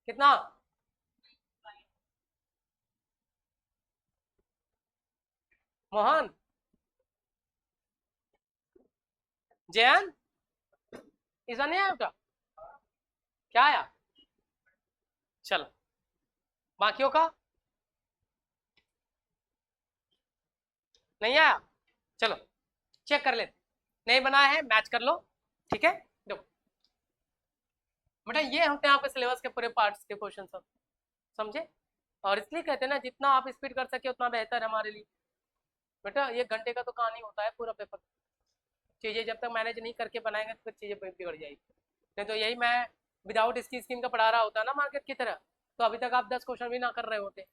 कितना? मोहन, जैन, इस बार नहीं आया बेटा? क्या आया? चलो, बाकियों का नहीं आया? चलो चेक कर लेते, नहीं बनाया है मैच कर लो। ठीक है, देखो बेटा, ये होते हैं आपके सिलेबस के पूरे पार्ट्स के क्वेश्चन सब, समझे? और इसलिए कहते हैं ना, जितना आप स्पीड कर सके उतना बेहतर है हमारे लिए। बेटा 1 घंटे का तो कहानी होता है पूरा पेपर। चीज़ें जब तक मैनेज नहीं करके बनाएंगे तो फिर चीज़ें बिगड़ जाएगी। नहीं तो यही मैं विदाउट इसकी स्कीम का पढ़ा रहा होता ना मार्केट की तरह, तो अभी तक आप 10 क्वेश्चन भी ना कर रहे होते।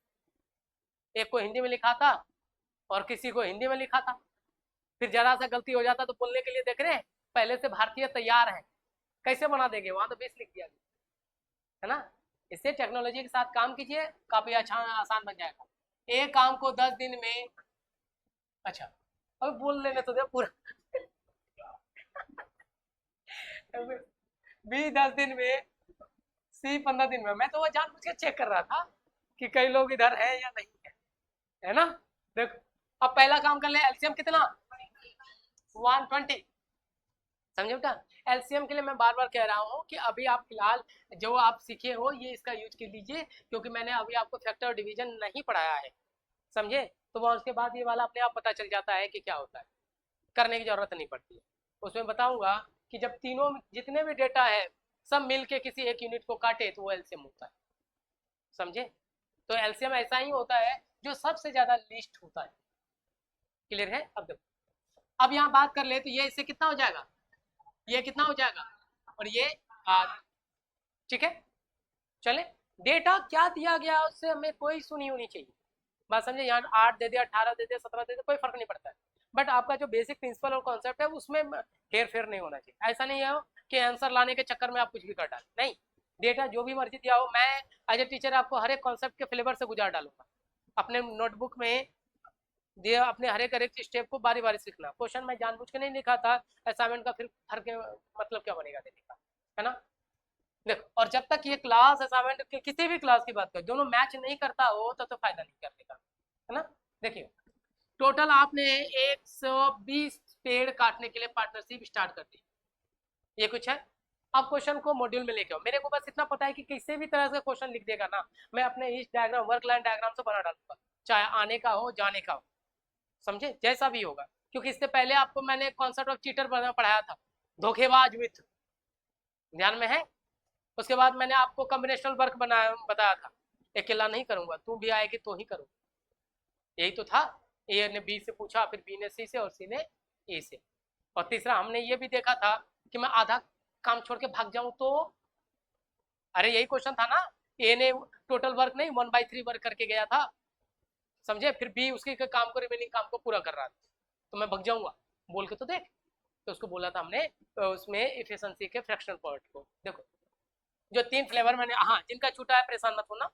एक को हिंदी में लिखा था और किसी को हिंदी में लिखा था, फिर जरा सा गलती हो जाता तो बोलने के लिए देख रहे हैं पहले से भारतीय तैयार है, कैसे बना देंगे, वहां तो 20 लिख दिया है ना। इससे टेक्नोलॉजी के साथ काम कीजिए, काफी अच्छा आसान बन जाएगा। एक काम को 10 दिन में, अच्छा अब बोल लेने तो दे पूरा। बी 10 दिन में, सी 15 दिन में। मैं तो वो जानबूझ के चेक कर रहा था कि कई लोग इधर है या नहीं है, है ना। देखो, अब पहला काम कर ले, एलसीएम कितना? 120। समझे बेटा? एलसीएम के लिए मैं बार बार कह रहा हूँ कि अभी आप फिलहाल जो आप सीखे हो ये इसका यूज कर लीजिए, क्योंकि मैंने अभी आपको फैक्टर डिवीजन नहीं पढ़ाया है, समझे? तो वह उसके बाद ये वाला अपने आप पता चल जाता है कि क्या होता है, करने की जरूरत नहीं पड़ती है। उसमें बताऊंगा कि जब तीनों जितने भी डेटा है सब मिल के किसी एक यूनिट को काटे तो वो एलसीएम होता है, समझे? तो एलसीएम ऐसा ही होता है जो सबसे ज्यादा लिस्ट होता है। क्लियर है? अब देखो, अब यहाँ बात कर ले तो ये इससे कितना हो जाएगा, ये कितना हो जाएगा, और ये 8। ठीक है, चले। डेटा क्या दिया गया उससे हमें कोई सुनी होनी चाहिए, बात समझे? यहाँ 8 दे दिया, 18 दे दिया, 17 दे दिया, कोई फर्क नहीं पड़ता है। बट आपका जो बेसिक प्रिंसिपल और कॉन्सेप्ट है उसमें हेर फेर नहीं होना चाहिए। ऐसा नहीं है कि आंसर लाने के चक्कर में आप कुछ भी कर डालें, नहीं। डेटा जो भी मर्जी दिया हो, मैं एज ए टीचर आपको हर एक कॉन्सेप्ट के फ्लेवर से गुजार डालूंगा। अपने नोटबुक में दिया, अपने हर एक स्टेप को बारी बारी सीखना। क्वेश्चन मैं जानबूझ के नहीं लिखा था असाइनमेंट का, फिर हर के मतलब क्या बनेगा देने का, है ना। देखो, और जब तक ये क्लास असाइनमेंट के किसी भी क्लास की बात करें, दोनों मैच नहीं करता हो तो फायदा नहीं करने का, है ना। देखिए, टोटल आपने 120 पेड़ काटने के लिए पार्टनरशिप स्टार्ट कर दी, ये कुछ है। अब क्वेश्चन को मॉड्यूल में लेके आओ। मेरे को बस इतना पता है कि किसी भी तरह से क्वेश्चन लिख देगा ना, मैं अपने इस डायग्राम, वर्क लाइन डायग्राम से बना डालूंगा, चाहे आने का हो जाने का हो, समझे? जैसा भी होगा, क्योंकि इससे पहले आपको मैंने कॉन्सेप्ट ऑफ चीटर पढ़ाया था, धोखेबाज विथ, ध्यान में है? उसके बाद मैंने आपको कॉम्बिनेशनल वर्क बनाया बताया था, अकेला नहीं करूंगा, तू भी आएगी तो ही करूंगा, यही तो था। ए ने बी से पूछा, फिर बी ने सी से, और सी ने ए से। और तीसरा हमने ये भी देखा था कि मैं आधा काम छोड़ के भाग जाऊं तो, अरे यही क्वेश्चन था ना, ए ने टोटल वर्क नहीं 1/3 वर्क करके गया था, समझे? फिर बी उसके काम को, रिमेनिंग काम को पूरा कर रहा था, तो मैं भग जाऊंगा, बोल के तो देख। तो उसको बोला था हमने उसमें इफिशिएंसी के फ्रैक्शनल पार्ट को। देखो, जो 3 फ्लेवर मैंने, हाँ जिनका छूटा है परेशान मत होना,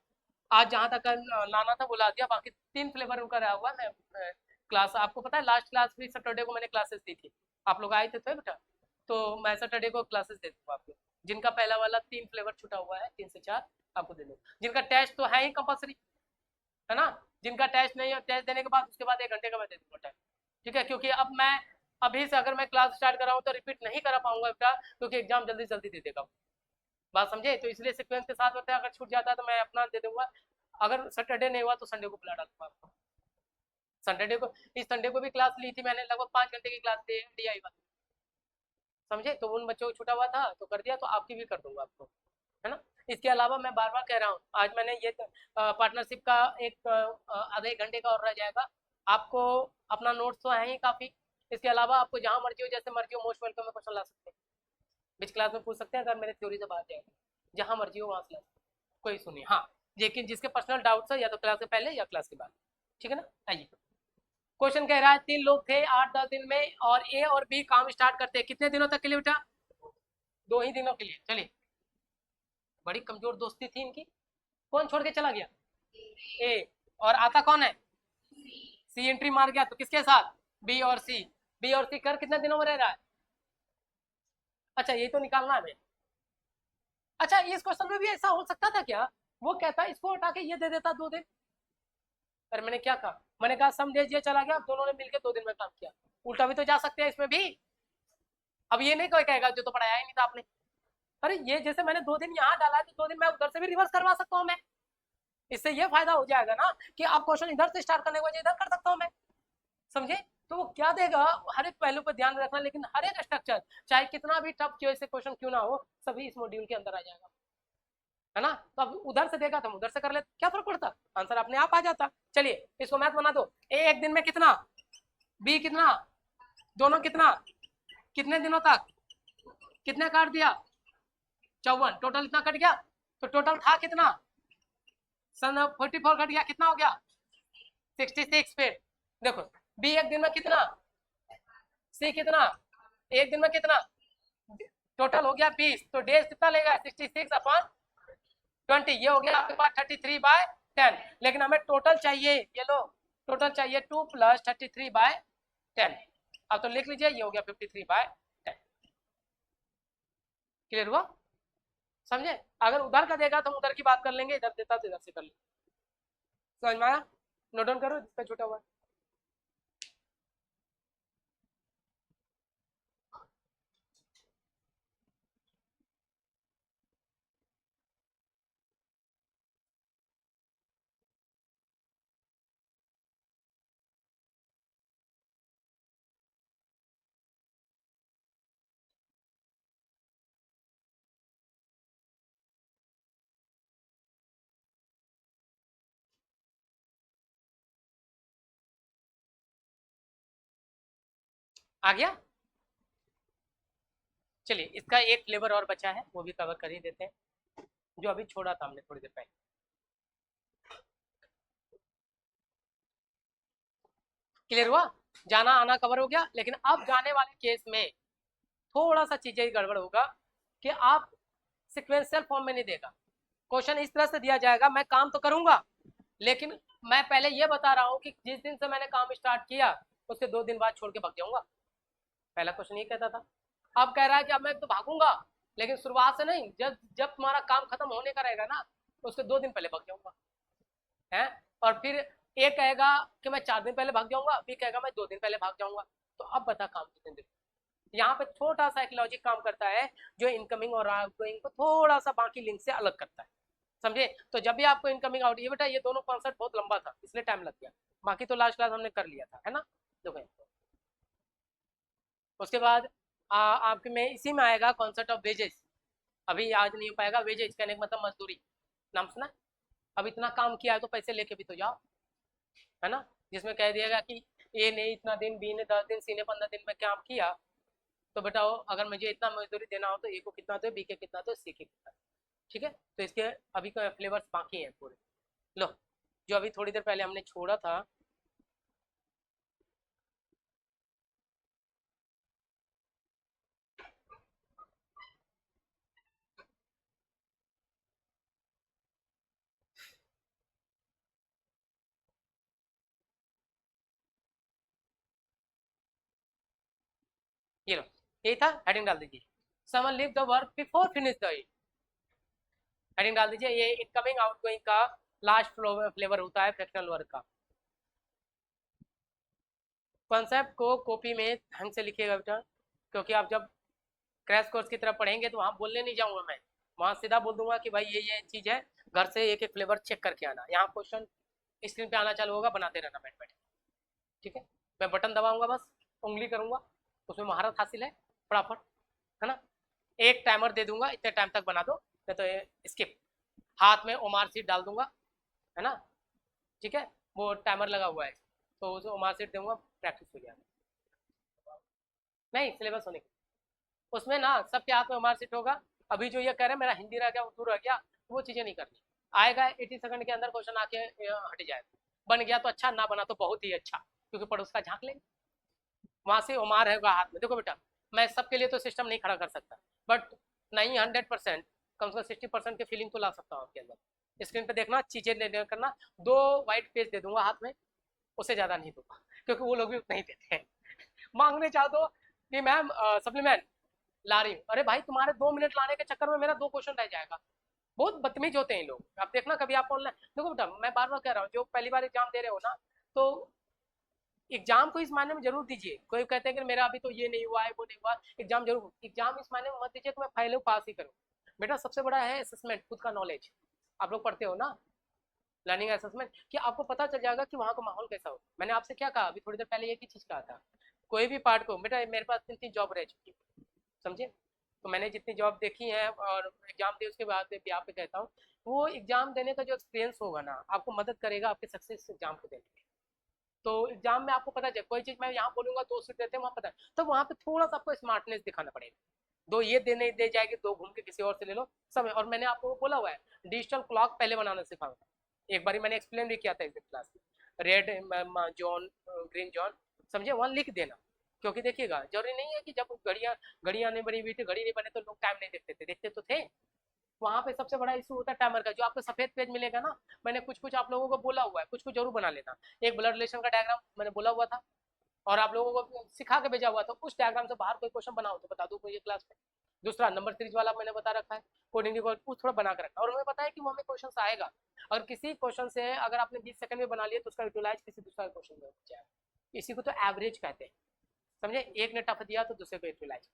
आज जहाँ तक लाना था बुला दिया, बाकी 3 फ्लेवर उनका रहा हुआ। मैं क्लास, आपको पता है लास्ट क्लास भी सैटरडे को मैंने क्लासेस दी थी, आप लोग आए थे तो बेटा, तो मैं सैटरडे को क्लासेस दे दूंगा आपको। जिनका पहला वाला 3 फ्लेवर छूटा हुआ है, 3 से 4 आपको दे दूंगा। जिनका टेस्ट तो है ही कंपलसरी, है ना, जिनका टेस्ट नहीं है, टेस्ट देने के बाद उसके बाद 1 घंटे का मैं दे दूंगा टाइम। ठीक है, क्योंकि अब मैं अभी से अगर मैं क्लास स्टार्ट कर रहा हूँ तो रिपीट नहीं करा पाऊंगा बेटा, क्योंकि एग्जाम जल्दी जल्दी दे देगा, बात समझे? तो इसलिए सीक्वेंस के साथ होता है, अगर छूट जाता है तो मैं अपना दे दूंगा, अगर सैटरडे नहीं हुआ तो संडे को बुला डालूंगा आपको। सैटरडे को, इस संडे को भी क्लास ली थी मैंने, लगभग 5 घंटे की क्लास दी DI वाली, समझे। तो उन बच्चों को छूटा हुआ था तो कर दिया, तो आपकी भी कर दूंगा आपको, है ना। इसके अलावा मैं बार बार कह रहा हूँ, आज मैंने ये पार्टनरशिप का एक आधे घंटे का और रह जाएगा। आपको अपना नोट्स तो है ही काफ़ी, इसके अलावा आपको जहाँ मर्जी हो, जैसे मर्जी हो, मोस्ट वेलकम में क्वेश्चन ला सकते हैं, बीच क्लास में पूछ सकते हैं, अगर मेरे थ्योरी से बात जाएगा, जहाँ मर्जी हो वहाँ से ला सकते हैं, कोई सुनिए। हाँ, लेकिन जिसके पर्सनल डाउट्स है या तो क्लास के पहले या क्लास के बाद, ठीक है ना। आइए, क्वेश्चन कह रहा है 3 लोग थे 8-10 दिन में, और ए और बी काम स्टार्ट करते हैं कितने दिनों तक के लिए बेटा? 2 ही दिनों के लिए। चलिए, बड़ी कमजोर दोस्ती थी इनकी। कौन छोड़ के चला गया? ए। और आता कौन है? सी एंट्री मार गया, तो किसके साथ? बी और सी। बी और सी कर कितने दिनों में रह रहा है? अच्छा, ये तो निकालना है हमें। अच्छा, इस क्वेश्चन में भी ऐसा हो सकता था क्या? वो कहता है इसको हटा के ये दे देता 2 दिन। पर मैंने क्या कहा? मैंने कहा सम डेज ये चला गया, अब दोनों ने मिलकर 2 दिन में काम किया। उल्टा भी तो जा सकते हैं इसमें भी। अब ये नहीं कोई कहेगा जो तो पढ़ाया ही नहीं था आपने। अरे ये जैसे मैंने 2 दिन यहाँ डाला है, तो 2 दिन मैं उधर से भी रिवर्स करवा सकता हूँ मैं। इससे ये फायदा हो जाएगा ना कि आप क्वेश्चन इधर से स्टार्ट करने के वजह इधर कर सकता हूँ मैं, समझे। तो वो क्या देगा, हर एक पहलू पर ध्यान रखना, लेकिन हर एक स्ट्रक्चर चाहे कितना भी टफ चॉइस से क्वेश्चन क्यों ना हो, सभी इस मॉड्यूल के अंदर आ जाएगा, है ना। तो अब उधर से देगा तो हम उधर से कर लेते, क्या फर्क पड़ता, आंसर अपने आप आ जाता। चलिए, इसको मैथ बना दो। ए एक दिन में कितना, बी कितना, दोनों कितना, कितने दिनों तक, कितने काट दिया? 54, टोटल इतना कट गया। तो टोटल था कितना? सन 44 कट गया, कितना हो गया? 66। फिर देखो, बी एक दिन में कितना, सी कितना, एक दिन में कितना, टोटल हो गया 20, तो डेज कितना लेगा? 66/20। ये हो गया आपके पास 33/10। लेकिन हमें टोटल चाहिए, ये लो, टोटल चाहिए 2 + 33/10। अब तो लिख लीजिए, ये हो गया 53/10। क्लियर हुआ, समझे। अगर उधर का देगा तो हम उधर की बात कर लेंगे, इधर देता तो इधर से कर लेंगे। समझ में आया? नोट डाउन करो जिसका छूटा हुआ। आ गया। चलिए, इसका एक फ्लेवर और बचा है, वो भी कवर कर ही देते हैं, जो अभी छोड़ा था हमने थोड़ी देर पहले। क्लियर हुआ? जाना आना कवर हो गया। लेकिन अब जाने वाले केस में थोड़ा सा चीजें गड़बड़ होगा कि आप सिक्वेंशियल फॉर्म में नहीं देगा क्वेश्चन, इस तरह से दिया जाएगा, मैं काम तो करूंगा, लेकिन मैं पहले ये बता रहा हूँ कि जिस दिन से मैंने काम स्टार्ट किया उसके 2 दिन बाद छोड़ के भाग जाऊंगा। पहला क्वेश्चन ये कहता था। अब कह रहा है कि अब मैं तो भागूंगा, लेकिन शुरुआत से नहीं, जब जब तुम्हारा काम खत्म होने का रहेगा ना, उसके 2 दिन पहले भाग जाऊंगा, है। और फिर ए कहेगा कि मैं 4 दिन पहले भाग जाऊंगा, बी कहेगा मैं 2 दिन पहले भाग जाऊंगा। तो अब बता काम कितने दिन। यहाँ पे छोटा सा एक लॉजिक काम करता है, जो इनकमिंग और आउटगोइंग को थोड़ा सा बाकी लिंक से अलग करता है, समझे। तो जब भी आपको इनकमिंग आउट, ये बेटा ये दोनों कॉन्सेप्ट बहुत लंबा था इसलिए टाइम लग गया, बाकी तो लास्ट क्लास हमने कर लिया था, है ना। देखो, उसके बाद आपके में इसी में आएगा कॉन्सेप्ट ऑफ वेजेस। अभी आज नहीं हो पाएगा। वेजेस कहने का मतलब मजदूरी, नाम सुना। अब इतना काम किया है तो पैसे लेके भी तो जाओ, है ना। जिसमें कह दिएगा कि ए ने इतना दिन, बी ने 10 दिन, सी ने 15 दिन में काम किया, तो बताओ अगर मुझे इतना मजदूरी देना हो तो ए को कितना दो, बी के कितना दो, सी के कितना। ठीक है, तो इसके अभी का फ्लेवर्स बाकी हैं पूरे। लो, जो अभी थोड़ी देर पहले हमने छोड़ा था, ये लो, ये था, हेडिंग डाल दीजिए, someone leave the work before finish the it. Heading डाल दीजिए, ये इनकमिंग आउटगोइंग का लास्ट फ्लेवर होता है फ्रैक्शनल वर्क का। कॉन्सेप्ट को कॉपी में ढंग से लिखिएगा बेटा, क्योंकि आप जब क्रैश कोर्स की तरफ पढ़ेंगे तो वहाँ बोलने नहीं जाऊँगा मैं, वहाँ सीधा बोल दूंगा कि भाई ये चीज़ है, घर से एक एक फ्लेवर चेक करके आना। यहाँ क्वेश्चन स्क्रीन पे आना चालू होगा, बनाते रहना बैठ बैठ। ठीक है, मैं बटन दबाऊंगा, बस उंगली करूंगा, उसमें महारत हासिल है फटाफट, है ना। एक टाइमर दे दूंगा, इतने टाइम तक बना दो, नहीं तो ये स्किप, हाथ में ओमार सीट डाल दूंगा, है ना, ठीक है, वो टाइमर लगा हुआ है, तो उसे ओमार सीट दूंगा, प्रैक्टिस हो जाएगा। नहीं, सिलेबस होने की उसमें ना सबके हाथ में ओमार सीट होगा। अभी जो ये कह रहे हैं मेरा हिंदी रह गया, उर्दू रह गया, वो चीज़ें नहीं करनी। आएगा 80 सेकंड के अंदर क्वेश्चन आके हट जाएगा, बन गया तो अच्छा, ना बना तो बहुत ही अच्छा, क्योंकि पड़ोस का झांक लेंगे, वहां से उमार रहेगा हाथ में। देखो बेटा, मैं सबके लिए तो सिस्टम नहीं खड़ा कर सकता, बट नहीं 100%, कम से कम 60% की फीलिंग तो ला सकता हूँ आपके अंदर। स्क्रीन पे देखना, चीजें लेने करना, 2 वाइट पेज दे दूंगा हाथ में, उससे ज्यादा नहीं दूंगा, क्योंकि वो लोग भी उतना ही देते हैं। मांगने चाहो तो कि मैम सप्लीमेंट ला रही हूँ, अरे भाई तुम्हारे 2 मिनट लाने के चक्कर में मेरा 2 क्वेश्चन रह जाएगा। बहुत बदतमीज होते हैं लोग, आप देखना कभी आप ऑनलाइन देखो बेटा, मैं बार बार कह रहा हूँ, जो पहली बार एग्जाम दे रहे हो ना, तो एग्जाम को इस मायने में जरूर दीजिए। कोई कहते हैं कि मेरा अभी तो ये नहीं हुआ है, वो नहीं हुआ, एग्जाम जरूर, एग्जाम इस मायने में मत दीजिए कि मैं फेल पास ही करूँ। बेटा सबसे बड़ा है असेसमेंट, खुद का नॉलेज, आप लोग पढ़ते हो ना लर्निंग असेसमेंट, कि आपको पता चल जाएगा कि वहाँ का माहौल कैसा हो। मैंने आपसे क्या कहा अभी थोड़ी देर पहले, एक ही चीज़ कहा था, कोई भी पार्ट को, बेटा मेरे पास 3 जॉब रह चुकी है, समझे, तो मैंने जितनी जॉब देखी है और एग्जाम दी उसके बाद भी आप पे कहता हूँ, वो एग्जाम देने का जो एक्सपीरियंस होगा ना, आपको मदद करेगा आपके सक्सेस एग्जाम को देने में। तो एग्जाम में आपको पता चले, कोई चीज़ मैं यहाँ बोलूंगा 2 सीट देते हैं वहाँ पता है, तो वहाँ पे थोड़ा सा आपको स्मार्टनेस दिखाना पड़ेगा। 2 ये देने दे जाएगी, 2 घूम के किसी और से ले लो सब। और मैंने आपको बोला हुआ है डिजिटल क्लॉक पहले बनाना सिखाऊंगा, एक बार मैंने एक्सप्लेन भी किया था इस क्लास में, रेड जोन ग्रीन जोन, समझे, वहाँ लिख देना। क्योंकि देखिएगा जरूरी नहीं है कि जब घड़ियाँ घड़ियाँ नहीं बनी हुई थी, घड़ी नहीं बने तो लोग टाइम नहीं देखते थे, देखते तो थे। वहाँ पे सबसे बड़ा इशू होता है टाइमर का। जो आपको सफेद पेज मिलेगा ना, मैंने कुछ कुछ आप लोगों को बोला हुआ है, कुछ कुछ जरूर बना लेना। एक ब्लड रिलेशन का डायग्राम मैंने बोला हुआ था, और आप लोगों को सिखा के भेजा हुआ था, उस डायग्राम से बाहर कोई क्वेश्चन बनाओ तो बता दो ये क्लास में। दूसरा नंबर सीरीज वाला मैंने बता रखा है, कोडिंग को थोड़ा बना के रखा, और हमें पता है कि वो हमें क्वेश्चन आएगा, और किसी क्वेश्चन से अगर आपने 20 सेकंड में बना लिया तो उसका यूटिलाइज किसी दूसरा क्वेश्चन में हो जाएगा। इसी को तो एवरेज कहते हैं, समझे, एक ने टफ दिया तो दूसरे को यूटिलाइज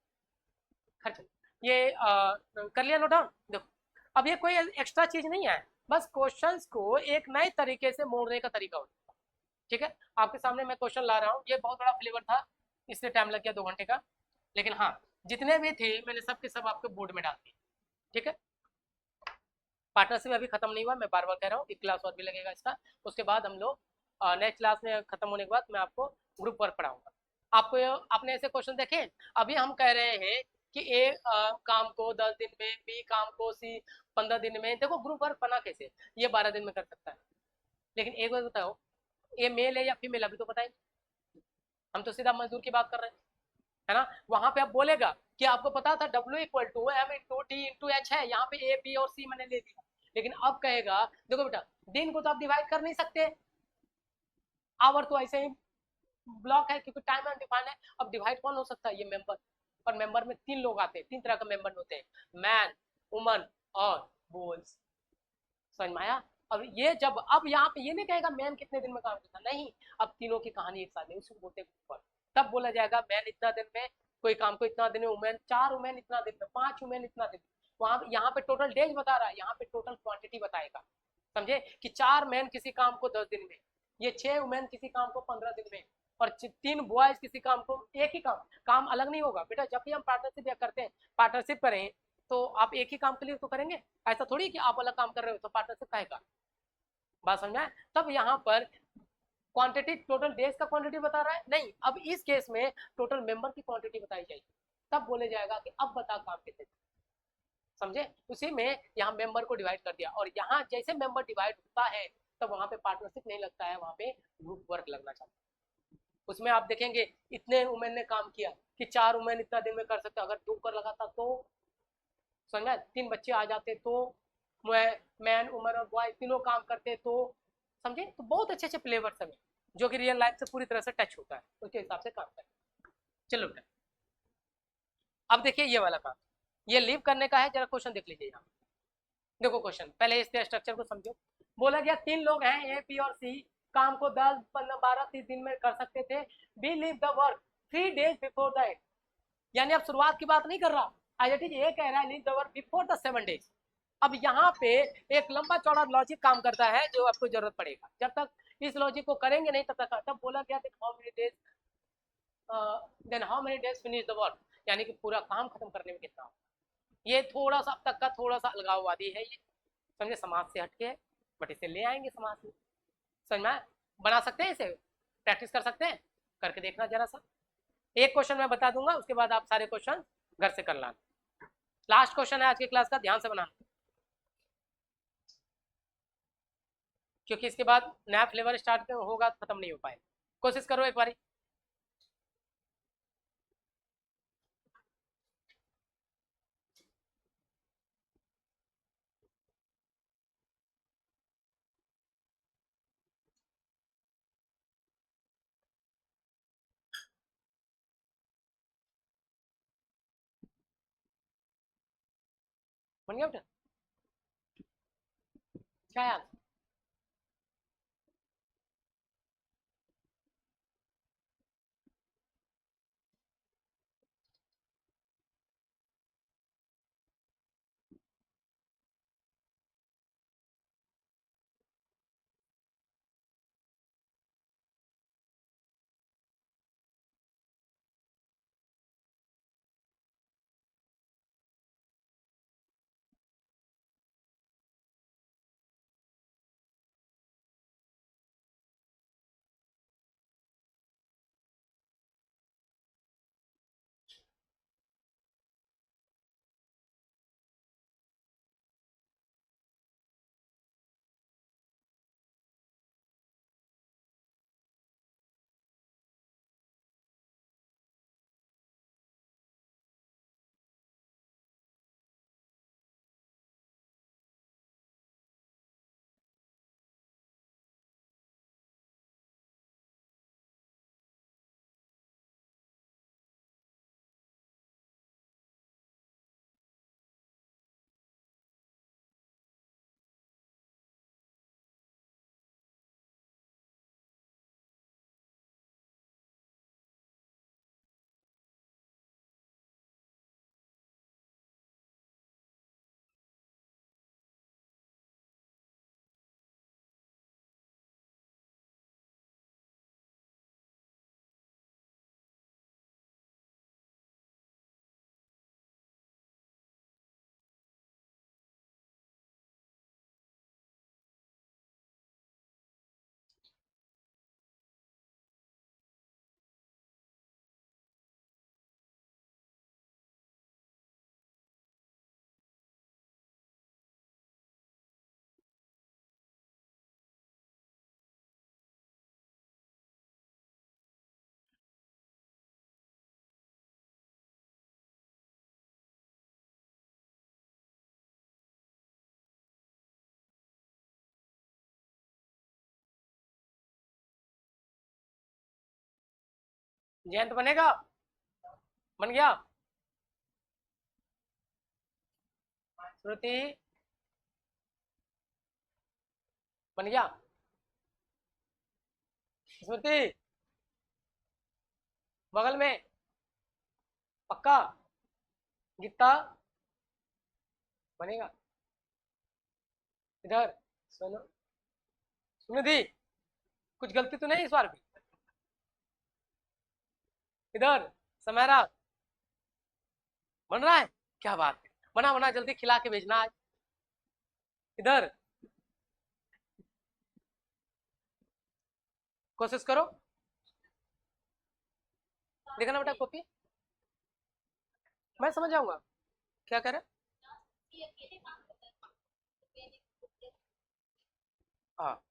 खर्च। ये कर लिया नोट डाउन। देखो अब ये कोई एक्स्ट्रा चीज नहीं है, बस क्वेश्चंस को एक नए तरीके से मोड़ने का तरीका होता है। ठीक है, आपके सामने मैं क्वेश्चन ला रहा हूँ, ये बहुत बड़ा फ्लेवर था, इससे टाइम लग गया 2 घंटे का, लेकिन हाँ जितने भी थे मैंने सब के सब आपके बोर्ड में डाल दिए। ठीक है, पार्टनरशिप अभी खत्म नहीं हुआ, मैं बार बार कह रहा हूँ, एक क्लास और भी लगेगा इसका, उसके बाद हम लोग नेक्स्ट क्लास में खत्म होने के बाद मैं आपको ग्रुप वर्क पढ़ाऊंगा। आपको आपने ऐसे क्वेश्चन देखे, अभी हम कह रहे हैं कि ए काम को 10 दिन में, बी काम को सी 15 दिन में, देखो ग्रुप वर्क बना कैसे, ये 12 दिन में कर सकता है। लेकिन एक बात बताओ, ये मेल है या फीमेल अभी तो बताएं, हम तो सीधा मजदूर की बात कर रहे हैं, है ना। वहां पे आप बोलेगा कि आपको पता था W=M*T*H है, यहाँ पे ए बी और सी मैंने ले दिया, लेकिन अब कहेगा देखो बेटा, दिन को तो आप डिवाइड कर नहीं सकते, आवर तो ऐसे ही ब्लॉक है क्योंकि टाइम अनडिफाइंड है। अब डिवाइड कौन हो सकता है, ये मेंबर, और मेंबर में 3 लोग आते हैं, 3 तरह का मेंबर होते हैं, मैन, वुमन और बॉयज, समझ में आया। अब ये जब अब यहाँ पे ये नहीं कहेगा मैन कितने दिन में काम करता, नहीं, अब तीनों की कहानी एक साथ नहीं, उसको बोलते हैं, तब बोला जाएगा मैन इतना दिन में कोई काम को इतना दिन में, वुमेन 4 वुमेन इतना दिन में, 5 वुमेन इतना दिन में। वहां यहाँ पे टोटल डेज बता रहा है, यहाँ पे टोटल क्वांटिटी बताएगा, समझे, कि 4 मैन किसी काम को 10 दिन में, ये 6 वुमेन किसी काम को 15 दिन में, और 3 बॉयज किसी काम को, एक ही काम, काम अलग नहीं होगा बेटा। जब भी हम पार्टनरशिप करते हैं, पार्टनरशिप करें तो आप एक ही काम के लिए तो करेंगे, ऐसा थोड़ी कि आप अलग काम कर रहे हो तो पार्टनरशिप कहेगा, बात समझ में आया? तब यहाँ पर क्वांटिटी टोटल डेज का क्वांटिटी बता रहा है, नहीं, अब इस केस में टोटल मेंबर की क्वांटिटी बताई जाएगी, तब बोले जाएगा कि अब बता काम कितने, समझे। उसी में यहाँ मेंबर को डिवाइड कर दिया, और यहाँ जैसे मेंबर डिवाइड होता है तब वहां पे पार्टनरशिप नहीं लगता है, वहां पे ग्रुप वर्क लगना चाहिए। उसमें आप देखेंगे इतने वुमेन ने काम किया कि 4 वुमेन इतना दिन में कर सकते, अगर 2 कर लगाता तो, समझ में, 3 बच्चे आ जाते तो, मैन वुमन और बॉय तीनों काम करते तो, समझे। तो बहुत अच्छे अच्छे फ्लेवर्स हैं जो कि रियल लाइफ से पूरी तरह से टच होता है, उसके हिसाब से काम करते। चलो बेटा, अब देखिए ये वाला काम, ये लीव करने का है, जरा क्वेश्चन देख लीजिए यहाँ। देखो क्वेश्चन, पहले इसके स्ट्रक्चर को समझो। बोला गया 3 लोग हैं ए बी और सी, काम को 10, 15, 12, 30 दिन में कर सकते थे, B leave the work 3 days before that, यानी अब शुरुआत की बात नहीं कर रहा, आज ये कह रहा है leave the work before the 7 days, अब यहाँ पे एक लंबा चौड़ा लॉजिक काम करता है जो आपको जरूरत पड़ेगा। जब तक इस लॉजिक को करेंगे नहीं तब तक, तब बोला गया then how many days finish the work, यानी कि पूरा काम खत्म करने में कितना होगा। ये थोड़ा सा अब तक का थोड़ा सा अलगाववादी है ये, समझे, समाज से हटके है, बट इसे ले आएंगे समाज में। समझ में बना सकते हैं, इसे प्रैक्टिस कर सकते हैं, करके देखना जरा सा। एक क्वेश्चन मैं बता दूंगा, उसके बाद आप सारे क्वेश्चन घर से कर लाना। लास्ट क्वेश्चन है आज की क्लास का, ध्यान से बनाना, क्योंकि इसके बाद नया फ्लेवर स्टार्ट होगा तो खत्म नहीं हो पाएगा। कोशिश करो एक बारी। बन गया बेटा, क्या यार? जयंत बनेगा? बन गया? श्रुति बन गया? श्रुति बगल में पक्का? गीता बनेगा? इधर सुनो, सुनिधि कुछ गलती तो नहीं इस बार भी? इधर समैरा बन रहा है? क्या बात है, बना बना जल्दी खिला के भेजना आज। इधर कोशिश करो, देखना बेटा कॉपी, मैं समझ जाऊंगा क्या करे। हाँ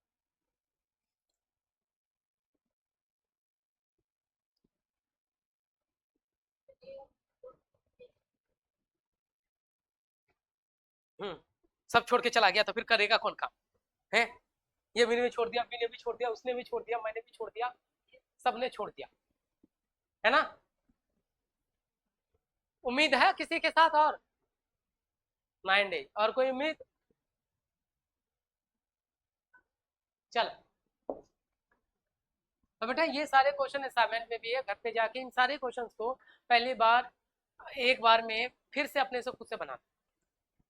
सब छोड़ के चला गया तो फिर करेगा कौन काम है? ये मैंने भी छोड़ दिया, मैंने भी छोड़ दिया, उसने भी छोड़ दिया, मैंने भी छोड़ दिया, सबने छोड़ दिया, है ना? उम्मीद है किसी के साथ और माइंड है और कोई उम्मीद? चल, तो बेटा ये सारे क्वेश्चन असाइनमेंट में भी है, घर पे जाके इन सारे क्वेश्चंस को पहली बार एक बार में फिर से अपने से खुद से बनाना।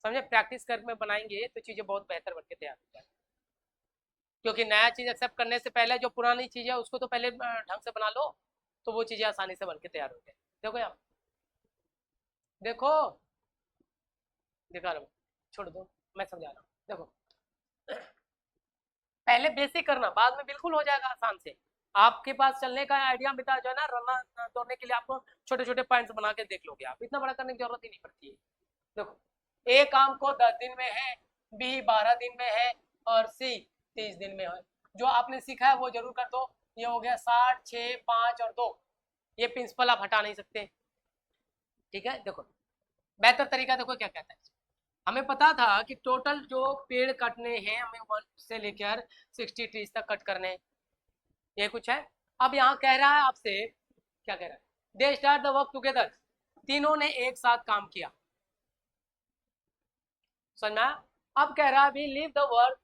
समझे, प्रैक्टिस कर में बनाएंगे तो चीज़ें बहुत बेहतर बन के तैयार हो जाएगी। क्योंकि नया चीज़ एक्सेप्ट करने से पहले जो पुरानी चीज़ है उसको तो पहले ढंग से बना लो, तो वो चीज़ें आसानी से बन के तैयार हो जाए। देखो यार, देखो, दिखा रहा हूँ, छोड़ दो, मैं समझा रहा हूँ। देखो, पहले बेसिक करना, बाद में बिल्कुल हो जाएगा आसान से। आपके पास चलने का आइडिया मिलता जो है ना, रनना दौड़ने के लिए आपको छोटे छोटे पॉइंट्स बना के देख लोगे आप, इतना बड़ा करने की जरूरत ही नहीं पड़ती है। देखो, ए काम को 10 दिन में है, बी 12 दिन में है, और सी 30 दिन में है। जो आपने सीखा है वो जरूर कर दो। ये हो गया 60, 6, 5 और 2। ये प्रिंसिपल आप हटा नहीं सकते। ठीक है, देखो बेहतर तरीका देखो क्या कहता है। हमें पता था कि टोटल जो पेड़ कटने हैं हमें 1 से लेकर 60 ट्रीज तक कट करने हैं, ये कुछ है। अब यहाँ कह रहा है आपसे, क्या कह रहा है, they start the work together, तीनों ने एक साथ काम किया, समझना। अब कह रहा है we leave the work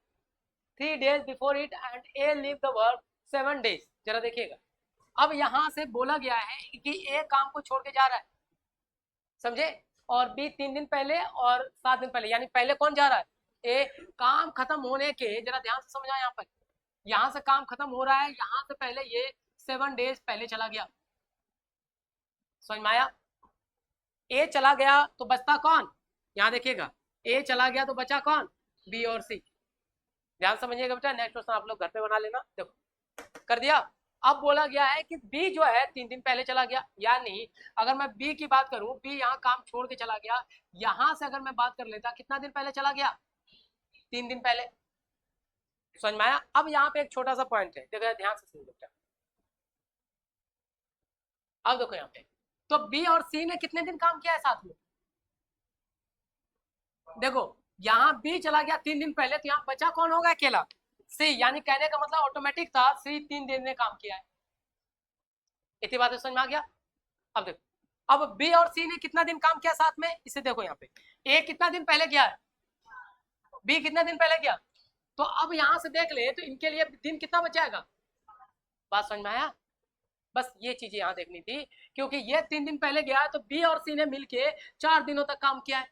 3 days before it end A leave the work 7 days। जरा देखिएगा, अब यहाँ से बोला गया है कि ए काम को छोड़ के जा रहा है, समझे, और बी 3 दिन पहले और 7 दिन पहले, यानी पहले कौन जा रहा है, ए। काम खत्म होने के, जरा ध्यान से समझा, यहाँ पर यहाँ से काम खत्म हो रहा है, यहाँ से पहले ये 7 days पहले चला गया, समझ में आया। ए चला गया तो बचता कौन, यहाँ देखिएगा, ए चला गया तो बचा कौन, बी और सी। ध्यान समझिएगा बेटा, नेक्स्ट क्वेश्चन आप लोग घर पे बना लेना। देखो कर दिया। अब बोला गया है कि बी जो है 3 दिन पहले चला गया, यानी अगर मैं बी की बात करूं, बी यहाँ काम छोड़ के चला गया, यहां से अगर मैं बात कर लेता कितना दिन पहले चला गया, 3 दिन पहले, समझ में आया। अब यहाँ पे एक छोटा सा पॉइंट है, देखो ध्यान से सुन बेटा। अब देखो यहाँ पे, तो बी और सी ने कितने दिन काम किया है साथ में, देखो यहाँ बी चला गया 3 दिन पहले, तो यहाँ बचा कौन होगा, अकेला सी, यानी कहने का मतलब ऑटोमेटिक था सी 3 दिन में काम किया है। इतनी बात समझ में आ गया। अब देखो, अब बी और सी ने कितना दिन काम किया साथ में, इसे देखो यहाँ पे, ए कितना दिन पहले किया है, बी कितना दिन पहले किया, तो अब यहां से देख ले तो इनके लिए दिन कितना बच जाएगा। बात समझ में आया, बस ये चीजें यहाँ देखनी थी, क्योंकि ये 3 दिन पहले गया तो बी और सी ने मिलके 4 दिनों तक काम किया है,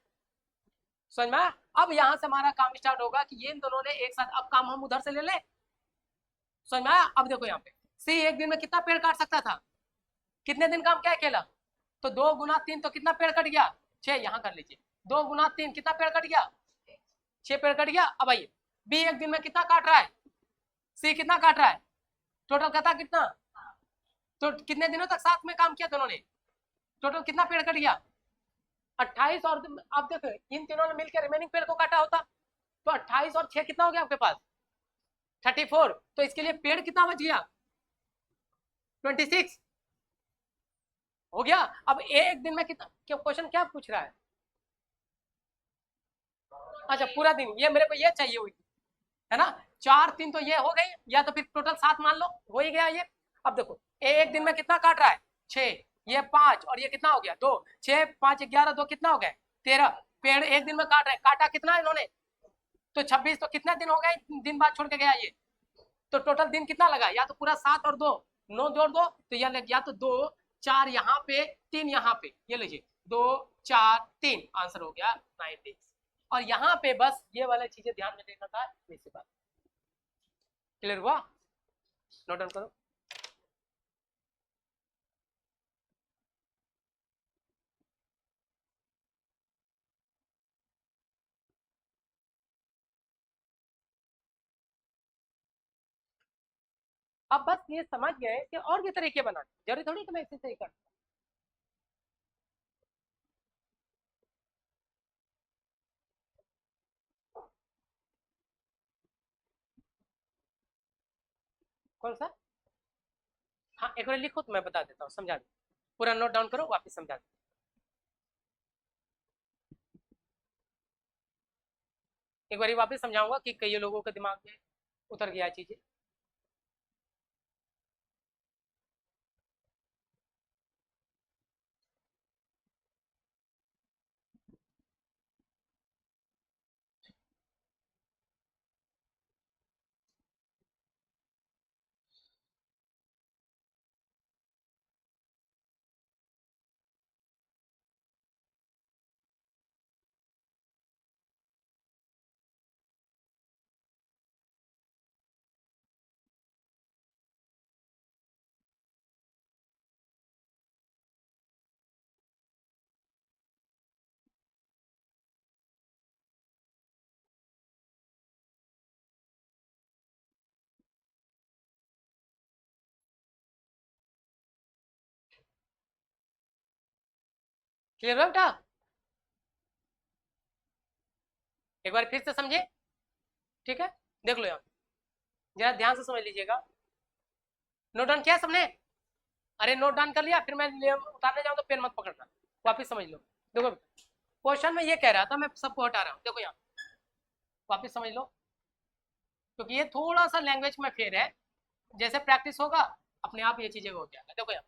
समझ में आया। अब यहाँ से हमारा काम स्टार्ट होगा कि ये इन दोनों ने एक साथ, अब काम हम उधर से ले ले, समझ में आया। अब देखो यहाँ पे, सी एक दिन में कितना पेड़ काट सकता था, कितने दिन काम किया अकेला, तो 2 गुना 3 तो कितना पेड़ कट गया, 6, यहाँ कर लीजिए, 2 गुना 3 कितना पेड़ कट गया, 6 पेड़ कट गया। अब आइए, बी एक दिन में कितना काट रहा है, सी कितना काट रहा है, टोटल कहता कितना, तो कितने दिनों तक साथ में काम किया दोनों ने, टोटल कितना पेड़ कट गया, 28। और अब देखो इन तीनों ने मिलकर रिमेनिंग पेड़ को काटा होता, तो 28 और 6 कितना हो गया आपके पास, 34। तो इसके लिए पेड़ कितना बच गया, 26 हो गया। अब एक दिन में कितना, क्या क्वेश्चन क्या पूछ रहा है, अच्छा पूरा दिन, ये मेरे को ये चाहिए हुई है ना, 4 3 तो ये हो गई, या तो फिर टोटल 7 मान लो, हो ही गया ये। अब देखो एक दिन में कितना काट रहा है, 6, ये 5 और ये कितना हो गया 2, 6 5 11 2 कितना हो गया 13 पेड़ एक दिन में काट रहे हैं, काटा कितना इन्होंने, तो 26, तो कितना दिन हो गए, दिन बाद छोड़ के गया ये, तो टोटल दिन कितना लगा, या तो पूरा 7 और 2 9 जोड़ दो, तो यह लग गया, तो 2 4 यहाँ पे 3 यहाँ पे, ये लीजिए 2 4 3, आंसर हो गया 9 days। और यहाँ पे बस ये वाला चीजें ध्यान में देना था, इसी बात क्लियर हुआ, नोट डाउन करो। अब बस ये समझ गए कि और भी तरीके बनाने, जरूरी थोड़ी कि मैं इसी से ही कर, कौन सा, हाँ एक बार लिखो तो मैं बता देता हूँ, समझा दे, पूरा नोट डाउन करो वापिस समझा दे। एक बार वापिस समझाऊंगा कि कई लोगों के दिमाग में उतर गया चीजें। क्लियर हुआ बेटा? एक बार फिर से समझे, ठीक है? देख लो यहाँ, जरा ध्यान से समझ लीजिएगा। नोट डाउन किया सबने? अरे नोट डाउन कर लिया, फिर मैं उतारने जाऊँ तो पेन मत पकड़ना, वापिस समझ लो। देखो क्वेश्चन में ये कह रहा था, मैं सबको हटा रहा हूँ, देखो यहाँ वापिस समझ लो, क्योंकि ये थोड़ा सा लैंग्वेज में फेर है, जैसे प्रैक्टिस होगा अपने आप ये चीजें हो जाएगा। देखो यहाँ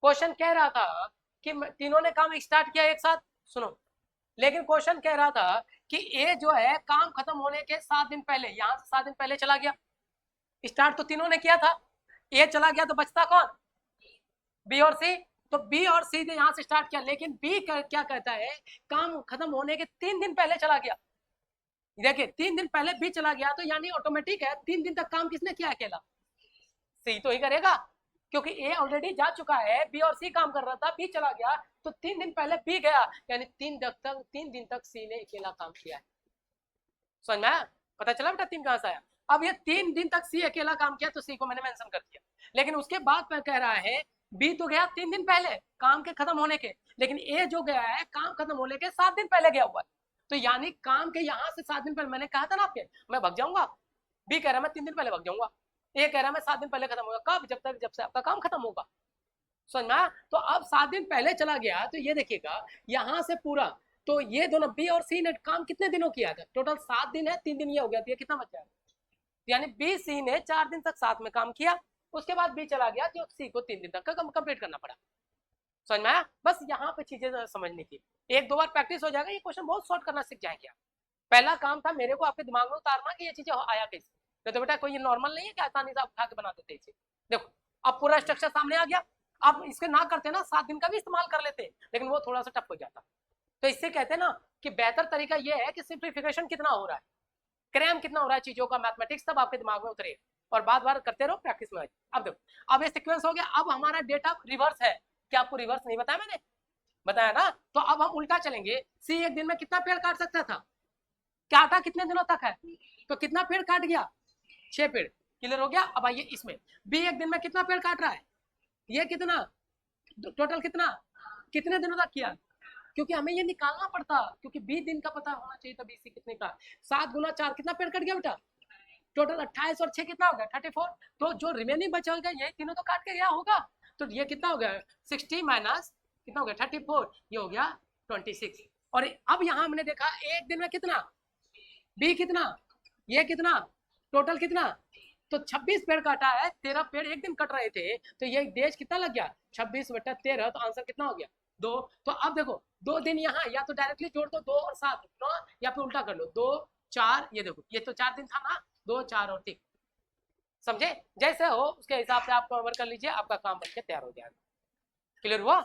क्वेश्चन कह रहा था कि तीनों ने काम स्टार्ट किया एक साथ, सुनो, लेकिन क्वेश्चन कह रहा था कि ए जो है काम खत्म होने के 7 दिन पहले, यहां से 7 दिन पहले चला गया। स्टार्ट तो तीनों ने किया था, ए चला गया तो बचता कौन? बी और सी। तो बी और सी ने यहां से स्टार्ट किया, लेकिन बी क्या कहता है, काम खत्म होने के 3 दिन पहले चला गया। देखिए 3 दिन पहले बी चला गया, तो यानी ऑटोमेटिक है 3 दिन तक काम किसने किया अकेला? सी तो ही करेगा, क्योंकि ए ऑलरेडी जा चुका है, बी और सी काम कर रहा था, बी चला गया तो 3 दिन पहले बी गया, यानी 3 दिन तक सी ने अकेला काम किया है। समझ में आया? पता चला बेटा 3 कहां से आया? अब ये 3 दिन तक सी अकेला काम किया, तो सी को मैंने मेंशन कर दिया, लेकिन उसके बाद मैं कह रहा है बी तो गया 3 दिन पहले काम के खत्म होने के, लेकिन ए जो गया है काम खत्म होने के 7 दिन पहले गया हुआ है, तो यानी काम के यहां से 7 दिन पहले, मैंने कहा था ना आपके मैं भग जाऊंगा, बी कह रहा मैं 3 दिन पहले भग जाऊंगा, ए कह रहा मैं 7 दिन पहले खत्म होगा। कब? जब से आपका काम खत्म होगा। समझ में? तो अब 7 दिन पहले चला गया, तो ये देखिएगा यहां से पूरा, तो ये दोनों बी और सी ने काम कितने दिनों किया था? टोटल 7 दिन है, 3 दिन ये हो गया, तो ये कितना बचा है? यानी बी सी ने 4 दिन तक साथ में काम किया, उसके बाद बी चला गया, जो सी को 3 दिन तक का कंप्लीट करना पड़ा। समझ में आया? बस यहाँ पे चीजें समझनी थी, 1-2 बार प्रैक्टिस हो जाएगा, ये क्वेश्चन बहुत शॉर्ट करना सीख जाएंगे आप। पहला काम था मेरे को आपके दिमाग में उतारना कि ये चीजें आया कैसे, तो बेटा कोई नॉर्मल नहीं है कि आसानी से आप उठा के बना देते इसे। देखो अब पूरा स्ट्रक्चर सामने आ गया, आप इसके ना करते ना 7 दिन का भी इस्तेमाल कर लेते, लेकिन वो थोड़ा सा टफ हो जाता। तो इससे कहते हैं ना कि बेहतर तरीका ये है कि सिंप्लीफिकेशन कितना हो रहा है, क्रैम कितना हो रहा है चीजों का, मैथमेटिक्स तब आपके दिमाग में उतरे, और बार बार करते रहो, प्रैक्टिस में। अब देखो अब ये सीक्वेंस हो गया, अब हमारा डेटा रिवर्स है। क्या आपको रिवर्स नहीं बताया मैंने? बताया ना? तो अब हम उल्टा चलेंगे, सी एक दिन में कितना पेड़ काट सकता था? काटा कितने दिनों तक है? तो कितना पेड़ काट गया? 6 पेड़। क्लियर हो गया? अब आइए इसमें, बी एक दिन में कितना पेड़ काट रहा है? ये कितना, टोटल कितना, कितने दिनों तक किया? क्योंकि हमें ये निकालना पड़ता, क्योंकि बी दिन का पता होना चाहिए था, बी सी कितने का। 7 गुना 4 कितना पेड़ कट गया बेटा? टोटल 28 और 6 कितना हो गया? 34। तो जो रिमेनिंग बचा होगा ये तीनों तो काट के गया होगा, तो ये कितना हो गया? 60 माइनस कितना हो गया? 34, ये हो गया 26। और अब यहाँ हमने देखा एक दिन में कितना, बी कितना, ये कितना, टोटल कितना, तो 26 पेड़ काटा है, 13 पेड़ एक दिन कट रहे थे, तो ये डेज कितना लग गया? 26/13, तो आंसर कितना हो गया? 2। तो अब देखो 2 दिन यहाँ, या तो डायरेक्टली जोड़ दो 2 और 7, या फिर उल्टा कर लो 2 4, ये देखो ये तो 4 दिन था ना, 2 4 और 3। समझे? जैसे हो उसके हिसाब से आप कवर कर लीजिए, आपका काम बनके तैयार हो जाएगा। क्लियर हुआ?